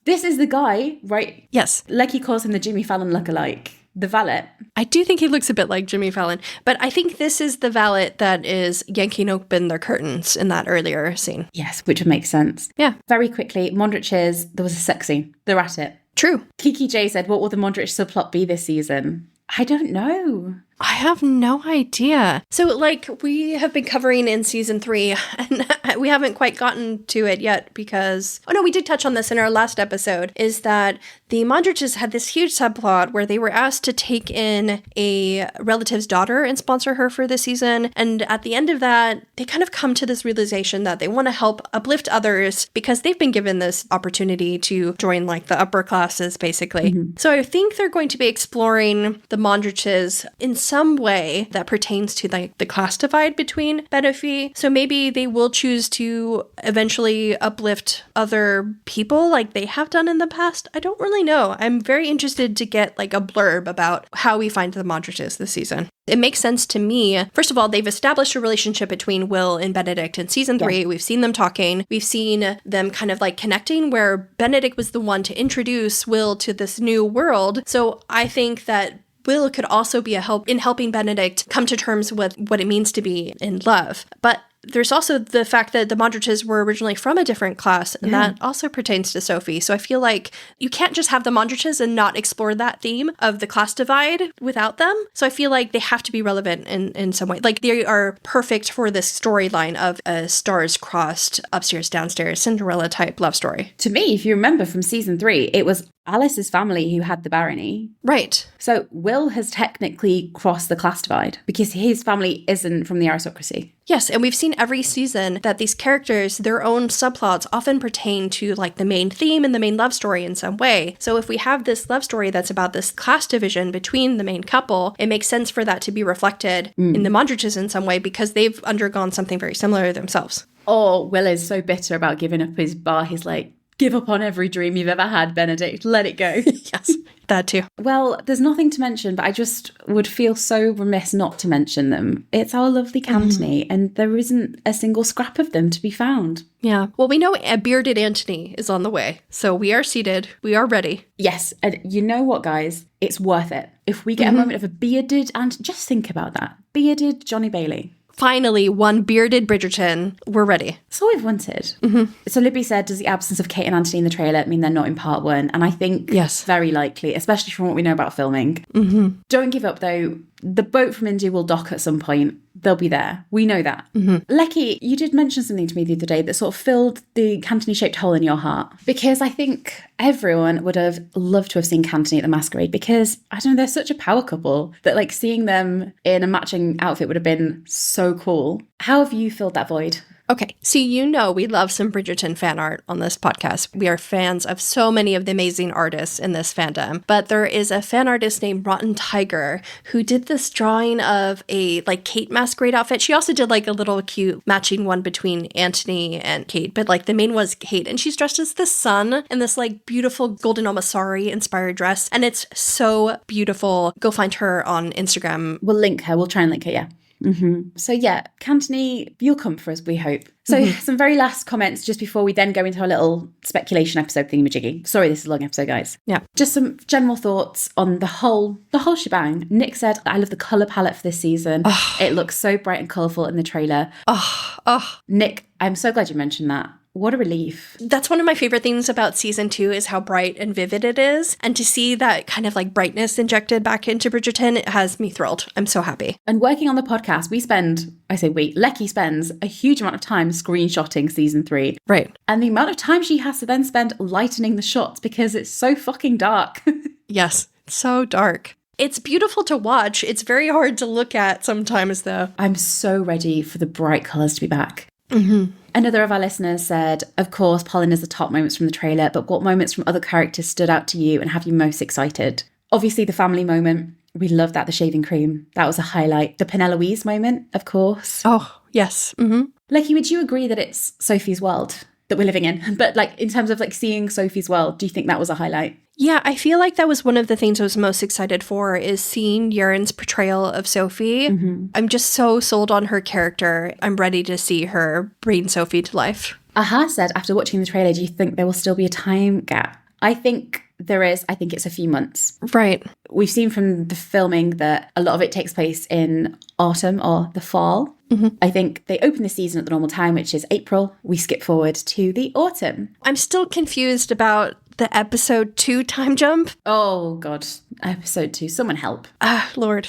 This is the guy, right? Yes. Like he calls him the Jimmy Fallon lookalike. The valet. I do think he looks a bit like Jimmy Fallon, but I think this is the valet that is yanking open their curtains in that earlier scene. Yes, which would make sense. Yeah. Very quickly, Mondrich's, there was a sex scene. They're at it. True. Kiki J said, what will the Mondrich subplot be this season? I don't know. I have no idea. So, we have been covering in season 3, and we haven't quite gotten to it yet because... Oh, no, we did touch on this in our last episode, is that the Mondriches had this huge subplot where they were asked to take in a relative's daughter and sponsor her for the season. And at the end of that, they kind of come to this realization that they want to help uplift others because they've been given this opportunity to join, the upper classes, basically. Mm-hmm. So I think they're going to be exploring the Mondriches in some way that pertains to the class divide between Benophie. So maybe they will choose to eventually uplift other people like they have done in the past. I don't really know. I'm very interested to get a blurb about how we find the Mondriches this season. It makes sense to me. First of all, they've established a relationship between Will and Benedict in season 3. Yeah. We've seen them talking. We've seen them kind of connecting where Benedict was the one to introduce Will to this new world. So I think that Will could also be a help in helping Benedict come to terms with what it means to be in love. But there's also the fact that the Mondriches were originally from a different class, and that also pertains to Sophie. So I feel like you can't just have the Mondriches and not explore that theme of the class divide without them. So I feel like they have to be relevant in some way. They are perfect for this storyline of a stars-crossed, upstairs, downstairs, Cinderella-type love story. To me, if you remember from season 3, it was Alice's family who had the barony. Right. So Will has technically crossed the class divide because his family isn't from the aristocracy. Yes, and we've seen every season that these characters, their own subplots often pertain to like the main theme and the main love story in some way. So if we have this love story that's about this class division between the main couple, it makes sense for that to be reflected in the Mondriches in some way because they've undergone something very similar themselves. Oh, Will is so bitter about giving up his bar. He's like, give up on every dream you've ever had, Benedict. Let it go. Yes, that too. Well, there's nothing to mention, but I just would feel so remiss not to mention them. It's our lovely Cantony, and there isn't a single scrap of them to be found. Yeah. Well, we know a bearded Antony is on the way, so we are seated. We are ready. Yes, and you know what, guys? It's worth it. If we get a moment of a bearded, and just think about that, bearded Johnny Bailey. Finally, one bearded Bridgerton. We're ready. That's all we've wanted. So Libby said, does the absence of Kate and Anthony in the trailer mean they're not in part one? And I think yes, very likely, especially from what we know about filming. Don't give up, though. The boat from India will dock at some point. They'll be there. We know that. Lecky, you did mention something to me the other day that sort of filled the Cantony-shaped hole in your heart. Because I think everyone would have loved to have seen Cantony at the Masquerade because, I don't know, they're such a power couple that like seeing them in a matching outfit would have been so cool. How have you filled that void? Okay, so you know we love some Bridgerton fan art on this podcast. We are fans of so many of the amazing artists in this fandom, but there is a fan artist named Rotten Tiger who did this drawing of a like Kate masquerade outfit. She also did like a little cute matching one between Anthony and Kate, but like the main was Kate, and she's dressed as the sun in this like beautiful golden almasari inspired dress, and it's so beautiful. Go find her on Instagram. We'll link her. We'll try and link her, yeah. So yeah, Cantony, you'll come for us, we hope. So some very last comments just before we then go into our little speculation episode thingamajiggy. Sorry, this is a long episode, guys. Yeah. Just some general thoughts on the whole shebang. Nick said, I love the colour palette for this season. It looks so bright and colourful in the trailer. Nick, I'm so glad you mentioned that. What a relief. That's one of my favorite things about season 2 is how bright and vivid it is. And to see that kind of like brightness injected back into Bridgerton, it has me thrilled. I'm so happy. And working on the podcast, Lecky spends a huge amount of time screenshotting season 3. Right. And the amount of time she has to then spend lightening the shots because it's so fucking dark. Yes, so dark. It's beautiful to watch. It's very hard to look at sometimes, though. I'm so ready for the bright colours to be back. Another of our listeners said, of course, Polin is the top moments from the trailer, but what moments from other characters stood out to you and have you most excited? Obviously, the family moment. We loved that, the shaving cream. That was a highlight. The Penelope's moment, of course. Oh, yes. Lecky, would you agree that it's Sophie's world that we're living in? But like in terms of like seeing Sophie's world, do you think that was a highlight? Yeah, I feel like that was one of the things I was most excited for is seeing Yaren's portrayal of Sophie. I'm just so sold on her character. I'm ready to see her bring Sophie to life. Aha said, after watching the trailer, do you think there will still be a time gap? I think there is. I think it's a few months. Right. We've seen from the filming that a lot of it takes place in autumn or the fall. I think they open the season at the normal time, which is April. We skip forward to the autumn. I'm still confused about the episode 2 time jump. Oh, God. Episode 2. Someone help. Lord.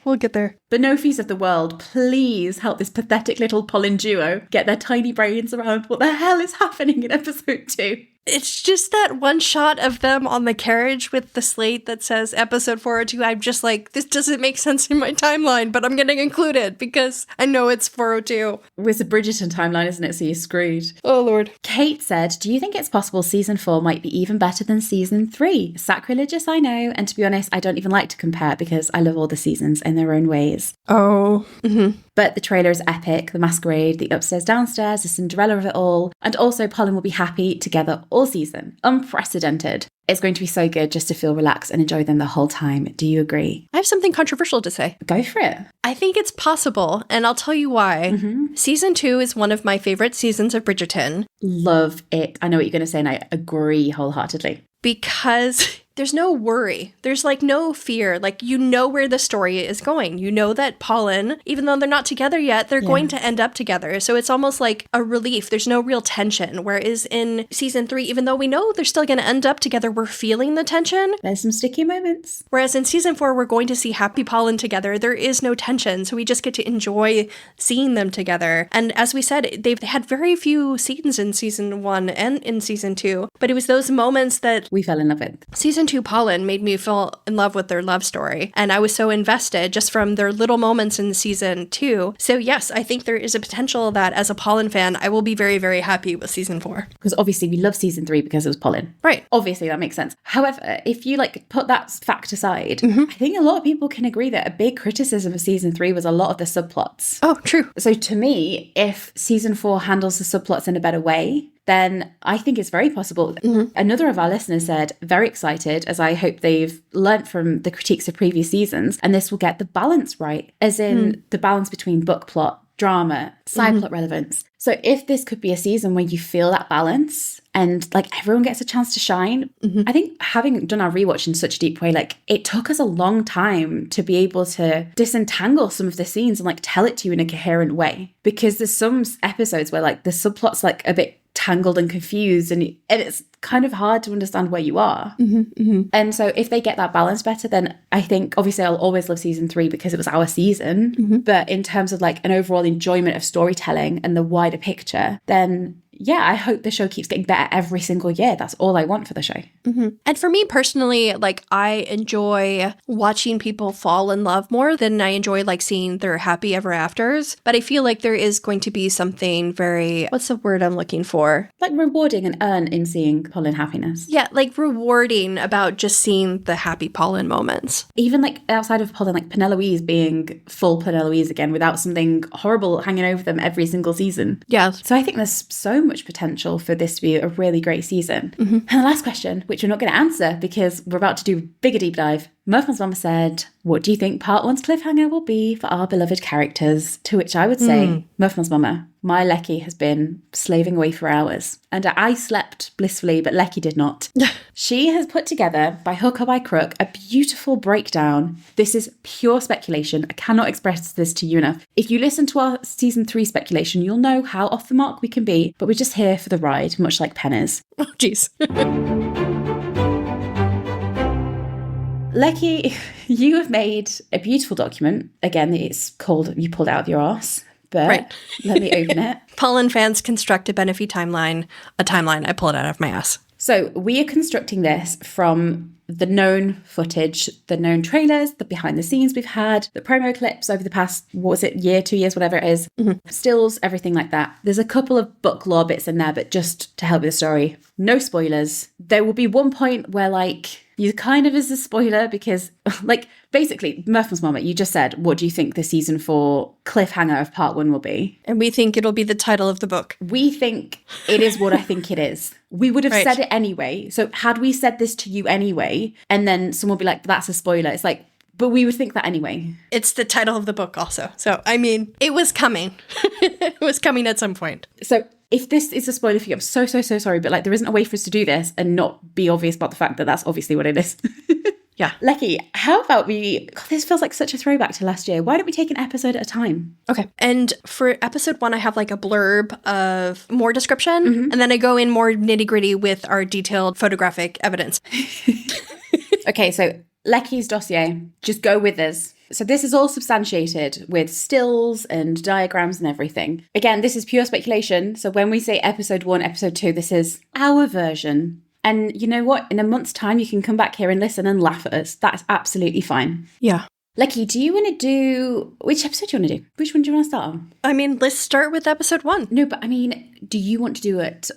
We'll get there. Benophies of the world, please help this pathetic little Polin duo get their tiny brains around what the hell is happening in episode 2. It's just that one shot of them on the carriage with the slate that says episode 402. I'm just like, this doesn't make sense in my timeline, but I'm going to include it because I know it's 402. It's a Bridgerton timeline, isn't it? So you're screwed. Oh, Lord. Kate said, do you think it's possible season 4 might be even better than season 3? Sacrilegious, I know. And to be honest, I don't even like to compare because I love all the seasons in their own ways. Oh. But the trailer is epic. The masquerade, the upstairs, downstairs, the Cinderella of it all. And also Polin will be happy together all season. Unprecedented. It's going to be so good just to feel relaxed and enjoy them the whole time. Do you agree? I have something controversial to say. Go for it. I think it's possible, and I'll tell you why. Season 2 is one of my favorite seasons of Bridgerton. Love it. I know what you're going to say, and I agree wholeheartedly. Because there's no worry. There's like no fear. Like, you know where the story is going. You know that Polin, even though they're not together yet, they're going to end up together. So it's almost like a relief. There's no real tension. Whereas in season 3, even though we know they're still going to end up together, we're feeling the tension. There's some sticky moments. Whereas in season 4, we're going to see happy Polin together. There is no tension. So we just get to enjoy seeing them together. And as we said, they've had very few scenes in season 1 and in season 2. But it was those moments that we fell in love with. Season 2 Polin made me fall in love with their love story. And I was so invested just from their little moments in season 2. So yes, I think there is a potential that as a Polin fan, I will be very, very happy with season 4. Because obviously we love season 3 because it was Polin. Right. Obviously that makes sense. However, if you like put that fact aside, I think a lot of people can agree that a big criticism of season 3 was a lot of the subplots. Oh, true. So to me, if season 4 handles the subplots in a better way, then I think it's very possible. Another of our listeners said, very excited, as I hope they've learnt from the critiques of previous seasons, and this will get the balance right, as in the balance between book plot, drama, side plot relevance. So if this could be a season where you feel that balance and like everyone gets a chance to shine, I think having done our rewatch in such a deep way, like it took us a long time to be able to disentangle some of the scenes and like tell it to you in a coherent way. Because there's some episodes where like the subplot's like a bit tangled and confused and it's kind of hard to understand where you are. And so if they get that balance better, then I think obviously I'll always love season 3 because it was our season. But in terms of like an overall enjoyment of storytelling and the wider picture, then yeah, I hope the show keeps getting better every single year. That's all I want for the show. And for me personally, like I enjoy watching people fall in love more than I enjoy like seeing their happy ever afters. But I feel like there is going to be something very, what's the word I'm looking for? Like rewarding and earn in seeing Polin happiness. Yeah, like rewarding about just seeing the happy Polin moments. Even like outside of Polin, like Penelope being full Penelope again without something horrible hanging over them every single season. Yeah. So I think there's so much potential for this to be a really great season. And the last question, which we're not going to answer because we're about to do a bigger deep dive. Murphy's mama said, what do you think part 1's cliffhanger will be for our beloved characters? To which I would say, Murphy's mama, my Lecky has been slaving away for hours. And I slept blissfully, but Lecky did not. She has put together, by hook or by crook, a beautiful breakdown. This is pure speculation. I cannot express this to you enough. If you listen to our season 3 speculation, you'll know how off the mark we can be, but we're just here for the ride, much like Pen is. Oh, jeez. Lecky, you have made a beautiful document. Again, it's called You Pulled Out of Your Arse. But let me open it. Polin fans construct a Benophie timeline, a timeline I pulled out of my ass. So we are constructing this from the known footage, the known trailers, the behind the scenes we've had, the promo clips over the past, what was it, year, 2 years, whatever it is, stills, everything like that. There's a couple of book lore bits in there, but just to help with the story, no spoilers. There will be one point where like, you kind of is a spoiler because like basically Murphy's mama, you just said, what do you think the season 4 cliffhanger of part 1 will be? And we think it'll be the title of the book. We think it is what I think it is. We would have said it anyway. So had we said this to you anyway, and then someone would be like, that's a spoiler. It's like, but we would think that anyway. It's the title of the book also. So, I mean, it was coming. It was coming at some point. So if this is a spoiler for you, I'm so sorry, but like there isn't a way for us to do this and not be obvious about the fact that that's obviously what it is. Yeah. Lecky, how about God, this feels like such a throwback to last year. Why don't we take an episode at a time? Okay. And for episode 1, I have like a blurb of more description, and then I go in more nitty gritty with our detailed photographic evidence. Okay, so Lecky's dossier, just go with us. So this is all substantiated with stills and diagrams and everything. Again, this is pure speculation. So when we say episode 1, episode 2, this is our version. And you know what? In a month's time, you can come back here and listen and laugh at us. That's absolutely fine. Yeah. Lecky, do you want to do... Which episode do you want to do? Which one do you want to start on? I mean, let's start with episode 1. No, but I mean, do you want to do it?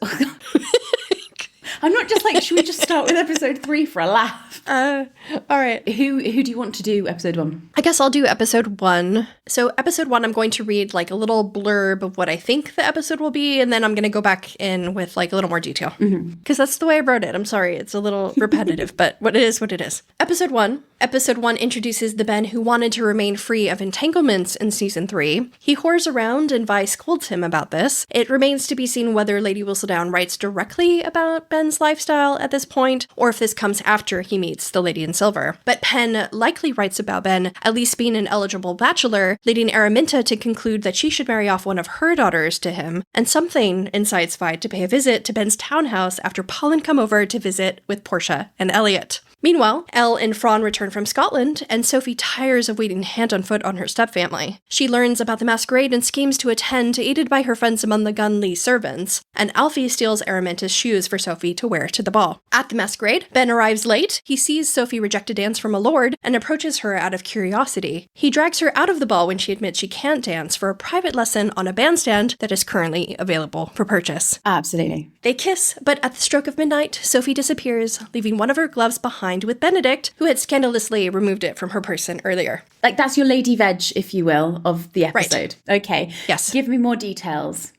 I'm not just like, should we just start with episode 3 for a laugh? All right. Who do you want to do episode 1? I guess I'll do episode 1. So episode 1, I'm going to read like a little blurb of what I think the episode will be, and then I'm going to go back in with like a little more detail. Because that's the way I wrote it. I'm sorry, it's a little repetitive, but what it is. Episode 1. Episode 1 introduces the Ben who wanted to remain free of entanglements in season 3. He whores around and Vi scolds him about this. It remains to be seen whether Lady Whistledown writes directly about Ben's Pen's lifestyle at this point, or if this comes after he meets the Lady in Silver. But Pen likely writes about Ben at least being an eligible bachelor, leading Araminta to conclude that she should marry off one of her daughters to him, and something incites Vi to pay a visit to Ben's townhouse after Polin come over to visit with Portia and Elliot. Meanwhile, Elle and Fran return from Scotland, and Sophie tires of waiting hand on foot on her stepfamily. She learns about the masquerade and schemes to attend, aided by her friends among the Gunley servants, and Alfie steals Araminta's shoes for Sophie to wear to the ball. At the masquerade, Ben arrives late, he sees Sophie reject a dance from a lord, and approaches her out of curiosity. He drags her out of the ball when she admits she can't dance for a private lesson on a bandstand that is currently available for purchase. Absolutely. They kiss, but at the stroke of midnight, Sophie disappears, leaving one of her gloves behind with Benedict, who had scandalously removed it from her person earlier. Like, that's your lady veg, if you will, of the episode. Right. Okay. Yes. Give me more details.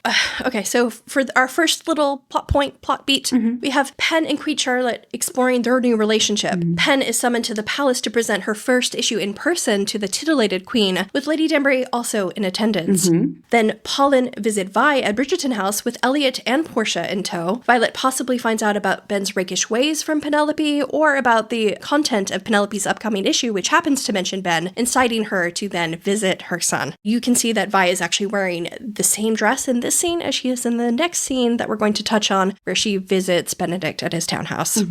Okay, so for our first little plot beat, we have Pen and Queen Charlotte exploring their new relationship. Pen is summoned to the palace to present her first issue in person to the titillated queen, with Lady Danbury also in attendance. Then Polin visit Vi at Bridgerton House with Elliot and Portia in tow. Violet possibly finds out about Ben's rakish ways from Penelope, or about the content of Penelope's upcoming issue, which happens to mention Ben, inciting her to then visit her son. You can see that Vi is actually wearing the same dress in this scene as she is in the next scene that we're going to touch on, where she visits Benedict at his townhouse.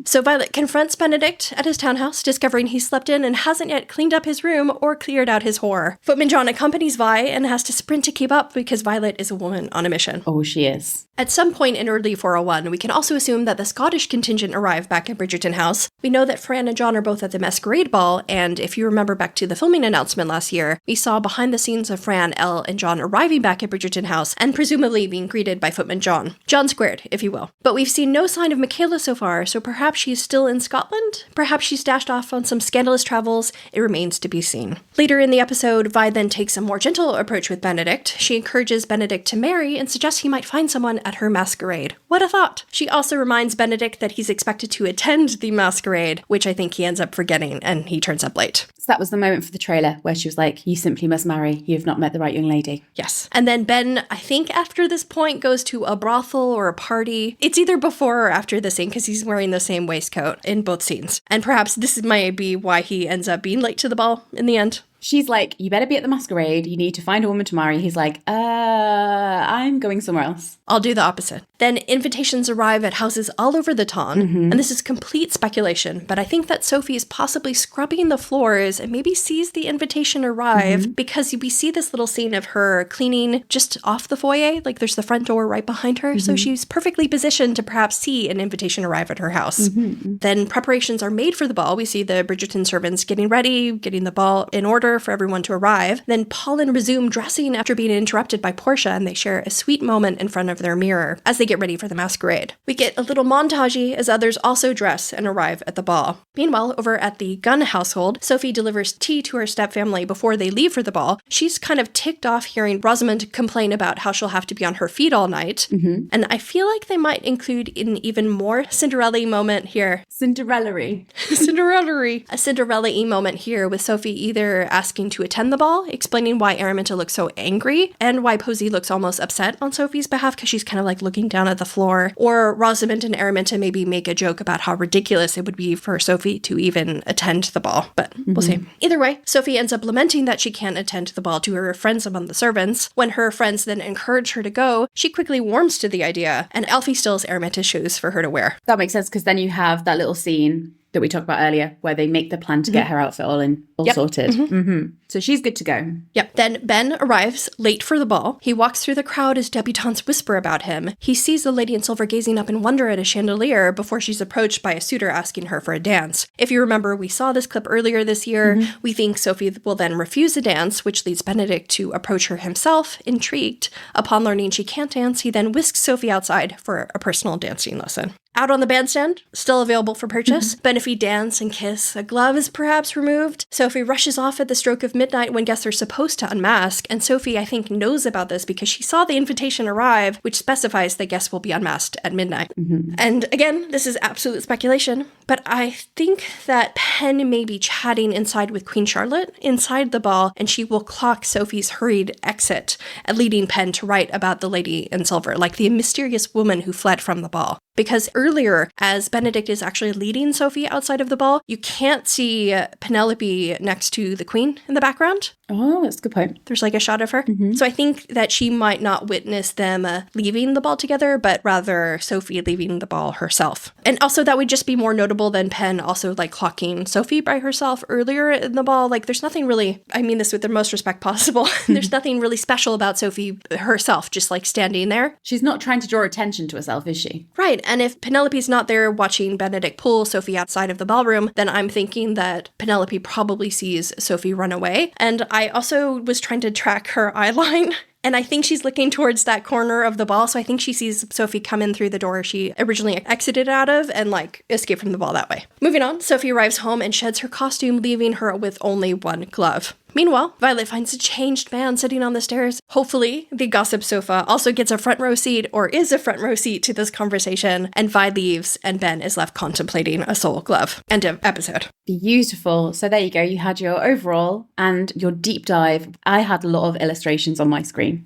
So Violet confronts Benedict at his townhouse, discovering he slept in and hasn't yet cleaned up his room or cleared out his whore. Footman John accompanies Vi and has to sprint to keep up because Violet is a woman on a mission. Oh, she is. At some point in early 401, we can also assume that the Scottish contingent arrived back at Bridgerton House. We know that Fran and John are both at the masquerade ball, and if you remember back to the filming announcement last year, we saw behind the scenes of Fran, Elle, and John arriving back at Bridgerton House and presumably being greeted by Footman John. John squared, if you will. But we've seen no sign of Michaela so far, so perhaps she's still in Scotland? Perhaps she's dashed off on some scandalous travels? It remains to be seen. Later in the episode, Vi then takes a more gentle approach with Benedict. She encourages Benedict to marry and suggests he might find someone at her masquerade. What a thought! She also reminds Benedict that he's expected to attend the masquerade, which I think he ends up forgetting, and he turns up late. So that was the moment for the trailer where she was like, you simply must marry. You have not met the right young lady. Yes. And then Ben, I think after this point, goes to a brothel or a party. It's either before or after the scene because he's wearing the same waistcoat in both scenes. And perhaps this might be why he ends up being late to the ball in the end. She's like, you better be at the masquerade. You need to find a woman to marry. He's like, I'm going somewhere else. I'll do the opposite. Then invitations arrive at houses all over the town, and this is complete speculation, but I think that Sophie is possibly scrubbing the floors and maybe sees the invitation arrive because we see this little scene of her cleaning just off the foyer, like there's the front door right behind her, so she's perfectly positioned to perhaps see an invitation arrive at her house. Then preparations are made for the ball. We see the Bridgerton servants getting ready, getting the ball in order for everyone to arrive. Then Polin resume dressing after being interrupted by Portia, and they share a sweet moment in front of their mirror as they get ready for the masquerade. We get a little montage as others also dress and arrive at the ball. Meanwhile, over at the Gunn household, Sophie delivers tea to her stepfamily before they leave for the ball. She's kind of ticked off hearing Rosamond complain about how she'll have to be on her feet all night. And I feel like they might include an even more Cinderella-y moment here. Cinderella-y. Cinderella-y. A Cinderella-y moment here with Sophie either asking to attend the ball, explaining why Araminta looks so angry, and why Posey looks almost upset on Sophie's behalf because she's kind of like looking down at the floor. Or Rosamond and Araminta maybe make a joke about how ridiculous it would be for Sophie to even attend the ball. But we'll see. Either way, Sophie ends up lamenting that she can't attend the ball to her friends among the servants. When her friends then encourage her to go, she quickly warms to the idea, and Alfie steals Araminta's shoes for her to wear. That makes sense, because then you have that little scene that we talked about earlier, where they make the plan to get her outfit all sorted. So she's good to go. Then Ben arrives late for the ball. He walks through the crowd as debutantes whisper about him. He sees the lady in silver gazing up in wonder at a chandelier before she's approached by a suitor asking her for a dance. If you remember, we saw this clip earlier this year. We think Sophie will then refuse a dance, which leads Benedict to approach her himself, intrigued. Upon learning she can't dance, he then whisks Sophie outside for a personal dancing lesson. Out on the bandstand, still available for purchase. Benophie dance and kiss. A glove is perhaps removed. Sophie rushes off at the stroke of midnight when guests are supposed to unmask, and Sophie, I think, knows about this because she saw the invitation arrive, which specifies that guests will be unmasked at midnight. And again, this is absolute speculation, but I think that Pen may be chatting inside with Queen Charlotte inside the ball, and she will clock Sophie's hurried exit, leading Pen to write about the lady in silver, like the mysterious woman who fled from the ball. Because earlier, as Benedict is actually leading Sophie outside of the ball, you can't see Penelope next to the queen in the background. Oh, that's a good point. There's like a shot of her. So I think that she might not witness them leaving the ball together, but rather Sophie leaving the ball herself. And also that would just be more notable than Pen also like clocking Sophie by herself earlier in the ball. Like there's nothing really, I mean this with the most respect possible, there's nothing really special about Sophie herself, just like standing there. She's not trying to draw attention to herself, is she? Right. And if Penelope's not there watching Benedict pull Sophie outside of the ballroom, then I'm thinking that Penelope probably sees Sophie run away. And I also was trying to track her eye line. And I think she's looking towards that corner of the ball. So I think she sees Sophie come in through the door she originally exited out of and like escape from the ball that way. Moving on, Sophie arrives home and sheds her costume, leaving her with only one glove. Meanwhile, Violet finds a changed man sitting on the stairs. Hopefully, the gossip sofa also gets a front row seat or is a front row seat to this conversation, and Vi leaves and Ben is left contemplating a soul glove. End of episode. Beautiful. So there you go. You had your overall and your deep dive. I had a lot of illustrations on my screen.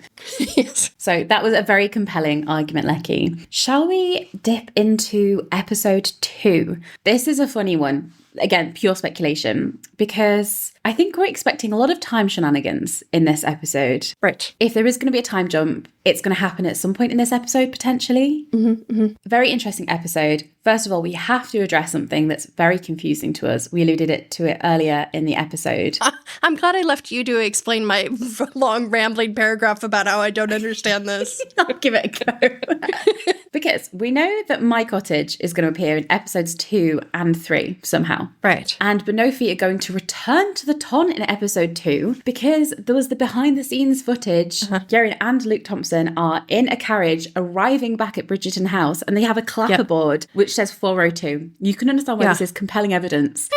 Yes. So that was a very compelling argument, Lecky. Shall we dip into episode 2? This is a funny one. Again, pure speculation, because I think we're expecting a lot of time shenanigans in this episode. Right. If there is going to be a time jump, it's going to happen at some point in this episode, potentially. Very interesting episode. First of all, we have to address something that's very confusing to us. We alluded to it earlier in the episode. I'm glad I left you to explain my long rambling paragraph about how I don't understand this. I'll give it a go. Because we know that My Cottage is going to appear in episodes 2 and 3 somehow. Right. And Benophie are going to return to the Ton in episode 2 because there was the behind the scenes footage. Geraint and Luke Thompson are in a carriage arriving back at Bridgerton House and they have a clapperboard which says 402. You can understand why this is compelling evidence.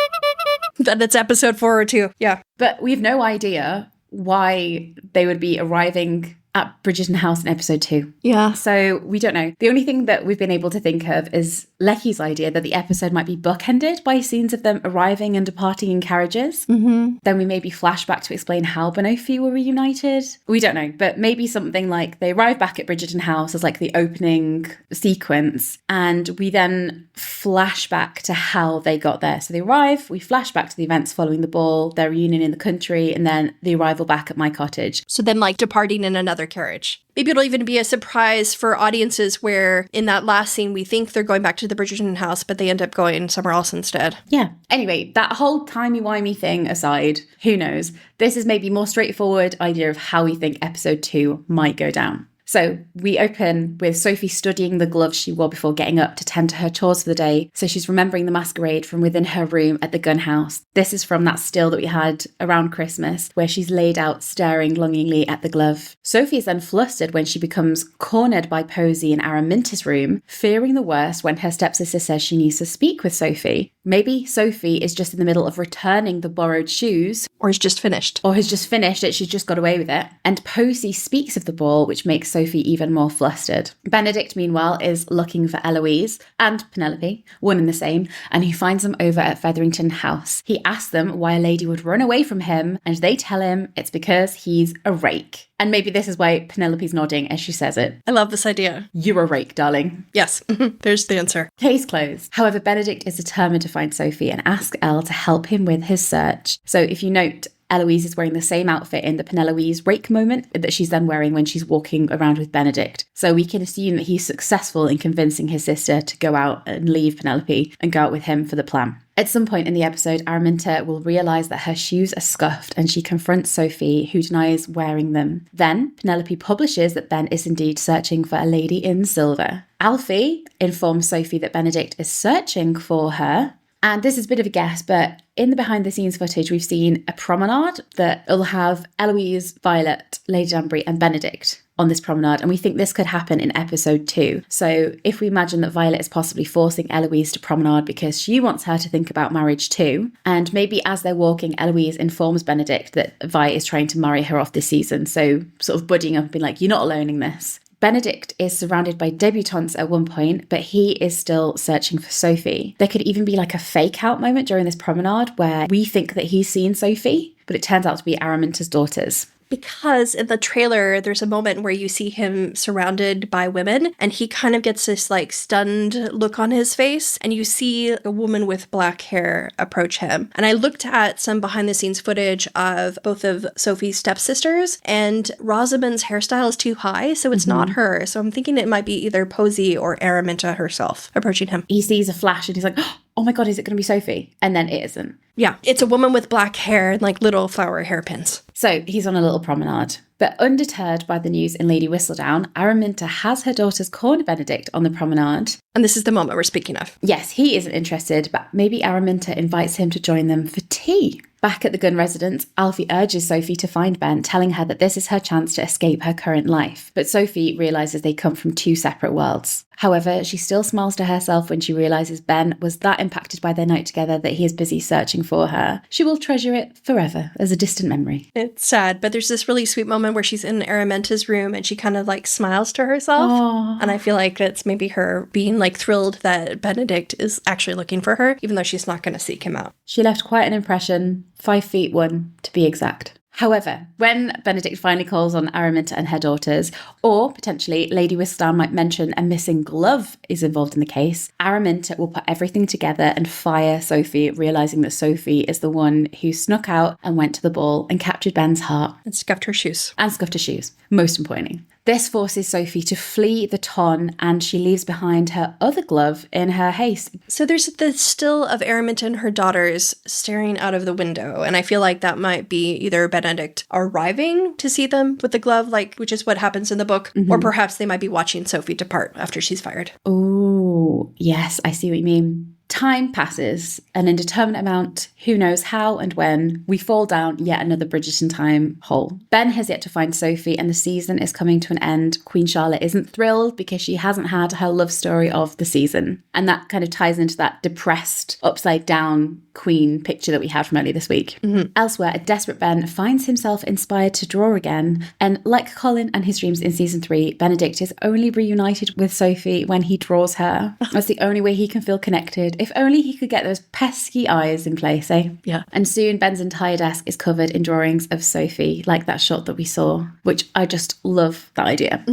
That it's episode 402. Yeah. But we have no idea why they would be arriving at Bridgerton House in episode 2. Yeah. So we don't know. The only thing that we've been able to think of is Lecky's idea that the episode might be bookended by scenes of them arriving and departing in carriages. Then we maybe flash back to explain how Benophie were reunited. We don't know, but maybe something like they arrive back at Bridgerton House as like the opening sequence, and we then flash back to how they got there. So they arrive, we flash back to the events following the ball, their reunion in the country, and then the arrival back at My Cottage. So them like departing in another carriage. Maybe it'll even be a surprise for audiences where in that last scene we think they're going back to the Bridgerton house, but they end up going somewhere else instead. Yeah. Anyway, that whole timey-wimey thing aside, who knows? This is maybe more straightforward idea of how we think episode 2 might go down. So we open with Sophie studying the gloves she wore before getting up to tend to her chores for the day. So she's remembering the masquerade from within her room at the gun house. This is from that still that we had around Christmas, where she's laid out staring longingly at the glove. Sophie is then flustered when she becomes cornered by Posey in Araminta's room, fearing the worst when her stepsister says she needs to speak with Sophie. Maybe Sophie is just in the middle of returning the borrowed shoes. Or has just finished. Or has just finished it, she's just got away with it. And Posey speaks of the ball, which makes Sophie even more flustered. Benedict, meanwhile, is looking for Eloise and Penelope, one and the same, and he finds them over at Featherington House. He asks them why a lady would run away from him, and they tell him it's because he's a rake. And maybe this is why Penelope's nodding as she says it. I love this idea. You're a rake, darling. Yes, there's the answer. Case closed. However, Benedict is determined to find Sophie and ask Elle to help him with his search. So if you note, Eloise is wearing the same outfit in the Penelope's rake moment that she's then wearing when she's walking around with Benedict. So we can assume that he's successful in convincing his sister to go out and leave Penelope and go out with him for the plan. At some point in the episode, Araminta will realise that her shoes are scuffed and she confronts Sophie, who denies wearing them. Then, Penelope publishes that Ben is indeed searching for a lady in silver. Alfie informs Sophie that Benedict is searching for her. And this is a bit of a guess, but in the behind the scenes footage, we've seen a promenade that will have Eloise, Violet, Lady Danbury and Benedict on this promenade. And we think this could happen in episode 2. So if we imagine that Violet is possibly forcing Eloise to promenade because she wants her to think about marriage too. And maybe as they're walking, Eloise informs Benedict that Vi is trying to marry her off this season. So sort of buddying up and being like, you're not alone in this. Benedict is surrounded by debutantes at one point, but he is still searching for Sophie. There could even be like a fake out moment during this promenade where we think that he's seen Sophie, but it turns out to be Araminta's daughters. because in the trailer, there's a moment where you see him surrounded by women, and he kind of gets this like stunned look on his face, and you see a woman with black hair approach him. And I looked at some behind the scenes footage of both of Sophie's stepsisters, and Rosamund's hairstyle is too high, so it's not her. So I'm thinking it might be either Posey or Araminta herself approaching him. He sees a flash and he's like, oh my God, is it going to be Sophie? And then it isn't. Yeah, it's a woman with black hair and like little flower hairpins. So he's on a little promenade. But undeterred by the news in Lady Whistledown, Araminta has her daughters corner Benedict on the promenade. And this is the moment we're speaking of. Yes, he isn't interested, but maybe Araminta invites him to join them for tea. Back at the Gun residence, Alfie urges Sophie to find Ben, telling her that this is her chance to escape her current life. But Sophie realises they come from two separate worlds. However, she still smiles to herself when she realises Ben was that impacted by their night together that he is busy searching for her. She will treasure it forever as a distant memory. It's sad, but there's this really sweet moment where she's in Araminta's room and she kind of like smiles to herself. Aww. And I feel like it's maybe her being like thrilled that Benedict is actually looking for her, even though she's not going to seek him out. She left quite an impression, 5'1" to be exact. However, when Benedict finally calls on Araminta and her daughters, or potentially Lady Whistledown might mention a missing glove is involved in the case, Araminta will put everything together and fire Sophie, realising that Sophie is the one who snuck out and went to the ball and captured Ben's heart. And scuffed her shoes. And scuffed her shoes, most importantly. This forces Sophie to flee the ton, and she leaves behind her other glove in her haste. So there's the still of Araminta and her daughters staring out of the window, and I feel like that might be either Benedict arriving to see them with the glove, like which is what happens in the book, or perhaps they might be watching Sophie depart after she's fired. Oh, yes, I see what you mean. Time passes, an indeterminate amount, who knows how and when, we fall down yet another Bridgerton time hole. Ben has yet to find Sophie and the season is coming to an end. Queen Charlotte isn't thrilled because she hasn't had her love story of the season. And that kind of ties into that depressed, upside down queen picture that we had from earlier this week. Elsewhere, a desperate Ben finds himself inspired to draw again. And like Colin and his dreams in season 3, Benedict is only reunited with Sophie when he draws her. That's the only way he can feel connected. If only he could get those pesky eyes in place, eh? Yeah. And soon Ben's entire desk is covered in drawings of Sophie, like that shot that we saw, which I just love that idea.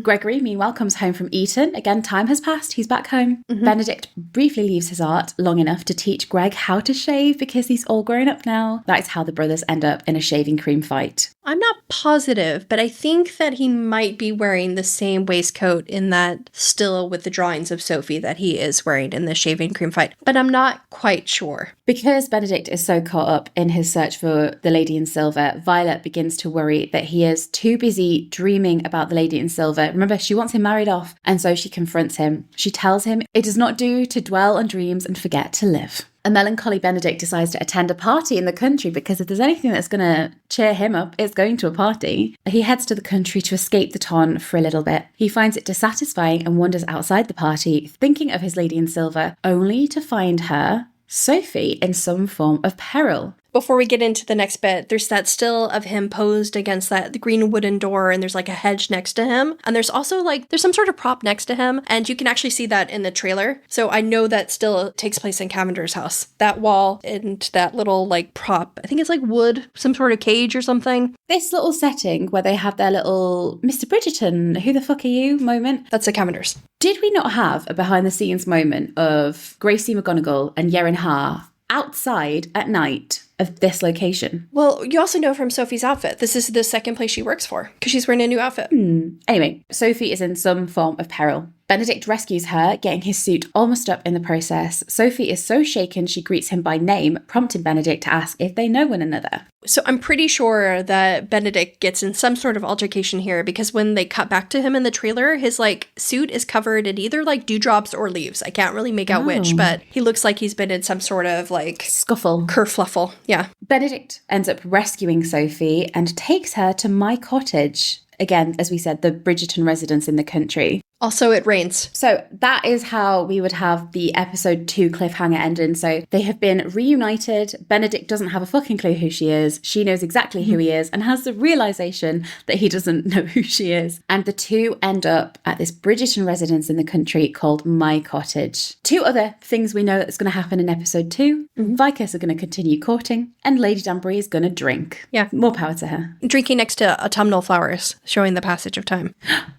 Gregory, meanwhile, comes home from Eton. Again, time has passed. He's back home. Benedict briefly leaves his art long enough to teach Greg how to shave because he's all grown up now. That is how the brothers end up in a shaving cream fight. I'm not positive, but I think that he might be wearing the same waistcoat in that still with the drawings of Sophie that he is wearing in the shaving cream fight, but I'm not quite sure. Because Benedict is so caught up in his search for the Lady in Silver, Violet begins to worry that he is too busy dreaming about the Lady in Silver. Remember, she wants him married off, and so she confronts him. She tells him it does not do to dwell on dreams and forget to live. A melancholy Benedict decides to attend a party in the country because if there's anything that's going to cheer him up, it's going to a party. He heads to the country to escape the ton for a little bit. He finds it dissatisfying and wanders outside the party, thinking of his Lady in Silver, only to find her, Sophie, in some form of peril. Before we get into the next bit, there's that still of him posed against the green wooden door, and there's like a hedge next to him. And there's also there's some sort of prop next to him, and you can actually see that in the trailer. So I know that still takes place in Cavender's house. That wall and that little prop, I think it's wood, some sort of cage or something. This little setting where they have their little Mr. Bridgerton, who the fuck are you moment. That's the Cavenders. Did we not have a behind the scenes moment of Gracie McGonagall and Yerin Ha outside at night of this location? Well, you also know from Sophie's outfit, this is the second place she works for because she's wearing a new outfit. Anyway, Sophie is in some form of peril. Benedict rescues her, getting his suit almost up in the process. Sophie is so shaken she greets him by name, prompting Benedict to ask if they know one another. So I'm pretty sure that Benedict gets in some sort of altercation here because when they cut back to him in the trailer, his suit is covered in either dewdrops or leaves. I can't really make out which, but he looks like he's been in some sort of scuffle. Kerfluffle. Yeah. Benedict ends up rescuing Sophie and takes her to my cottage. Again, as we said, the Bridgerton residence in the country. Also, it rains. So that is how we would have the episode 2 cliffhanger ending. So they have been reunited. Benedict doesn't have a fucking clue who she is. She knows exactly who he is and has the realization that he doesn't know who she is. And the two end up at this Bridgerton residence in the country called My Cottage. 2 other things we know that's going to happen in episode 2. Vicus are going to continue courting and Lady Danbury is going to drink. Yeah. More power to her. Drinking next to autumnal flowers, showing the passage of time.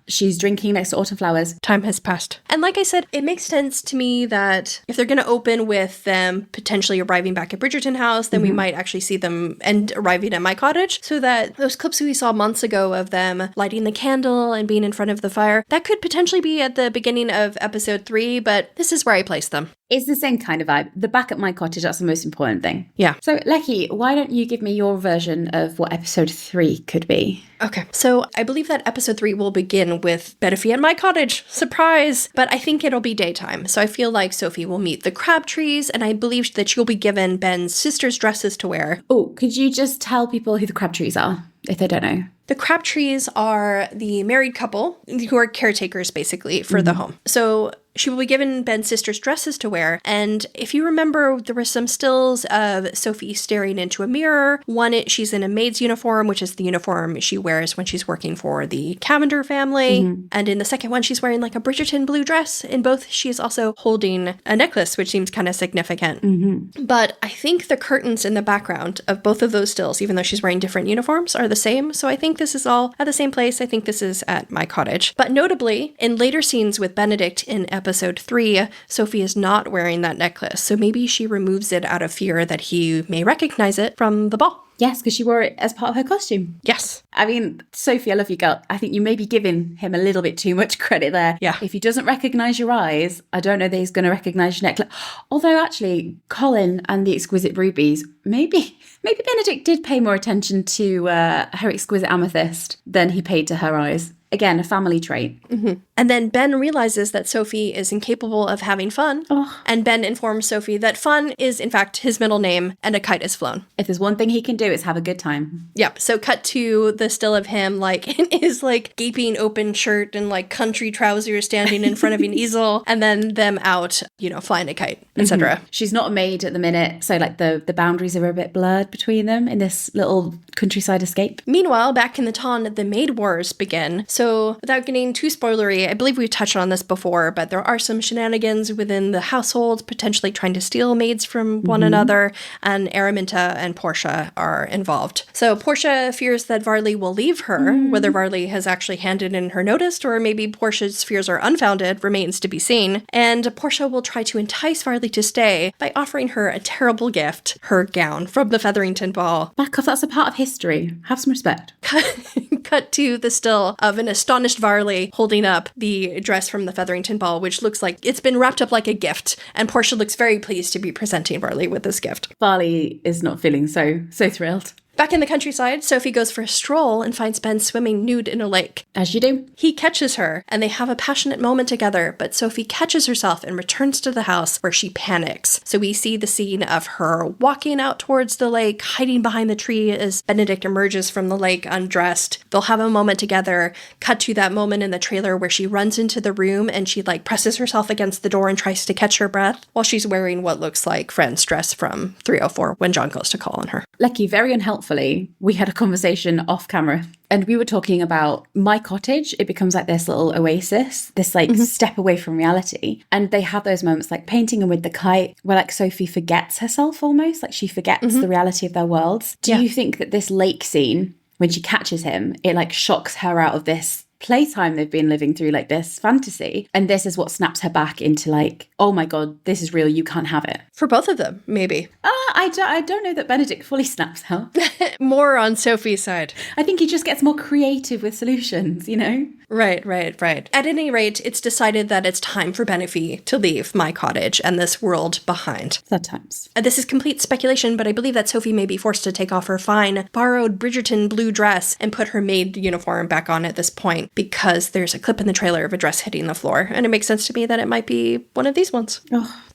She's drinking next to autumn flowers. Time has passed. And like I said, it makes sense to me that if they're going to open with them potentially arriving back at Bridgerton House, then we might actually see them and arriving at My Cottage, so that those clips we saw months ago of them lighting the candle and being in front of the fire, that could potentially be at the beginning of episode 3, but this is where I place them. It's the same kind of vibe. The back at My Cottage, that's the most important thing. Yeah. So, Lecky, why don't you give me your version of what episode 3 could be? Okay. So I believe that episode 3 will begin with Benophie at My Cottage. Surprise! But I think it'll be daytime. So I feel like Sophie will meet the Crabtrees, and I believe that she'll be given Ben's sister's dresses to wear. Oh, could you just tell people who the Crabtrees are, if they don't know? The Crabtrees are the married couple who are caretakers, basically, for the home. So she will be given Ben's sister's dresses to wear. And if you remember, there were some stills of Sophie staring into a mirror. One, she's in a maid's uniform, which is the uniform she wears when she's working for the Cavender family. And in the second one, she's wearing like a Bridgerton blue dress. In both, she is also holding a necklace, which seems kind of significant. But I think the curtains in the background of both of those stills, even though she's wearing different uniforms, are the same. So I think this is all at the same place. I think this is at My Cottage. But notably, in later scenes with Benedict in episode 3, Sophie is not wearing that necklace. So maybe she removes it out of fear that he may recognize it from the ball. Yes, because she wore it as part of her costume. Yes. I mean, Sophie, I love you, girl. I think you may be giving him a little bit too much credit there. Yeah. If he doesn't recognise your eyes, I don't know that he's going to recognise your necklace. Although, actually, Polin and the exquisite rubies, maybe Benedict did pay more attention to her exquisite amethyst than he paid to her eyes. Again, a family trait. And then Ben realizes that Sophie is incapable of having fun. And Ben informs Sophie that fun is, in fact, his middle name and a kite is flown. If there's one thing he can do, it's have a good time. Yep. So cut to the still of him, like, in his, like, gaping open shirt and, like, country trousers standing in front of an easel. And then them out, you know, flying a kite, etc. She's not a maid at the minute. So, like, the boundaries are a bit blurred between them in this little countryside escape. Meanwhile, back in the Ton, the maid wars begin. So without getting too spoilery, I believe we've touched on this before, but there are some shenanigans within the household, potentially trying to steal maids from one another, and Araminta and Portia are involved. So Portia fears that Varley will leave her. Whether Varley has actually handed in her notice, or maybe Portia's fears are unfounded, remains to be seen. And Portia will try to entice Varley to stay by offering her a terrible gift, her gown from the Featherington ball. Back off, that's a part of history. Have some respect. Cut to the still of an astonished Varley holding up the dress from the Featherington ball, which looks like it's been wrapped up like a gift. And Portia looks very pleased to be presenting Varley with this gift. Varley is not feeling so thrilled. Back in the countryside, Sophie goes for a stroll and finds Ben swimming nude in a lake. As you do. He catches her, and they have a passionate moment together, but Sophie catches herself and returns to the house, where she panics. So we see the scene of her walking out towards the lake, hiding behind the tree as Benedict emerges from the lake undressed. They'll have a moment together. Cut to that moment in the trailer where she runs into the room and she, like, presses herself against the door and tries to catch her breath while she's wearing what looks like Friend's dress from 304 when John goes to call on her. Lecky, very unhelpfully, we had a conversation off camera and we were talking about My Cottage. It becomes like this little oasis, this like step away from reality. And they have those moments like painting and with the kite where like Sophie forgets herself almost, like she forgets the reality of their worlds. Do you think that this lake scene, when she catches him, it like shocks her out of this playtime they've been living through, like this fantasy, and this is what snaps her back into like, oh my god, this is real, you can't have it? For both of them, maybe. I don't know that Benedict fully snaps out. More on Sophie's side. I think he just gets more creative with solutions, you know? Right. At any rate, it's decided that it's time for Benophie to leave My Cottage and this world behind. Sad times. This is complete speculation, but I believe that Sophie may be forced to take off her fine, borrowed Bridgerton blue dress and put her maid uniform back on at this point, because there's a clip in the trailer of a dress hitting the floor, and it makes sense to me that it might be one of these ones.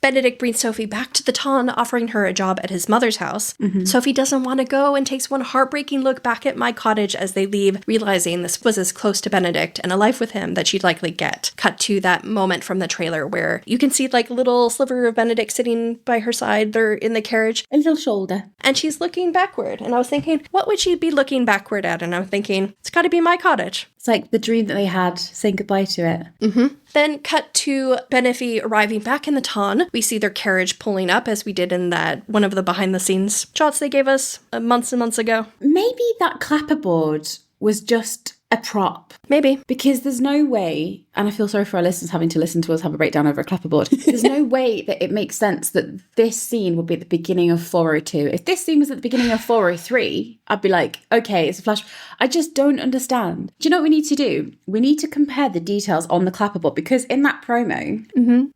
Benedict brings Sophie back to the Ton, offering her a job at his mother's house. Sophie doesn't want to go and takes one heartbreaking look back at My Cottage as they leave, realizing this was as close to Benedict and a life with him that she'd likely get. Cut to that moment from the trailer where you can see like a little sliver of Benedict sitting by her side. They're in the carriage. A little shoulder. And she's looking backward. And I was thinking, what would she be looking backward at? And I'm thinking, it's got to be my cottage. It's like the dream that they had, saying goodbye to it. Mm-hmm. Then cut to Benophie arriving back in the ton. We see their carriage pulling up as we did in that one of the behind the scenes shots they gave us months and months ago. Maybe that clapperboard was just a prop. Maybe. Because there's no way, and I feel sorry for our listeners having to listen to us have a breakdown over a clapperboard. There's no way that it makes sense that this scene would be at the beginning of 402. If this scene was at the beginning of 403, I'd be like, okay, it's a flash. I just don't understand. Do you know what we need to do? We need to compare the details on the clapperboard, because in that promo,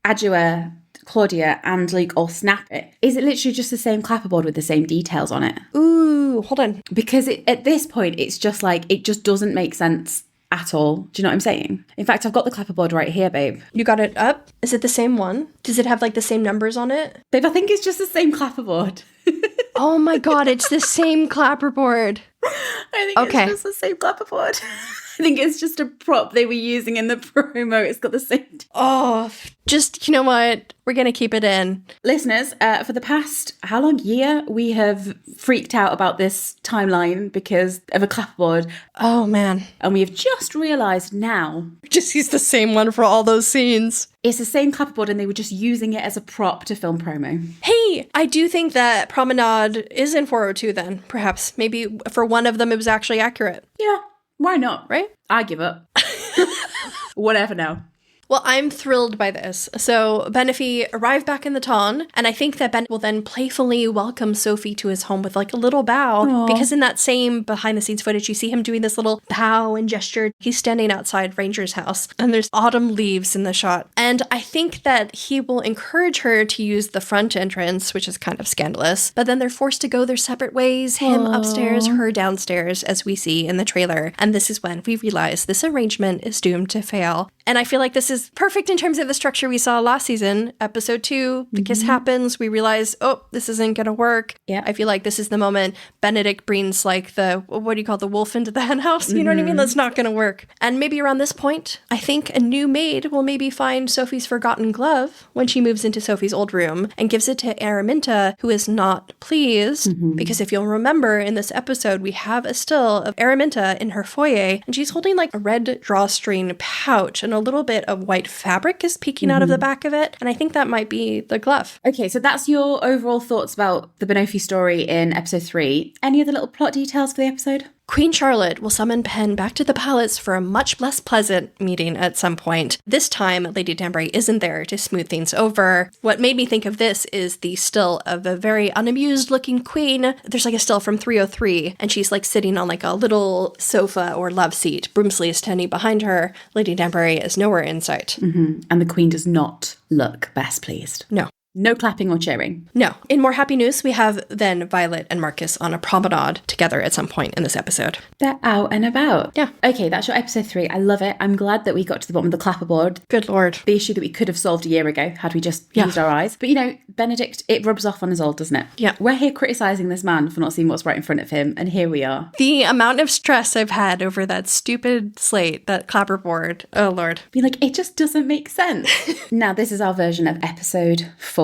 Adjua, Claudia and Luke all snap it. Is it literally just the same clapperboard with the same details on it? Ooh, hold on. Because at this point, it's just like, it just doesn't make sense at all. Do you know what I'm saying? In fact, I've got the clapperboard right here, babe. You got it up? Is it the same one? Does it have like the same numbers on it? Babe, I think it's just the same clapperboard. Oh my God, it's the same clapperboard. I think it's just the same clapperboard. I think it's just a prop they were using in the promo. It's got the same... Oh, just, you know what? We're going to keep it in. Listeners, for the past, how long, year, we have freaked out about this timeline because of a clapperboard. Oh, man. And we have just realised now... Just use the same one for all those scenes. It's the same clapperboard and they were just using it as a prop to film promo. Hey, I do think that Promenade is in 402 then, perhaps. Maybe for one of them it was actually accurate. Yeah, why not? Right? I give up. Whatever now. Well, I'm thrilled by this. So Benophie arrived back in the ton, and I think that Ben will then playfully welcome Sophie to his home with like a little bow. Aww. Because in that same behind-the-scenes footage, you see him doing this little bow and gesture. He's standing outside Ranger's house, and there's autumn leaves in the shot. And I think that he will encourage her to use the front entrance, which is kind of scandalous. But then they're forced to go their separate ways, him upstairs, her downstairs, as we see in the trailer. And this is when we realize this arrangement is doomed to fail. And I feel like this is perfect in terms of the structure we saw last season. Episode 2, the kiss happens. We realize, oh, this isn't going to work. Yeah. I feel like this is the moment Benedict brings like the, what do you call the wolf into the hen house? You know what I mean? That's not going to work. And maybe around this point, I think a new maid will maybe find Sophie's forgotten glove when she moves into Sophie's old room and gives it to Araminta, who is not pleased. Because if you'll remember in this episode, we have a still of Araminta in her foyer and she's holding like a red drawstring pouch and a little bit of white fabric is peeking out of the back of it. And I think that might be the glove. Okay, so that's your overall thoughts about the Benophie story in episode 3. Any other little plot details for the episode? Queen Charlotte will summon Pen back to the palace for a much less pleasant meeting at some point. This time, Lady Danbury isn't there to smooth things over. What made me think of this is the still of a very unamused-looking queen. There's like a still from 303, and she's like sitting on like a little sofa or love seat. Broomsley is standing behind her. Lady Danbury is nowhere in sight. And the queen does not look best pleased. No. No clapping or cheering. No. In more happy news, we have then Violet and Marcus on a promenade together at some point in this episode. They're out and about. Yeah. Okay, that's your episode 3. I love it. I'm glad that we got to the bottom of the clapperboard. Good Lord. The issue that we could have solved a year ago had we just used our eyes. But, you know, Benedict, it rubs off on us all, doesn't it? Yeah. We're here criticising this man for not seeing what's right in front of him, and here we are. The amount of stress I've had over that stupid slate, that clapperboard. Oh, Lord. Be like, it just doesn't make sense. Now, this is our version of episode 4.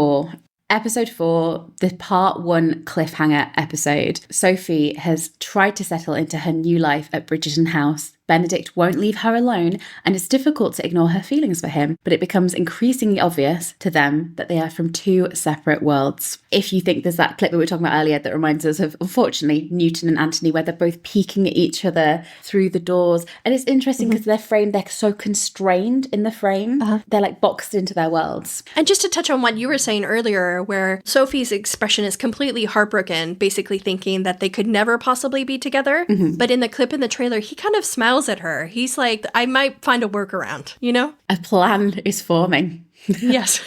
Episode 4, the part 1 cliffhanger episode. Sophie has tried to settle into her new life at Bridgerton House. Benedict won't leave her alone, and it's difficult to ignore her feelings for him, but it becomes increasingly obvious to them that they are from 2 separate worlds. If you think there's that clip that we were talking about earlier that reminds us of, unfortunately, Newton and Anthony, where they're both peeking at each other through the doors. And it's interesting because they're so constrained in the frame. They're like boxed into their worlds. And just to touch on what you were saying earlier, where Sophie's expression is completely heartbroken, basically thinking that they could never possibly be together. But in the clip in the trailer, he kind of smiles at her. He's like, I might find a workaround, you know? A plan is forming. Yes.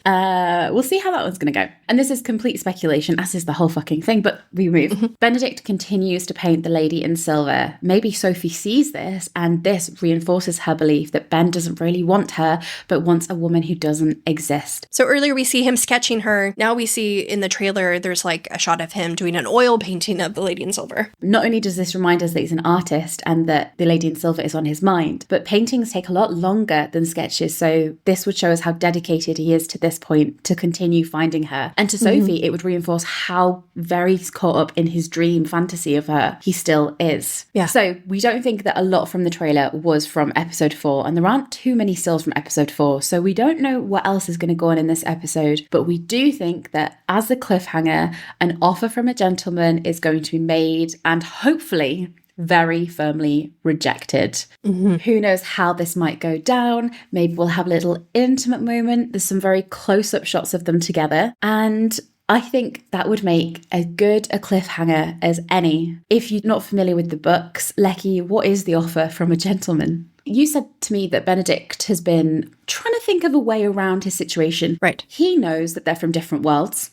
We'll see how that one's going to go. And this is complete speculation, as is the whole fucking thing, but we move. Benedict continues to paint the lady in silver. Maybe Sophie sees this, and this reinforces her belief that Ben doesn't really want her, but wants a woman who doesn't exist. So earlier we see him sketching her. Now we see in the trailer, there's like a shot of him doing an oil painting of the lady in silver. Not only does this remind us that he's an artist and that the lady in silver is on his mind, but paintings take a lot longer than sketches. So this would show us how dedicated he is to this point to continue finding her. And to Sophie, it would reinforce how very caught up in his dream fantasy of her he still is. Yeah. So we don't think that a lot from the trailer was from episode 4, and there aren't too many stills from episode 4. So we don't know what else is going to go on in this episode, but we do think that as the cliffhanger, an offer from a gentleman is going to be made and hopefully very firmly rejected. Who knows how this might go down? Maybe we'll have a little intimate moment. There's some very close-up shots of them together, and I think that would make as good a cliffhanger as any. If you're not familiar with the books, Lecky, what is the offer from a gentleman? You said to me that Benedict has been trying to think of a way around his situation. Right. He knows that they're from different worlds.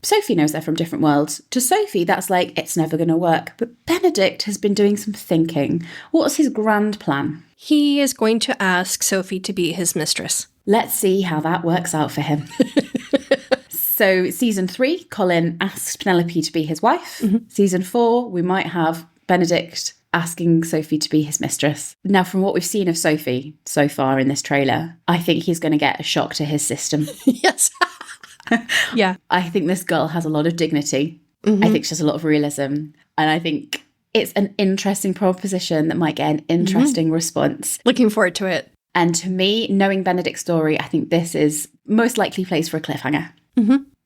Sophie knows they're from different worlds. To Sophie, that's like, it's never going to work. But Benedict has been doing some thinking. What's his grand plan? He is going to ask Sophie to be his mistress. Let's see how that works out for him. So season 3, Polin asks Penelope to be his wife. Season 4, we might have Benedict asking Sophie to be his mistress. Now, from what we've seen of Sophie so far in this trailer, I think he's going to get a shock to his system. Yes. Yeah. I think this girl has a lot of dignity. I think she has a lot of realism. And I think it's an interesting proposition that might get an interesting response. Looking forward to it. And to me, knowing Benedict's story, I think this is most likely place for a cliffhanger.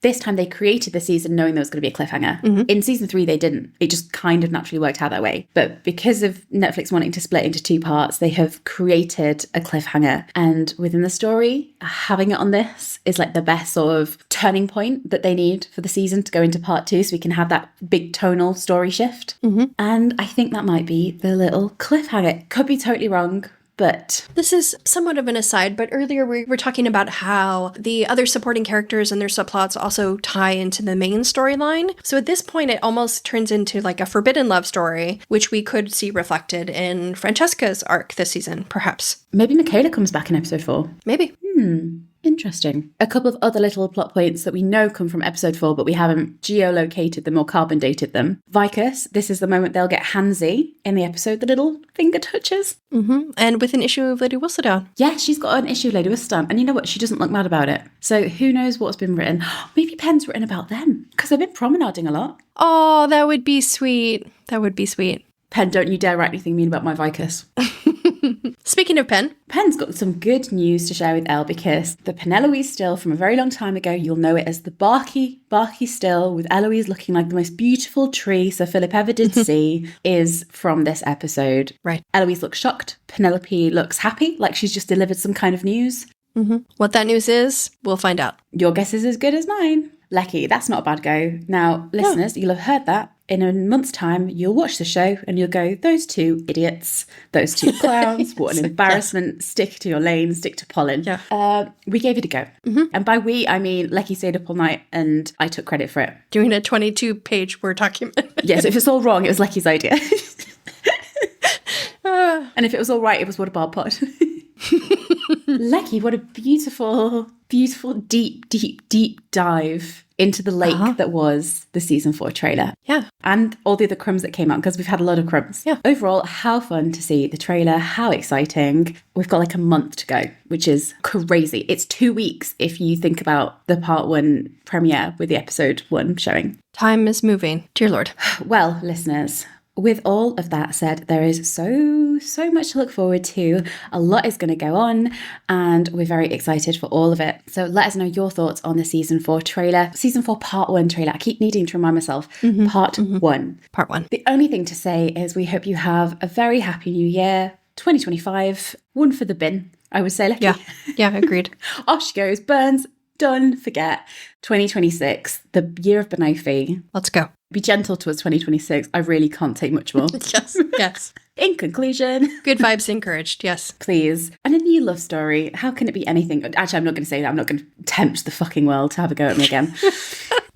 This time they created the season knowing there was going to be a cliffhanger. In season 3, they didn't. It just kind of naturally worked out that way. But because of Netflix wanting to split into 2 parts, they have created a cliffhanger. And within the story, having it on this is like the best sort of turning point that they need for the season to go into part 2 so we can have that big tonal story shift. And I think that might be the little cliffhanger. Could be totally wrong. But this is somewhat of an aside, but earlier we were talking about how the other supporting characters and their subplots also tie into the main storyline. So at this point, it almost turns into like a forbidden love story, which we could see reflected in Francesca's arc this season, perhaps. Maybe Michaela comes back in episode 4. Maybe. Interesting. A couple of other little plot points that we know come from episode 4, but we haven't geolocated them or carbon dated them. Vicus, this is the moment they'll get handsy in the episode, the little finger touches. And with an issue of Lady Whistledown. Yeah, she's got an issue of Lady Whistledown. And you know what? She doesn't look mad about it. So who knows what's been written? Maybe Pen's written about them, because they've been promenading a lot. Oh, that would be sweet. That would be sweet. Pen, don't you dare write anything mean about my Vicus. Speaking of Pen. Pen's got some good news to share with Elle, because the Penelope still from a very long time ago, you'll know it as the barky still with Eloise looking like the most beautiful tree Sir Philip ever did see, is from this episode. Right. Eloise looks shocked. Penelope looks happy, like she's just delivered some kind of news. What that news is, we'll find out. Your guess is as good as mine. Lecky, that's not a bad go. Now, listeners, you'll have heard that. In a month's time, you'll watch the show and you'll go, those 2 idiots, those 2 clowns, what an embarrassment, stick to your lane, stick to Polin. Yeah. We gave it a go. And by we, I mean Lecky stayed up all night and I took credit for it. Doing a 22-page Word document. Yes, if it's all wrong, it was Lecky's idea. And if it was all right, it was what a Barb pod. Lecky, what a beautiful, deep dive into the lake that was the season 4 trailer. Yeah. And all the other crumbs that came out, because we've had a lot of crumbs. Yeah. Overall, how fun to see the trailer, how exciting. We've got like a month to go, which is crazy. It's 2 weeks if you think about the part 1 premiere with the episode 1 showing. Time is moving. Dear Lord. Well, listeners, with all of that said, there is so much to look forward to. A lot is going to go on and we're very excited for all of it. So let us know your thoughts on the season 4 trailer. Season 4 part 1 trailer. I keep needing to remind myself. Part 1. Part 1. The only thing to say is we hope you have a very happy new year. 2025. One for the bin, I would say. Lecky. Yeah, agreed. Off she goes. Burns. Done. Forget. 2026. The year of Benophie. Let's go. Be gentle to us, 2026. I really can't take much more. Yes, yes. In conclusion, good vibes encouraged, yes. Please. And a new love story, how can it be anything? Actually, I'm not going to say that. I'm not going to tempt the fucking world to have a go at me again.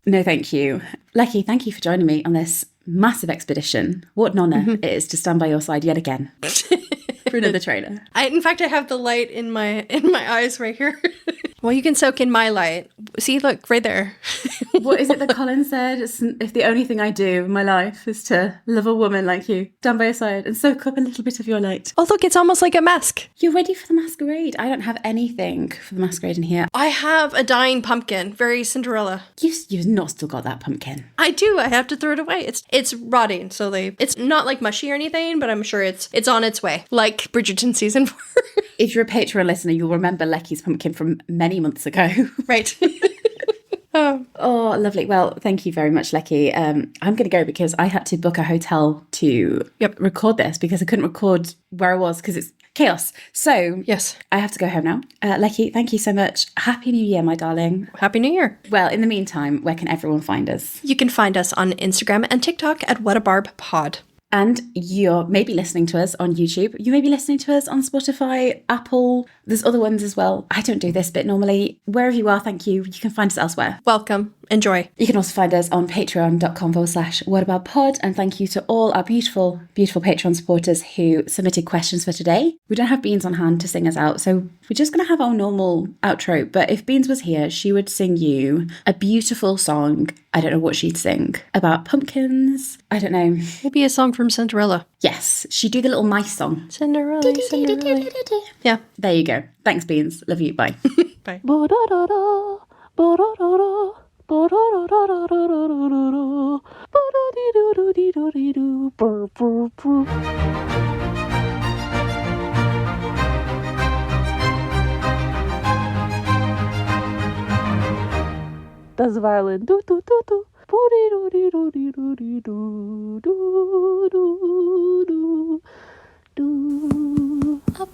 No, thank you. Lecky, thank you for joining me on this massive expedition. What an honour it is to stand by your side yet again for another trailer. In fact, I have the light in my eyes right here. Well, you can soak in my light. See, look, right there. What is it that Colin said? If the only thing I do in my life is to love a woman like you, stand by your side and soak up a little bit of your light. Oh, look, it's almost like a mask. You're ready for the masquerade. I don't have anything for the masquerade in here. I have a dying pumpkin, very Cinderella. You've not still got that pumpkin. I do. I have to throw it away. It's rotting, so it's not like mushy or anything, but I'm sure it's on its way, like Bridgerton season 4. If you're a Patreon listener, you'll remember Lecky's pumpkin from many months ago. Right. Oh, lovely. Well, thank you very much, Lecky. I'm going to go because I had to book a hotel to record this because I couldn't record where I was because it's chaos. So, yes, I have to go home now. Lecky, thank you so much. Happy New Year, my darling. Happy New Year. Well, in the meantime, where can everyone find us? You can find us on Instagram and TikTok at What a Barb Pod. And you're maybe listening to us on YouTube. You may be listening to us on Spotify, Apple. There's other ones as well. I don't do this bit normally. Wherever you are, thank you. You can find us elsewhere. Welcome. Enjoy. You can also find us on patreon.com/whataboutpod. And thank you to all our beautiful, beautiful Patreon supporters who submitted questions for today. We don't have Beans on hand to sing us out, so we're just going to have our normal outro. But if Beans was here, she would sing you a beautiful song. I don't know what she'd sing. About pumpkins. I don't know. Maybe a song from Cinderella. Yes, she'd do the little mice song. Cinderella, Cinderella. Yeah. There you go. Thanks, Beans. Love you. Bye. Bye. Das violin. Do do do do. Do. A